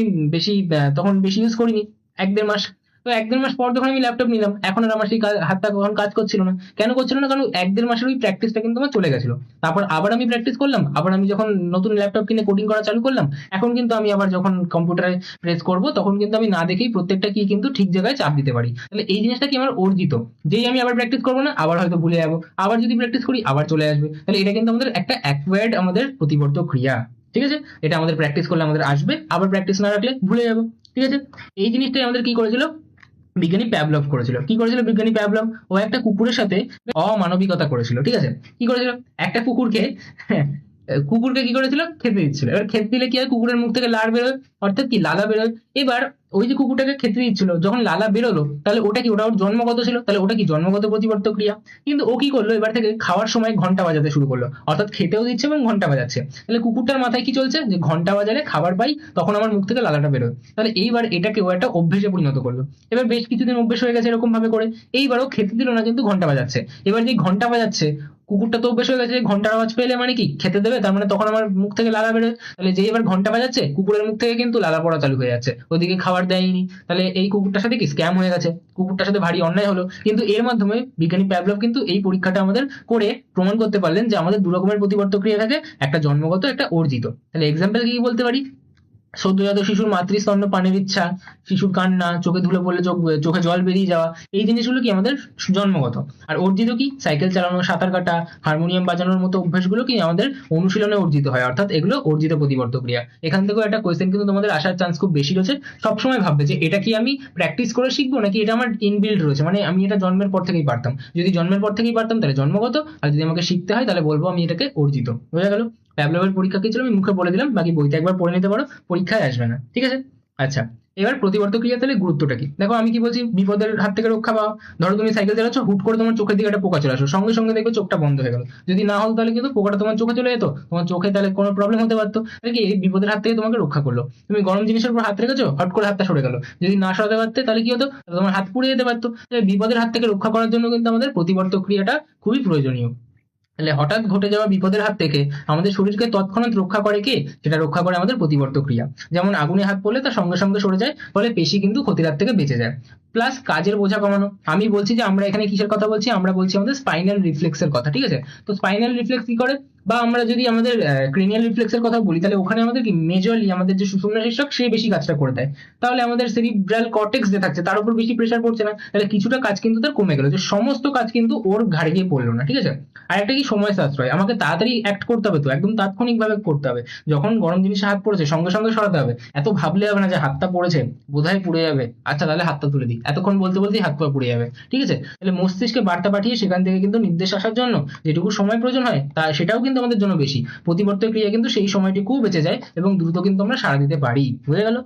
তখন বেশি ইউজ করিনি, 1-1.5 মাস। তো 1-1.5 মাস পর যখন আমি ল্যাপটপ নিলাম, এখন আর আমার সেই হাতটা কখন কাজ করছিল না। কেন করছিল না? কারণ 1-1.5 মাসের ওই প্র্যাকটিসটা কিন্তু আমার চলে গেছিল। তারপর আবার আমি প্র্যাকটিস করলাম, আবার আমি যখন নতুন ল্যাপটপ কিনে কোডিং করা চালু করলাম, এখন কিন্তু আমি আবার যখন কম্পিউটারে প্রেস করব, তখন কিন্তু আমি না দেখেই প্রত্যেকটা কি কিন্তু ঠিক জায়গায় চাপ দিতে পারি। তাহলে এই জিনিসটা কি আমার অর্জিত। যেই আমি আবার প্র্যাকটিস করবো না, আবার হয়তো ভুলে যাবো, আবার যদি প্র্যাকটিস করি আবার চলে আসবে। তাহলে এটা কিন্তু আমাদের একটা অ্যাকোয়ার্ড আমাদের প্রতিবর্ত ক্রিয়া, ঠিক আছে? এটা আমাদের প্র্যাকটিস করলে আমাদের আসবে, আবার প্র্যাকটিস না রাখলে ভুলে যাবো, ঠিক আছে? এই জিনিসটাই আমাদের কি করেছিল বিজ্ঞানী প্যাভলভ করেছিল। কি করেছিল বিজ্ঞানী প্যাভলভ? ও একটা কুকুরের সাথে অমানবিকতা করেছিল, ঠিক আছে? কি করেছিল? একটা কুকুরকে কি করেছিল? খেতে দিচ্ছিল। এবার খেতে দিলে কি হয়? কুকুরের মুখ থেকে লার বেরোয়, অর্থাৎ কি লালা বেরোয়। এবার ওই যে কুকুরটাকে খেতে দিচ্ছিল, যখন লালা বেরোলো, তাহলে ওটা কি? ওটা ওর জন্মগত ছিল, তাহলে ওটা কি জন্মগত প্রতিবর্ত ক্রিয়া। কিন্তু ও কি করলো? এবার থেকে খাওয়ার সময় ঘন্টা বাজাতে শুরু করলো, অর্থাৎ খেতেও দিচ্ছে এবং ঘন্টা বাজাচ্ছে। তাহলে কুকুরটার মাথায় কি চলছে? যে ঘন্টা বাজালে খাবার পাই, তখন আমার মুখ থেকে লালাটা বেরোয়। তাহলে এইবার এটাকে ও একটা অভ্যেসে পরিণত করলো। এবার বেশ কিছুদিন অভ্যেস হয়ে গেছে এরকম ভাবে করে, এইবারও খেতে দিল না, কিন্তু ঘন্টা বাজাচ্ছে। এবার যে ঘন্টা বাজাচ্ছে, কুকুরটা তো অভ্যেস হয়ে গেছে ঘন্টার আওয়াজ পেলে মানে কি খেতে দেবে, তার মানে তখন আমার মুখ থেকে লালা বেরোয়। তাহলে যে এবার ঘন্টা বাজাচ্ছে, কুকুরের মুখ থেকে কিন্তু লালা পড়া চালু হয়ে যাচ্ছে, ওদিকে খাবার দেয়নি। তাহলে এই কুকুরটার সাথে কি স্ক্যাম হয়ে গেছে, কুকুরটার সাথে ভারী অন্যায় হলো। কিন্তু এর মাধ্যমে বিজ্ঞানী প্যাভলভ কিন্তু এই পরীক্ষাটা আমাদের করে প্রমাণ করতে পারলেন যে আমাদের 2 রকমের প্রতিবর্ত ক্রিয়া থাকে, একটা জন্মগত, একটা অর্জিত। তাহলে এক্সাম্পল কি বলতে পারি? সদ্যজাত শিশুর মাতৃস্তন্য পানের ইচ্ছা, শিশুর কান্না, চোখে ধুলো পড়লে চোখে জল বেরিয়ে যাওয়া, এই জিনিসগুলো কি আমাদের জন্মগত। আর অর্জিত কি? সাইকেল চালানো, সাঁতার কাটা, হারমোনিয়াম বাজানোর মতো অভ্যাসগুলো কি আমাদের অনুশীলনে অর্জিত হয়, অর্থাৎ এগুলো অর্জিত প্রতিবর্ত ক্রিয়া। এখান থেকেও একটা কোয়েশ্চেন কিন্তু তোমাদের আসার চান্স খুব বেশি রয়েছে। সবসময় ভাববে যে এটা কি আমি প্র্যাকটিস করে শিখবো নাকি এটা আমার ইনবিল্ড রয়েছে, মানে আমি এটা জন্মের পর থেকেই পারতাম। যদি জন্মের পর থেকেই পারতাম তাহলে জন্মগত, আর যদি আমাকে শিখতে হয় তাহলে বলবো আমি এটাকে অর্জিত। বোঝা গেল? প্যাভলভের পরীক্ষা কি ছিল আমি মুখে বলে দিলাম, বাকি বইতে একবার পড়ে নিতে পারো, পরীক্ষায় আসবে না। ঠিক আছে? আচ্ছা, এবার প্রতিবর্ত ক্রিয়া তাহলে গুরুত্বটা কি? দেখো আমি কি বলছি, বিপদের হাত থেকে রক্ষা পাওয়া। ধরো তুমি সাইকেল চালাচ্ছ, হুট করে তোমার চোখের দিকে একটা পোকা চলে আসলো, সঙ্গে সঙ্গে দেখবে চোখটা বন্ধ হয়ে গেল। যদি না হতো তাহলে কিন্তু পোকাটা তোমার চোখে চলে যেত, তোমার চোখে তাহলে কোনো প্রবলেম হতে পারতো। তাহলে কি এই বিপদের হাত থেকে তোমাকে রক্ষা করলো। তুমি গরম জিনিসের উপর হাত রেখেছো, হট করে হাতটা সরে গেল, যদি না সরাতে পারতে তাহলে কি হতো? তাহলে তোমার হাত পুড়ে যেতে পারতো। তাহলে বিপদের হাত থেকে রক্ষা করার জন্য কিন্তু আমাদের প্রতিবর্ত ক্রিয়াটা খুবই প্রয়োজনীয়। তাহলে হঠাৎ ঘটে যাওয়া বিপদের হাত থেকে আমাদের শরীরকে তৎক্ষণাৎ রক্ষা করে কে? সেটা রক্ষা করে আমাদের প্রতিবর্ত ক্রিয়া। যেমন আগুনে হাত পড়লে তা সঙ্গে সঙ্গে সরে যায়, ফলে পেশি কিন্তু ক্ষতির হাত থেকে বেঁচে যায়। প্লাস কাজের বোঝা কমানো। আমি বলছি যে আমরা এখানে কিসের কথা বলছি? আমরা বলছি আমাদের স্পাইনাল রিফ্লেক্সের কথা। ঠিক আছে? তো স্পাইনাল রিফ্লেক্স কি করে, বা আমরা যদি আমাদের ক্রেনিয়াল রিফ্লেক্সের কথা বলি, তাহলে ওখানে আমাদের কি মেজরলি আমাদের যে সুষুম্না শীর্ষক সে বেশি কাজটা করে দেয়। তাহলে আমাদের সেরিব্রাল কর্টেক্স যে থাকছে তার উপর বেশি প্রেশার পড়ছে না, তাহলে কিছুটা কাজ কিন্তু তার কমে গেল, যে সমস্ত কাজ কিন্তু ওর ঘাড়ে গিয়ে পড়লো না। ঠিক আছে? আর একটা কি, সময় সাশ্রয়। আমাকে তাড়াতাড়ি অ্যাক্ট করতে হবে, তো একদম তাৎক্ষণিক ভাবে করতে হবে। যখন গরম জিনিসে হাত পড়েছে সঙ্গে সঙ্গে সরাতে হবে। এত ভাবলে হবে না যে হাতটা পড়েছে বোধহয় পুড়ে যাবে, আচ্ছা তাহলে হাতটা তুলে দিই, এতক্ষণ বলতে বলতেই হাত পা পুড়ে যাবে। ঠিক আছে? তাহলে মস্তিষ্কে বার্তা পাঠিয়ে সেখান থেকে কিন্তু নির্দেশ আসার জন্য যেটুকু সময় প্রয়োজন হয় তা সেটাও কিন্তু আমাদের জন্য বেশি। প্রতিবর্ত ক্রিয়া কিন্তু সেই সময়টুকু বেঁচে যায় এবং দ্রুত কিন্তু আমরা সাড়া দিতে পারি। বুঝে গেল?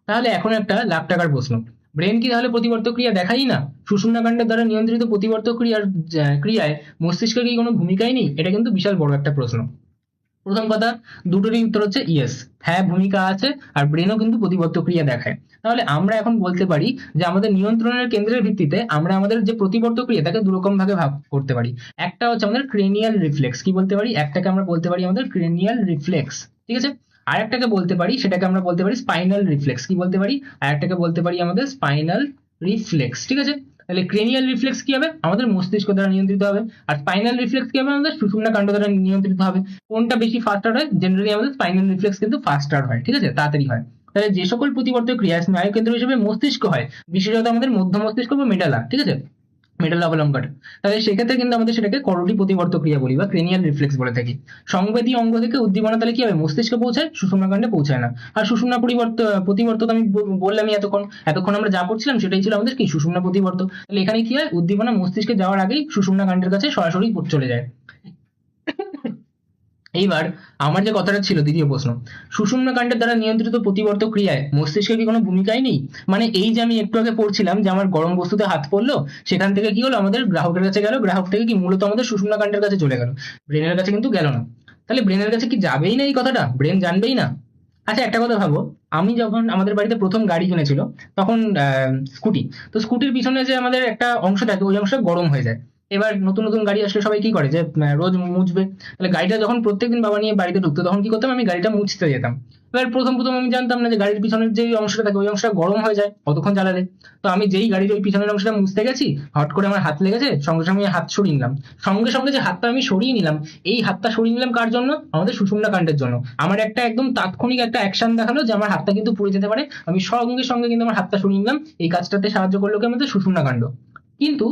তাহলে এখন একটা লাখ টাকার প্রশ্ন, ব্রেন কি তাহলে প্রতিবর্ত ক্রিয়া দেখাই না? সুষুম্নাকাণ্ডের দ্বারা নিয়ন্ত্রিত প্রতিবর্ত ক্রিয়ায় মস্তিষ্কের কি কোনো ভূমিকাই নেই? এটা কিন্তু বিশাল বড় একটা প্রশ্ন। প্রথম কথা, দুটোরই উত্তর হচ্ছে ইয়েস, হ্যাঁ ভূমিকা আছে, আর ব্রেনও কিন্তু প্রতিবর্ত ক্রিয়া দেখায়। তাহলে আমরা এখন বলতে পারি যে আমাদের নিয়ন্ত্রণের কেন্দ্রের ভিত্তিতে আমরা আমাদের যে প্রতিবর্ত ক্রিয়া তাকে দুরকম ভাগে ভাগ করতে পারি। একটা হচ্ছে আমাদের ক্রেনিয়াল রিফ্লেক্স, কি বলতে পারি? একটাকে আমরা বলতে পারি আমাদের ক্রেনিয়াল রিফ্লেক্স। ঠিক আছে? আরেকটাকে বলতে পারি, সেটাকে আমরা বলতে পারি স্পাইনাল রিফ্লেক্স। কি বলতে পারি? আরেকটাকে বলতে পারি আমাদের স্পাইনাল রিফ্লেক্স। ঠিক আছে? তাহলে ক্রেনিয়াল রিফ্লেক্স কি হবে? আমাদের মস্তিষ্ক দ্বারা নিয়ন্ত্রিত হবে। আর স্পাইনাল রিফ্লেক্স কি হবে? আমাদের সুষুম্না কাণ্ড দ্বারা নিয়ন্ত্রিত হবে। কোনটা বেশি ফাস্টার হয়? জেনারেলি আমাদের স্পাইনাল রিফ্লেক্স কিন্তু ফাস্টার হয়। ঠিক আছে? তাড়াতাড়ি হয়। তাহলে যে সকল প্রতিবর্ত ক্রিয়া স্নায়ু কেন্দ্র হিসেবে মস্তিষ্ক হয়, বিশেষত আমাদের মধ্য মস্তিষ্ক বা মেডালা। ঠিক আছে? মেডাল অবলম্বন। তাহলে সেক্ষেত্রে কিন্তু আমাদের সেটাকে করোটি প্রতিবর্ত ক্রিয়া বলি বা ক্রেনিয়াল রিফ্লেক্স বলে থাকি। সংবেদী অঙ্গ থেকে উদ্দীপনা তাহলে কি হবে? মস্তিষ্কে পৌঁছায়, সুষুম্নাকাণ্ডে পৌঁছায় না। আর সুষুম্না প্রতিবর্ত আমি বললাম এতক্ষণ আমরা যা পড়ছিলাম সেটাই ছিল আমাদের কি সুষুম্না প্রতিবর্ত। তাহলে এখানে কি হয়? উদ্দীপনা মস্তিষ্কে যাওয়ার আগেই সুষুম্নাকাণ্ডের কাছে সরাসরি চলে যায়। এইবার আমার যে কথাটা ছিল দ্বিতীয় প্রশ্ন, সুষুম্না কাণ্ডের দ্বারা নিয়ন্ত্রিত প্রতিবর্ত ক্রিয়ায় মস্তিষ্কের কি কোনো ভূমিকাই নেই? মানে এই যে আমি একটু আগে পড়ছিলাম যে আমার গরম বস্তুতে হাত পড়লো, সেখান থেকে কি হলো? আমাদের গ্রাহকের কাছে গেল, গ্রাহক থেকে কি মূলত আমাদের সুষুম্না কাণ্ডের কাছে চলে গেল, ব্রেনের কাছে কিন্তু গেল না। তাহলে ব্রেনের কাছে কি যাবেই না? এই কথাটা ব্রেন জানবেই না? আচ্ছা একটা কথা ভাবো, আমি যখন আমাদের বাড়িতে প্রথম গাড়ি কিনেছিল তখন স্কুটি, তো স্কুটির পিছনে যে আমাদের একটা অংশ থাকে ওই অংশটা গরম হয়ে যায়। এবার নতুন নতুন গাড়ি আসলে সবাই কি করে যে রোজ মুছবে। তাহলে গাড়িটা যখন প্রত্যেকদিন বাবা নিয়ে বাড়িতে ঢুকতো তখন কি করতাম? আমি গাড়িটা মুছতে যেতাম। এবার প্রথম প্রথম আমি জানতাম না যে গাড়ির পিছনের যে অংশটা থাকে ওই অংশটা গরম হয়ে যায় কতক্ষণ চালালে। তো আমি যেই গাড়ির ওই পিছনের অংশটা মুছতে গেছি, হট করে আমার হাত লেগেছে, সঙ্গে সঙ্গে হাত সরিয়ে নিলাম। সঙ্গে সঙ্গে যে হাতটা আমি সরিয়ে নিলাম, এই হাতটা সরিয়ে নিলাম কার জন্য? আমাদের সুষুম্না কাণ্ডের জন্য। আমার একটা একদম তাৎক্ষণিক একটা অ্যাকশন দেখালো যে আমার হাতটা কিন্তু পুড়ে যেতে পারে, আমি সঙ্গে সঙ্গে কিন্তু আমার হাতটা সরিয়ে নিলাম। এই কাজটাতে সাহায্য করলো কি? আমাদের সুষুম্না কাণ্ড। কিন্তু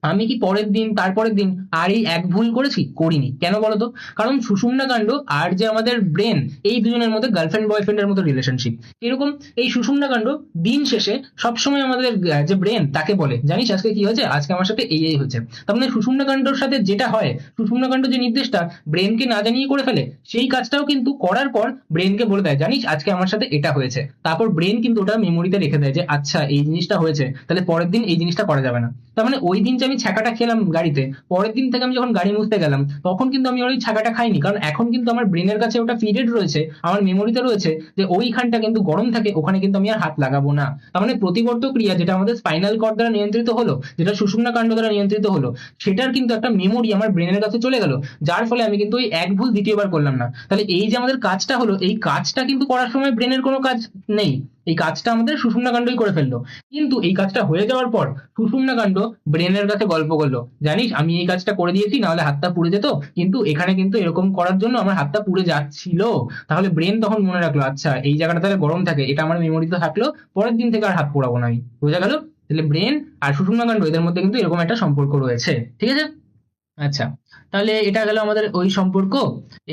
আমি কি পরের দিন তারপরের দিন আর এই এক ভুল করেছি? করিনি। কেন বলতো? কারণ সুষুম্না কাণ্ড আর যে আমাদের ব্রেন, এই দুজনের মধ্যে গার্লফ্রেন্ড বয়ফ্রেন্ডের মতো রিলেশনশিপ। এরকম এই সুষুম্না কাণ্ড দিন শেষে সবসময় আমাদের যে ব্রেন তাকে বলে, জানিস আজকে কি হয়েছে, আজকে আমার সাথে এই এই হচ্ছে। তার মানে সুষুম্না কাণ্ডর সাথে যেটা হয়, সুষুম্না কাণ্ড যে নির্দেশটা ব্রেনকে না জানিয়ে করে ফেলে, সেই কাজটাও কিন্তু করার পর ব্রেনকে বলে দেয়, জানিস আজকে আমার সাথে এটা হয়েছে। তারপর ব্রেন কিন্তু ওটা মেমোরিতে রেখে দেয় যে আচ্ছা এই জিনিসটা হয়েছে, তাহলে পরের দিন এই জিনিসটা করা যাবে না। তার মানে ওই দিন যে আমি ছাকাটা খেলাম গাড়িতে, পরের দিন থেকে আমি যখন গাড়ি মুছতে গেলাম তখন কিন্তু আমি ওই ছাকাটা খাইনি, কারণ এখন কিন্তু আমার ব্রেনের কাছে ওটা ফিডেড রয়েছে, আমার মেমোরিতে রয়েছে যে ওইখানটা কিন্তু গরম থাকে, ওখানে কিন্তু আমি আর হাত লাগাবো না। তার মানে প্রতিবর্ত ক্রিয়া যেটা আমাদের স্পাইনাল কর্ড দ্বারা নিয়ন্ত্রিত হলো, যেটা সুষুম্না কাণ্ড দ্বারা নিয়ন্ত্রিত হলো, সেটার কিন্তু একটা মেমোরি আমার ব্রেনের কাছে চলে গেল, যার ফলে আমি কিন্তু ওই এক ভুল দ্বিতীয়বার করলাম না। তাহলে এই যে আমাদের কাজটা হলো, এই কাজটা কিন্তু করার সময় ব্রেনের কোনো কাজ নেই, এই কাজটা আমাদের সুষুম্নাকাণ্ডই করে ফেললো। কিন্তু এই কাজটা হয়ে যাওয়ার পর সুষুম্নাকাণ্ড ব্রেনের কাছে গল্প করলো, জানিস আমি এই কাজটা করে দিয়েছি, নাহলে হাতটা পুড়ে যেত, কিন্তু এখানে কিন্তু এরকম করার জন্য আমার হাতটা পুড়ে যাচ্ছিল। তাহলে ব্রেন তখন মনে রাখলো, আচ্ছা এই জায়গাটা তাহলে গরম থাকে, এটা আমার মেমোরিতে থাকলো, পরের দিন থেকে আর হাত পোড়াবো না আমি। বোঝা গেল? তাহলে ব্রেন আর সুষুম্নাকাণ্ড এদের মধ্যে কিন্তু এরকম একটা সম্পর্ক রয়েছে। ঠিক আছে? আচ্ছা, তাহলে এটা গেল আমাদের ওই সম্পর্ক।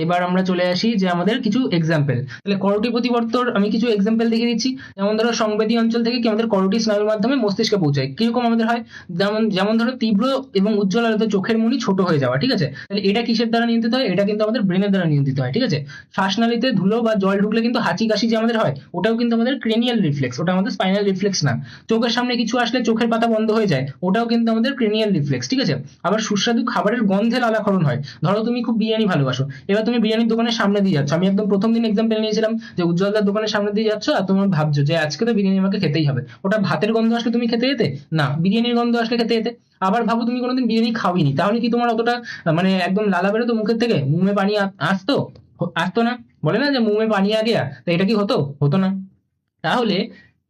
এবার আমরা চলে আসি যে আমাদের কিছু এক্সাম্পল। তাহলে করোটি প্রতিবর্তর আমি কিছু এক্সাম্পল দেখিয়ে দিচ্ছি। যেমন ধরো সংবেদী অঞ্চল থেকে কি আমাদের করোটি স্নায়ুর মাধ্যমে মস্তিষ্কে পৌঁছায়, কিরকম আমাদের হয়, যেমন যেমন ধরো তীব্র এবং উজ্জ্বল আলোতে চোখের মণি ছোট হয়ে যাওয়া। ঠিক আছে? তাহলে এটা কিসের দ্বারা নিয়ন্ত্রিত হয়? এটা কিন্তু আমাদের ব্রেনের দ্বারা নিয়ন্ত্রিত হয়। ঠিক আছে? শ্বাসনালীতে ধুলো বা জল ঢুকলে কিন্তু হাঁচি কাশি যে আমাদের হয়, ওটাও কিন্তু আমাদের ক্রেনিয়াল রিফ্লেক্স, ওটা আমাদের স্পাইনাল রিফ্লেক্স না। চোখের সামনে কিছু আসলে চোখের পাতা বন্ধ হয়ে যায়, ওটাও কিন্তু আমাদের ক্রেনিয়াল রিফ্লেক্স। ঠিক আছে? আবার সুস্বাদু খাবারের গন্ধে লালাক্ষরণ হয়। ধরো তুমি খুব বিরিয়ানি ভালোবাসো, এবার তুমি বিরিয়ানির দোকানের সামনে দিয়ে যাচ্ছ, আমি একদম প্রথম দিন এক্সাম্পল নিয়েছিলাম যে উজ্জ্বলদার দোকানের সামনে দিয়ে যাচ্ছ আর তোমার ভাবছো যে আজকে তো বিরিয়ানি আমাকে খেতেই হবে, ওটা ভাতের গন্ধ আসলে তুমি খেতে যেতে না, বিরিয়ানির গন্ধ আসলে খেতে যেতে। আবার ভাবো তুমি কোনোদিন বিরিয়ানি খাওইনি, তাহলে কি তোমার অতটা মানে একদম লালা বেরোতো মুখের থেকে, মুখে পানি আসতো? আসতো না। বলে না যে মুখে পানি আ গিয়া, তো এটা কি হতো? হতো না। তাহলে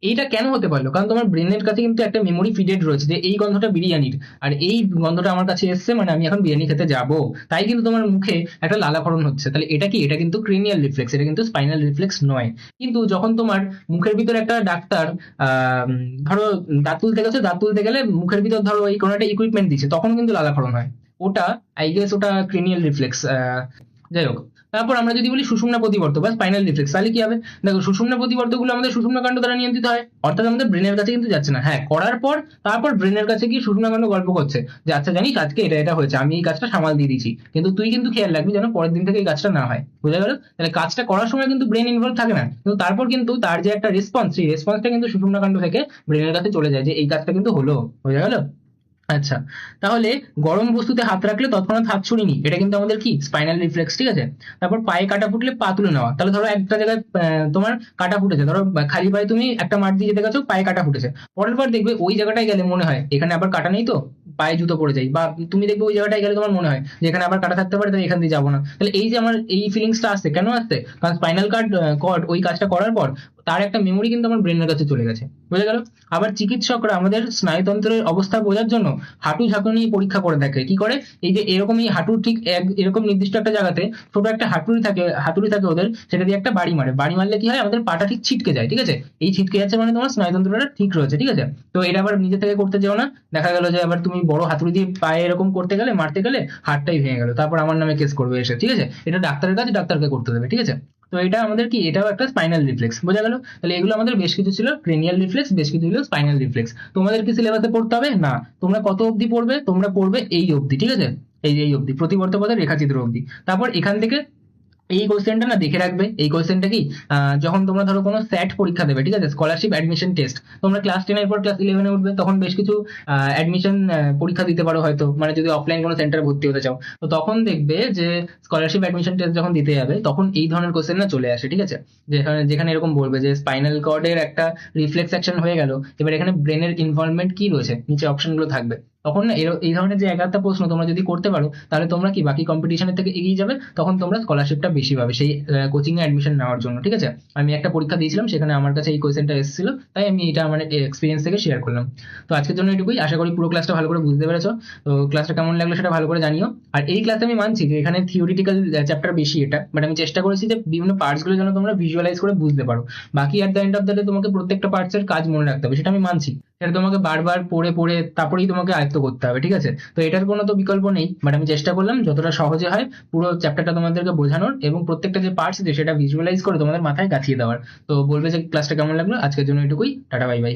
এইটা কেন হতে পারলো? কারণ তোমার ব্রেনের কাছে কিন্তু একটা মেমোরি ফিডেড রয়েছে যে এই গন্ধটা বিরিয়ানির, আর এই গন্ধটা আমার কাছে এসছে মানে আমি এখন বিরিয়ানি খেতে যাব, তাই কিন্তু তোমার মুখে একটা লালাকরণ হচ্ছে। তাহলে এটা কি? এটা কিন্তু ক্রেনিয়াল রিফ্লেক্স, এটা কিন্তু স্পাইনাল রিফ্লেক্স নয়। কিন্তু যখন তোমার মুখের ভিতরে একটা ডাক্তার ধরো দাঁত তুলতে গেছে, দাঁত তুলতে গেলে মুখের ভিতর ধরো এই কোনো একটা ইকুইপমেন্ট দিচ্ছে, তখন কিন্তু লালাকরণ হয়। ওটা আই গেস ওটা ক্রেনিয়াল রিফ্লেক্স। যাই হোক, তারপর আমরা যদি বলি সুষুম্না প্রতিবর্ত বা স্পাইনাল রিফ্লেক্স, তাহলে কি হবে? দেখো সুষুম্না প্রতিবর্ত গুলো আমাদের সুষুম্নাকাণ্ড দ্বারা নিয়ন্ত্রিত হয়, অর্থাৎ আমাদের ব্রেনের কাছে কিন্তু যাচ্ছে না। হ্যাঁ, করার পর তারপর ব্রেনের কাছে গিয়ে সুষুম্নাকাণ্ড গল্প করছে যে আচ্ছা জানিস আজকে এটা এটা হয়েছে, আমি এই কাজটা সামাল দিয়ে দিয়েছি, কিন্তু তুই কিন্তু খেয়াল রাখবি যেন পরের দিন থেকে এই কাজটা না হয়। বোঝা গেল? তাহলে কাজটা করার সময় কিন্তু ব্রেন ইনভলভ থাকে না, কিন্তু তারপর কিন্তু তার যে একটা রেসপন্স, সেই রেসপন্সটা কিন্তু সুষুম্নাকাণ্ড থেকে ব্রেনের কাছে চলে যায় যে এই কাজটা কিন্তু হলো। বোঝা গেল? আচ্ছা, তাহলে গরম বস্তুতে হাত রাখলে তৎক্ষণাৎ হাত ছড়িয়ে, এটা কিন্তু আমাদের কি? Spinal reflex. ঠিক আছে? তারপর পায়ে কাটা ফুটলে পা তুলে নেওয়া। তাহলে ধরো একটা জায়গায় তোমার কাটা ফুটেছে, ধরো খালি পায়ে তুমি একটা মাঠ দিয়ে যেতে গেছো, পায়ে কাটা ফুটেছে, পরের বার দেখবে ওই জায়গাটায় গেলে মনে হয় এখানে আবার কাটা নেই, তো পায়ে জুতো পড়ে যাই, বা তুমি দেখবে ওই জায়গাটায় গেলে তোমার মনে হয় যে এখানে আবার কাটা থাকতে পারে, তাই এখান দিয়ে যাবো না। তাহলে এই যে আমার এই ফিলিংসটা আসছে, কেন আসছে? কারণ স্পাইনাল কর্ড ওই কাজটা করার পর তার একটা মেমোরি কিন্তু আমার ব্রেনের কাছে চলে গেছে। বোঝা গেল? আবার চিকিৎসকরা আমাদের স্নায়ুতন্ত্রের অবস্থা বোঝার জন্য হাঁটু ঝাঁকুনি পরীক্ষা করে দেখে। কি করে? এই যে এরকম এই হাঁটুর ঠিক এরকম নির্দিষ্ট একটা জায়গাতে ছোট একটা হাতুড়ি থাকে ওদের, সেটা দিয়ে একটা বাড়ি মারে, বাড়ি মারলে কি হয়? আমাদের পাটা ঠিক ছিটকে যায়। ঠিক আছে? এই ছিটকে যাচ্ছে মানে তোমার স্নায়ুতন্ত্রটা ঠিক রয়েছে। ঠিক আছে? তো এটা আবার নিজে থেকে করতে যেও না, দেখা গেল যে আবার তুমি বড় হাতুড়ি দিয়ে পায়ে এরকম করতে গেলে, মারতে গেলে হাড়টাই ভেঙে গেল, তারপর আমার নামে কেস করবে এসে। ঠিক আছে? এটা ডাক্তারের কাছে, ডাক্তারকে করতে দেবে। ঠিক আছে? তো এটা আমাদের কি? এটাও একটা স্পাইনাল রিফ্লেক্স। বোঝা গেল? তাহলে এগুলো আমাদের বেশ কিছু ছিল ক্রেনিয়াল রিফ্লেক্স, বেশ কিছু ছিল স্পাইনাল রিফ্লেক্স। তোমাদের কি সিলেবাসে পড়তে হবে না? তোমরা কত অবধি পড়বে? তোমরা পড়বে এই অবধি। ঠিক আছে? এই অবধি, প্রতিবর্ত পদের রেখাচিত্র অবধি। তারপর এখান থেকে এই কোশ্চেনটা না দেখে রাখবে। এই কোশ্চেনটা কি? যখন তোমরা ধরো কোনো স্যাট পরীক্ষা দেবে, ঠিক আছে, স্কলারশিপ অ্যাডমিশন টেস্ট, তোমরা ক্লাস 10 পর ক্লাস 11 উঠবে, তখন বেশ কিছু অ্যাডমিশন পরীক্ষা দিতে পারো হয়তো, মানে যদি অফলাইন কোনো সেন্টারে ভর্তি হতে চাও, তো তখন দেখবে যে স্কলারশিপ অ্যাডমিশন টেস্ট যখন দিতে যাবে তখন এই ধরনের কোশ্চেন না চলে আসে। ঠিক আছে? যেখানে যেখানে এরকম বলবে যে স্পাইনাল কর্ডের একটা রিফ্লেক্স অ্যাকশন হয়ে গেল, এবার এখানে ব্রেনের ইনভলভমেন্ট কি রয়েছে, নিচে অপশনগুলো থাকবে। তখন না এই ধরনের যে 11টা প্রশ্ন তোমরা যদি করতে পারো, তাহলে তোমরা কি বাকি কম্পিটিশনের থেকে এগিয়ে যাবে, তখন তোমরা স্কলারশিপটা বেশি পাবে সেই কোচিং এ অ্যাডমিশন নেওয়ার জন্য। ঠিক আছে? আমি একটা পরীক্ষা দিয়েছিলাম, সেখানে আমার কাছে এই কোয়েশ্চেনটা এসেছিল, তাই আমি এটা আমার এক্সপিরিয়েন্স থেকে শেয়ার করলাম। তো আজকের জন্য এটুকুই, আশা করি পুরো ক্লাসটা ভালো করে বুঝতে পেরেছো। তো ক্লাসটা কেমন লাগলো সেটা ভালো করে জানিও। আর এই ক্লাসে আমি মানছি যে এখানে থিওরিটিক্যাল চ্যাপ্টার বেশি এটা, বাট আমি চেষ্টা করেছি যে বিভিন্ন পার্টস গুলো যেন তোমরা ভিজুয়ালাইজ করে বুঝতে পারো। বাকি at the end of the day তোমাকে প্রত্যেকটা পার্টস এর কাজ মনে রাখতে হবে, সেটা আমি মানছি। সেটা তোমাকে বারবার পড়ে পড়ে তারপরেই তোমাকে আয়ত্ত করতে হবে। ঠিক আছে? তো এটার কোনো তো বিকল্প নেই, বাট আমি চেষ্টা করলাম যতটা সহজে হয় পুরো চ্যাপ্টারটা তোমাদেরকে বোঝানোর, এবং প্রত্যেকটা যে পার্টস আছে সেটা ভিজুয়ালাইজ করে তোমাদের মাথায় গাঁথিয়ে দেওয়ার। তো বলবে যে ক্লাসটা কেমন লাগলো। আজকের জন্য এটুকুই, টাটা বাই বাই।